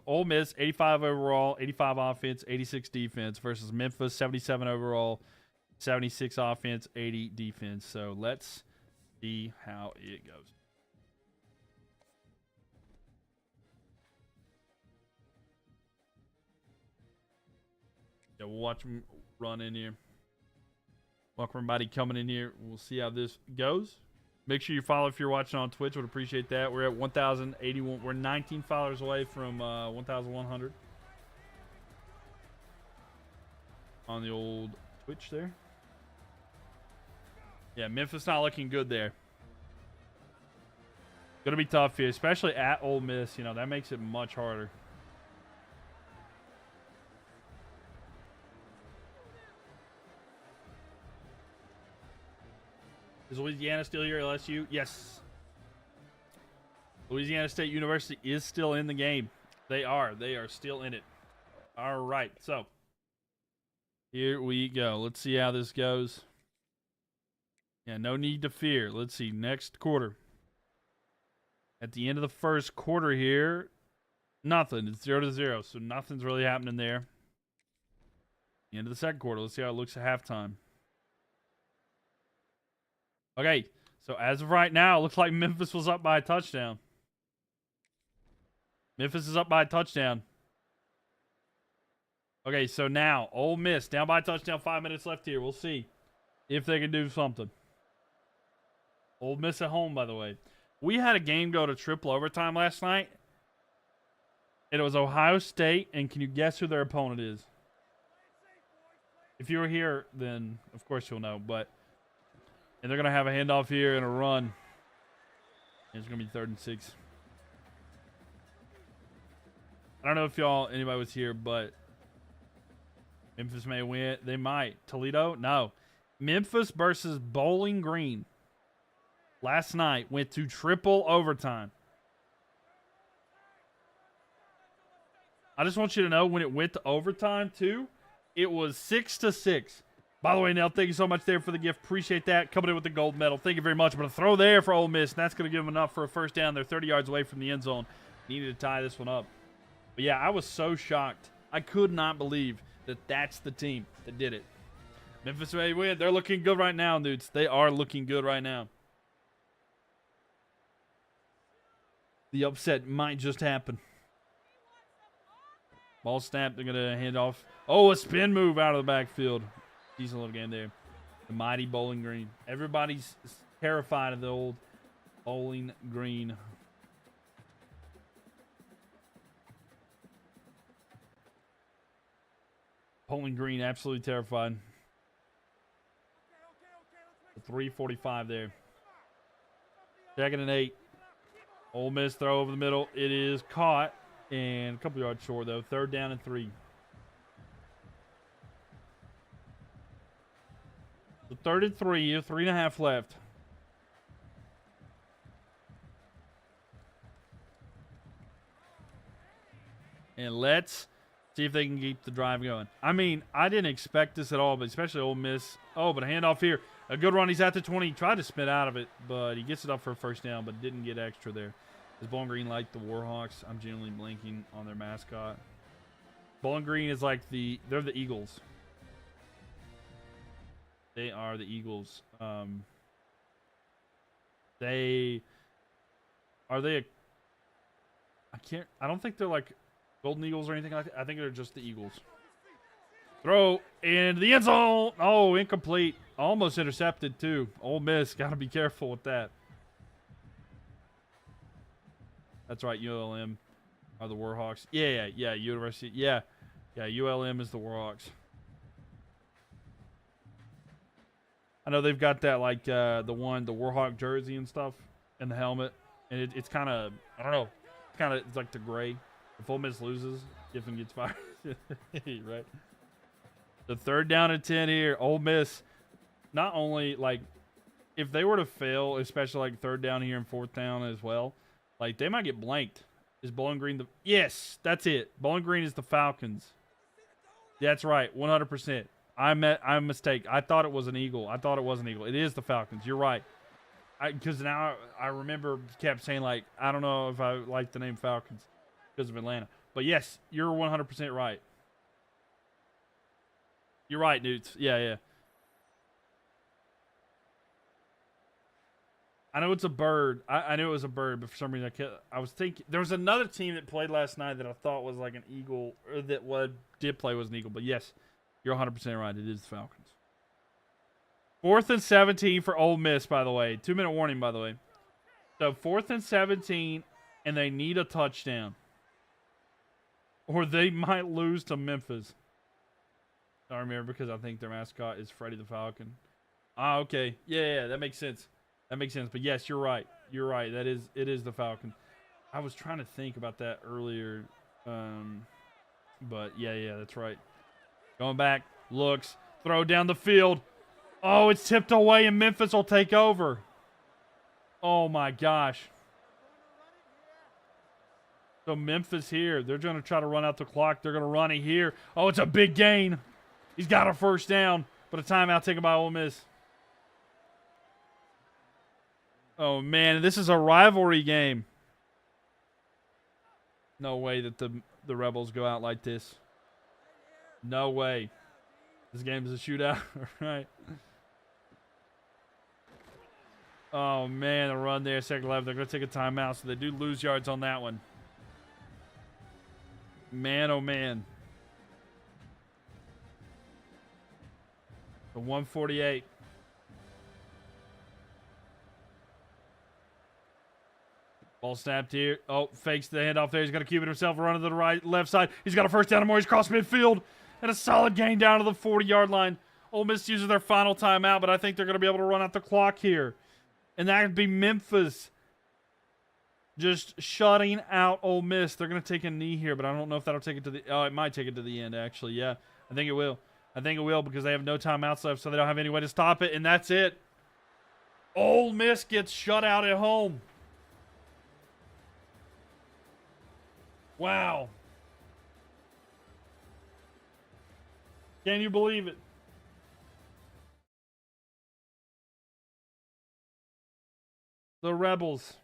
Ole Miss 85 overall, 85 offense, 86 defense versus Memphis 77 overall, 76 offense, 80 defense. So let's see how it goes. Yeah, we'll watch them run in here. Welcome everybody coming in here. We'll see how this goes. Make sure you follow if you're watching on Twitch. Would appreciate that. We're at 1,081. We're 19 followers away from 1,100 on the old Twitch there. Yeah, Memphis not looking good there. Gonna be tough here, especially at Ole Miss. You know, that makes it much harder. Is Louisiana still here, LSU? Yes. Louisiana State University is still in the game. They are. They are still in it. All right. So, here we go. Let's see how this goes. Yeah, no need to fear. Let's see. Next quarter. At the end of the first quarter here, nothing. It's 0-0. So, nothing's really happening there. The end of the second quarter. Let's see how it looks at halftime. Okay, so as of right now, it looks like Memphis was up by a touchdown. Memphis is up by a touchdown. Okay, so now, Ole Miss down by a touchdown, 5 minutes left here. We'll see if they can do something. Ole Miss at home, by the way. We had a game go to triple overtime last night. And it was Ohio State, and can you guess who their opponent is? If you were here, then of course you'll know, but... And they're going to have a handoff here and a run. And it's going to be 3rd and 6. I don't know if anybody was here, but Memphis may win. They might. Toledo? No. Memphis versus Bowling Green last night went to triple overtime. I just want you to know when it went to overtime, too, it was 6-6. By the way, Nell, thank you so much there for the gift. Appreciate that. Coming in with the gold medal. Thank you very much. But a throw there for Ole Miss, and that's going to give them enough for a first down. They're 30 yards away from the end zone. Needed to tie this one up. But, yeah, I was so shocked. I could not believe that that's the team that did it. Memphis may win. They're looking good right now, dudes. They are looking good right now. The upset might just happen. Ball snap. They're going to hand off. Oh, a spin move out of the backfield. Decent little game there. The mighty Bowling Green. Everybody's terrified of the old Bowling Green. Bowling Green absolutely terrified. 3:45 there. 2nd and 8. Ole Miss throw over the middle. It is caught and a couple yards short though. 3rd down and 3. So 3rd and 3, 3.5 left. And let's See if they can keep the drive going. I mean, I didn't expect this at all, but especially Ole Miss. Oh, but a handoff here. A good run. He's at the 20. He tried to spin out of it, but he gets it up for a first down, but didn't get extra there. Is Bowling Green like the Warhawks? I'm genuinely blanking on their mascot. Bowling Green is like they're the Eagles. They are the Eagles. Are they I don't think they're like Golden Eagles or anything like that. I think they're just the Eagles. Throw in the end zone. Oh, incomplete. Almost intercepted too. Ole Miss, gotta be careful with that. That's right, ULM are the Warhawks. Yeah, University. Yeah, ULM is the Warhawks. I know they've got that like the Warhawk jersey and stuff and the helmet, and it's kind of, I don't know, it's like the gray. If Ole Miss loses, Kiffin gets fired. Right. The 3rd down and 10 here. Ole Miss, not only like if they were to fail, especially like 3rd down here and 4th down as well, like they might get blanked. Is Bowling Green the? Yes, that's it. Bowling Green is the Falcons. That's right, 100%. I'm a mistake. I thought it was an Eagle. It is the Falcons. You're right. Because now I remember kept saying like I don't know if I like the name Falcons because of Atlanta. But yes, you're 100% right. You're right, Newts. Yeah. I know it's a bird. I knew it was a bird, but for some reason I was thinking there was another team that played last night that I thought was like an Eagle, or that did play was an Eagle. But yes, you're 100% right. It is the Falcons. 4th and 17 for Ole Miss, by the way. 2-minute warning, by the way. So 4th and 17, and they need a touchdown, or they might lose to Memphis. I remember because I think their mascot is Freddie the Falcon. Ah, okay. Yeah, that makes sense. But yes, you're right. It is the Falcon. I was trying to think about that earlier. But yeah, that's right. Going back, looks, throw down the field. Oh, it's tipped away and Memphis will take over. Oh my gosh. So Memphis here, they're going to try to run out the clock. They're going to run it here. Oh, it's a big gain. He's got a first down, but a timeout taken by Ole Miss. Oh, man, this is a rivalry game. No way that the Rebels go out like this. No way. This game is a shootout, right? Oh, man, a run there, second left. They're going to take a timeout, so they do lose yards on that one. Man, oh, man. The 148. Ball snapped here. Oh, fakes the handoff there. He's got to cube it himself, run to the right, left side. He's got a first down and more. He's crossed midfield. And a solid gain down to the 40-yard line. Ole Miss uses their final timeout, but I think they're going to be able to run out the clock here. And that would be Memphis just shutting out Ole Miss. They're going to take a knee here, but I don't know if that'll take it to the... Oh, it might take it to the end, actually. Yeah, I think it will. Because they have no timeouts left, so they don't have any way to stop it, and that's it. Ole Miss gets shut out at home. Wow. Can you believe it? The Rebels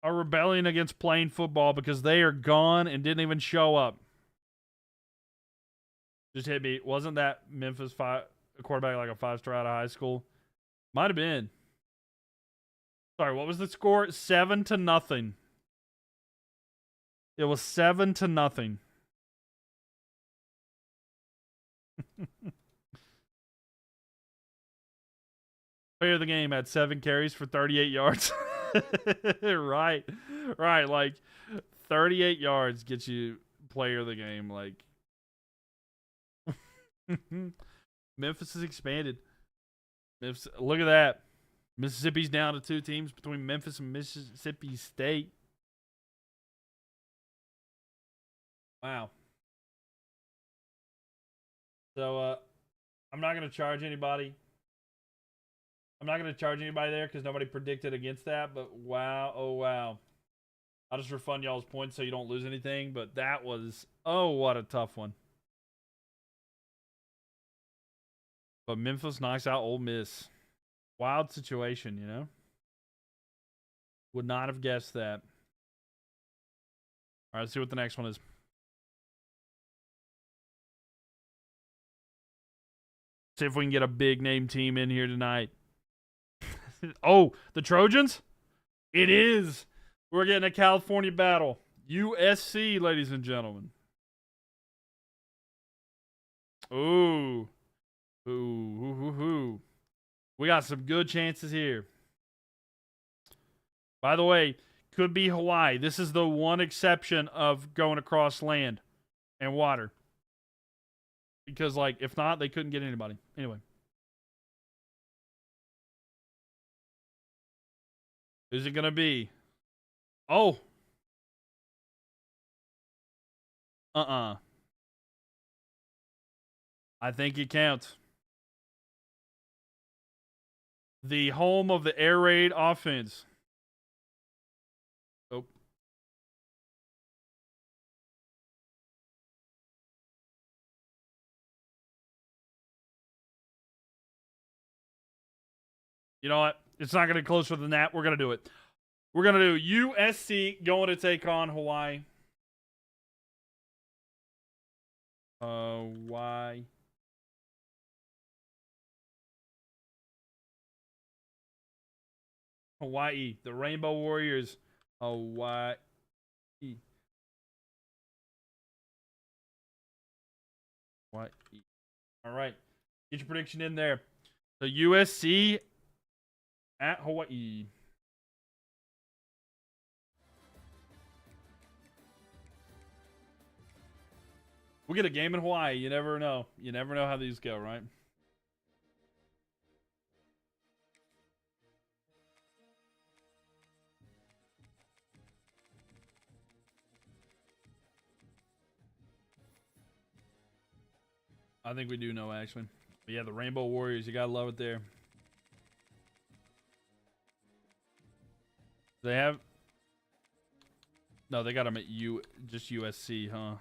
are rebelling against playing football because they are gone and didn't even show up. Just hit me. Wasn't that Memphis a quarterback like a 5-star out of high school? Might have been. Sorry, what was the score? 7-0. It was 7-0. Player of the game had 7 carries for 38 yards. Right. Like 38 yards gets you player of the game. Like Memphis has expanded. Look at that. Mississippi's down to 2 teams between Memphis and Mississippi State. Wow. So I'm not going to charge anybody. I'm not going to charge anybody there because nobody predicted against that. But wow, oh wow. I'll just refund y'all's points so you don't lose anything. But that was, oh, what a tough one. But Memphis knocks out Ole Miss. Wild situation, you know? Would not have guessed that. All right, let's see what the next one is. See if we can get a big name team in here tonight. Oh, the Trojans? It is. We're getting a California battle. USC, ladies and gentlemen. Ooh. Ooh. We got some good chances here. By the way, could be Hawaii. This is the one exception of going across land and water. Because, like, if not, they couldn't get anybody. Anyway. Who's it going to be? Oh. I think it counts. The home of the air raid offense. Oh. You know what? It's not going to be closer than that. We're going to do it. We're going to do USC going to take on Hawaii. Hawaii. Hawaii. The Rainbow Warriors. Hawaii. Hawaii. All right. Get your prediction in there. The USC at Hawaii. We'll get a game in Hawaii. You never know. You never know how these go, right? I think we do know, actually. But yeah, the Rainbow Warriors. You got to love it there. They have... No, they got them at just USC, huh?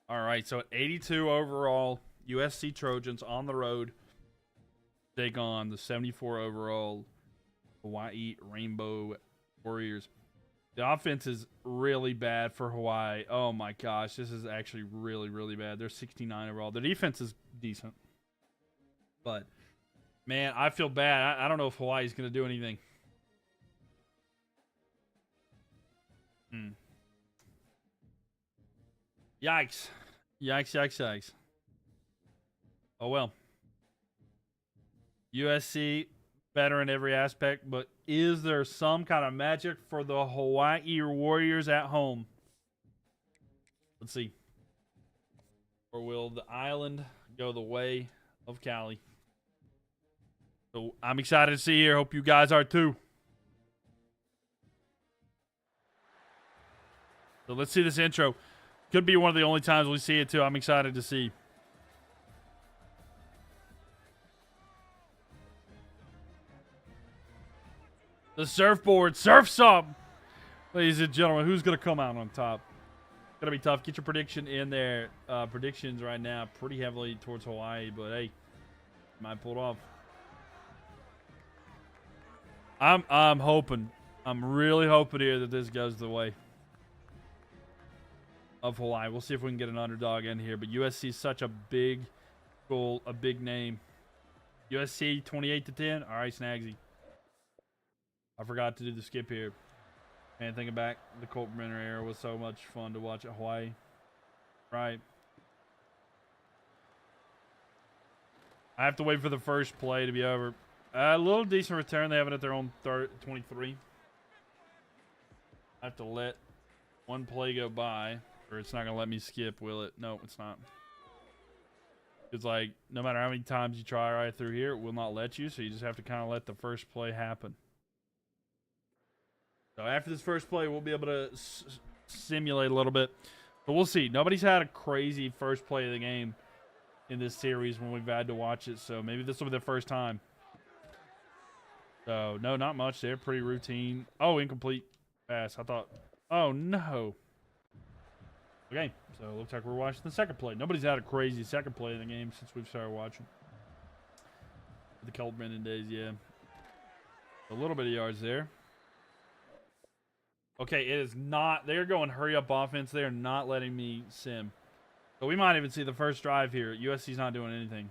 All right, so at 82 overall, USC Trojans on the road take on the 74 overall Hawaii Rainbow Warriors. The offense is really bad for Hawaii. Oh my gosh, this is actually really, really bad. They're 69 overall. The defense is decent. But, man, I feel bad. I don't know if Hawaii's going to do anything. Yikes. Yikes. Oh, well. USC, better in every aspect, but is there some kind of magic for the Hawaii Warriors at home? Let's see. Or will the island go the way of Cali? So I'm excited to see here. Hope you guys are too. So let's see this intro. Could be one of the only times we see it too. I'm excited to see. The surfboard. Surf some. Ladies and gentlemen, who's going to come out on top? Going to be tough. Get your prediction in there. Predictions right now pretty heavily towards Hawaii, but hey, might pull it off. I'm hoping. I'm really hoping here that this goes the way of Hawaii. We'll see if we can get an underdog in here, but USC is such a big goal, a big name. USC 28-10. All right, Snagsy. I forgot to do the skip here. Man, thinking back, the Colt Brenner era was so much fun to watch at Hawaii. Right. I have to wait for the first play to be over. A little decent return. They have it at their own 23. I have to let one play go by, or it's not going to let me skip, will it? No, it's not. It's like, no matter how many times you try right through here, it will not let you, so you just have to kind of let the first play happen. So after this first play, we'll be able to simulate a little bit. But we'll see. Nobody's had a crazy first play of the game in this series when we've had to watch it, so maybe this will be the first time. So, no, not much there. Pretty routine. Oh, incomplete pass. I thought, oh, no. Okay, so it looks like we're watching the second play. Nobody's had a crazy second play in the game since we've started watching. The Colt Brennan days, yeah. A little bit of yards there. Okay, it is not. They're going hurry-up offense. They're not letting me sim. So we might even see the first drive here. USC's not doing anything.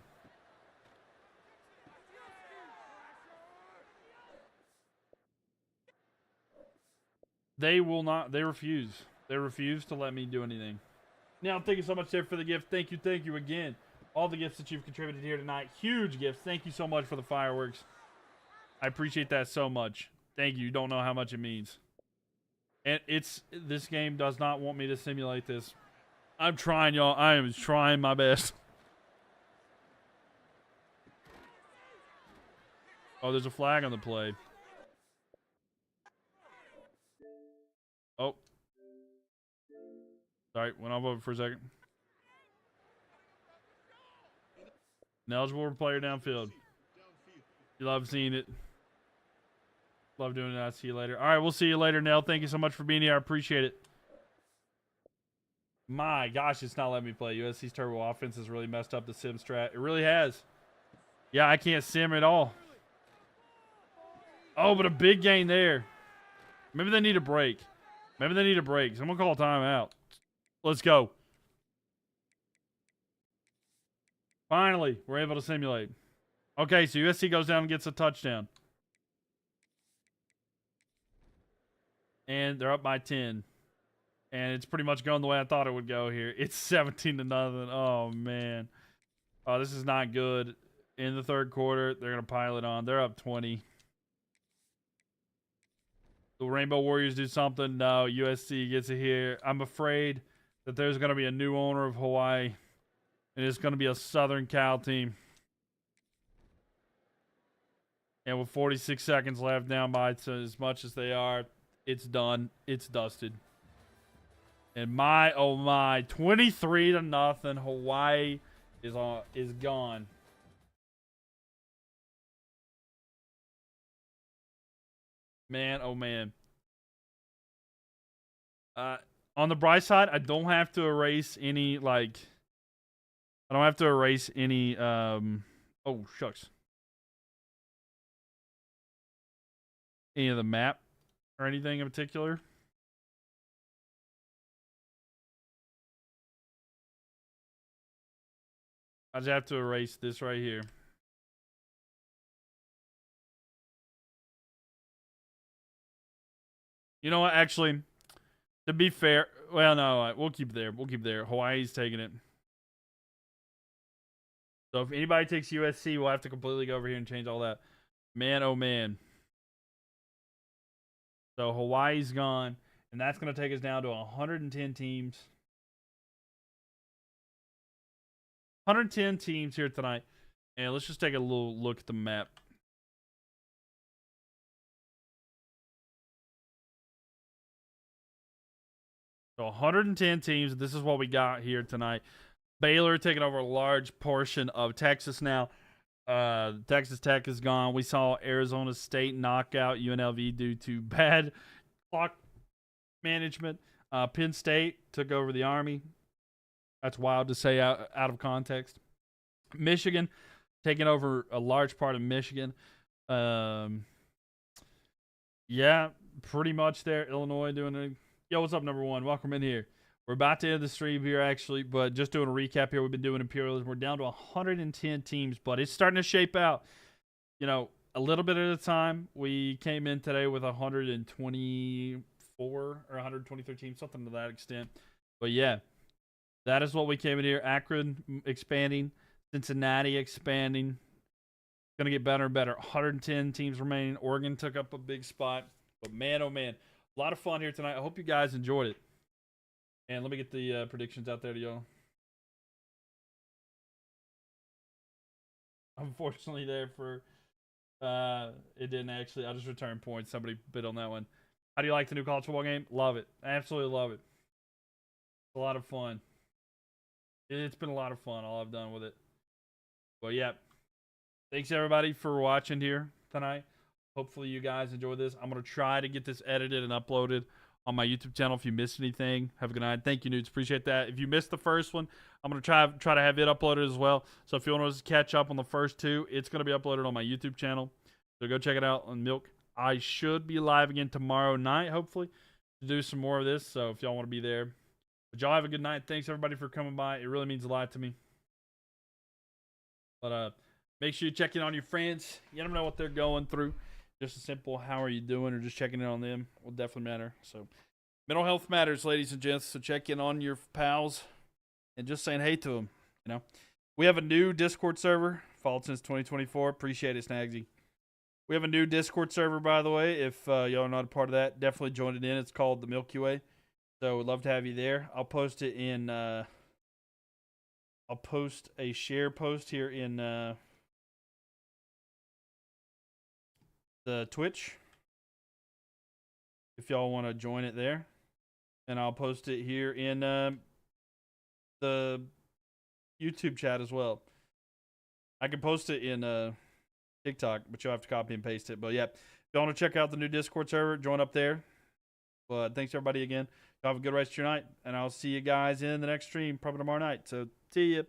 They will not. They refuse. They refuse to let me do anything. Now, thank you so much there for the gift. Thank you again. All the gifts that you've contributed here tonight. Huge gifts. Thank you so much for the fireworks. I appreciate that so much. Thank you. You don't know how much it means. And this game does not want me to simulate this. I'm trying, y'all. I am trying my best. Oh, there's a flag on the play. Oh. Sorry, went off over for a second. Ineligible player downfield. You love seeing it. Love doing it. I'll see you later. All right, we'll see you later, Nell. Thank you so much for being here. I appreciate it. My gosh, it's not letting me play. USC's turbo offense has really messed up the sim strat. It really has. Yeah, I can't sim at all. Oh, but a big gain there. Maybe they need a break. Maybe they need a break. Someone call timeout. Let's go. Finally, we're able to simulate. Okay, so USC goes down and gets a touchdown. And they're up by 10. And it's pretty much going the way I thought it would go here. It's 17-0. Oh, man. Oh, this is not good. In the third quarter, they're going to pile it on. They're up 20. The Rainbow Warriors do something. No, USC gets it here. I'm afraid that there's going to be a new owner of Hawaii. And it's going to be a Southern Cal team. And with 46 seconds left, down by as much as they are, it's done. It's dusted. And my, oh my, 23-0. Hawaii is gone. Man, oh man. On the bright side, I don't have to erase any, like, I don't have to erase any, oh, shucks. Any of the map or anything in particular. I just have to erase this right here. You know what? Actually, to be fair, well, no, we'll keep it there. We'll keep it there. Hawaii's taking it. So if anybody takes USC, we'll have to completely go over here and change all that. Man, oh man. So Hawaii's gone, and that's going to take us down to 110 teams. 110 teams here tonight. And let's just take a little look at the map. So 110 teams. This is what we got here tonight. Baylor taking over a large portion of Texas now. Texas Tech is gone. We saw Arizona State knock out UNLV due to bad clock management. Penn State took over the Army. That's wild to say out of context. Michigan taking over a large part of Michigan. Yeah, pretty much there. Illinois doing it. Yo, what's up, number one? Welcome in here. We're about to end the stream here, actually, but just doing a recap here. We've been doing Imperialism. We're down to 110 teams, but it's starting to shape out, you know, a little bit at a time. We came in today with 124 or 123 teams, something to that extent. But yeah, that is what we came in here. Akron expanding, Cincinnati expanding. Going to get better and better. 110 teams remaining. Oregon took up a big spot. But man, oh man, a lot of fun here tonight. I hope you guys enjoyed it. And let me get the predictions out there to y'all. Unfortunately, there for it didn't actually. I just returned points. Somebody bid on that one. How do you like the new college football game? Love it. Absolutely love it. It's a lot of fun. It's been a lot of fun. All I've done with it. But yeah, thanks everybody for watching here tonight. Hopefully you guys enjoy this. I'm going to try to get this edited and uploaded on my YouTube channel. If you missed anything, have a good night. Thank you, Nudes. Appreciate that. If you missed the first one, I'm going to try to have it uploaded as well. So if you want to catch up on the first two, it's going to be uploaded on my YouTube channel. So go check it out on Mylk. I should be live again tomorrow night, hopefully, to do some more of this. So if y'all want to be there. But y'all have a good night. Thanks, everybody, for coming by. It really means a lot to me. But make sure you check in on your friends. You never know what they're going through. Just a simple how are you doing or just checking in on them will definitely matter. So mental health matters, ladies and gents. So check in on your pals and just saying hey to them. You know, we have a new Discord server, followed since 2024. Appreciate it, Snagsy. We have a new Discord server, by the way. If y'all are not a part of that, definitely join it in. It's called the Milky Way. So we'd love to have you there. I'll post it in. I'll post a share post here in the Twitch if y'all want to join it there, and I'll post it here in the YouTube chat as well. I can post it in TikTok, but you'll have to copy and paste it. But yeah, if y'all want to check out the new Discord server, join up there. But thanks everybody again. Y'all have a good rest of your night, and I'll see you guys in the next stream probably tomorrow night. So see ya.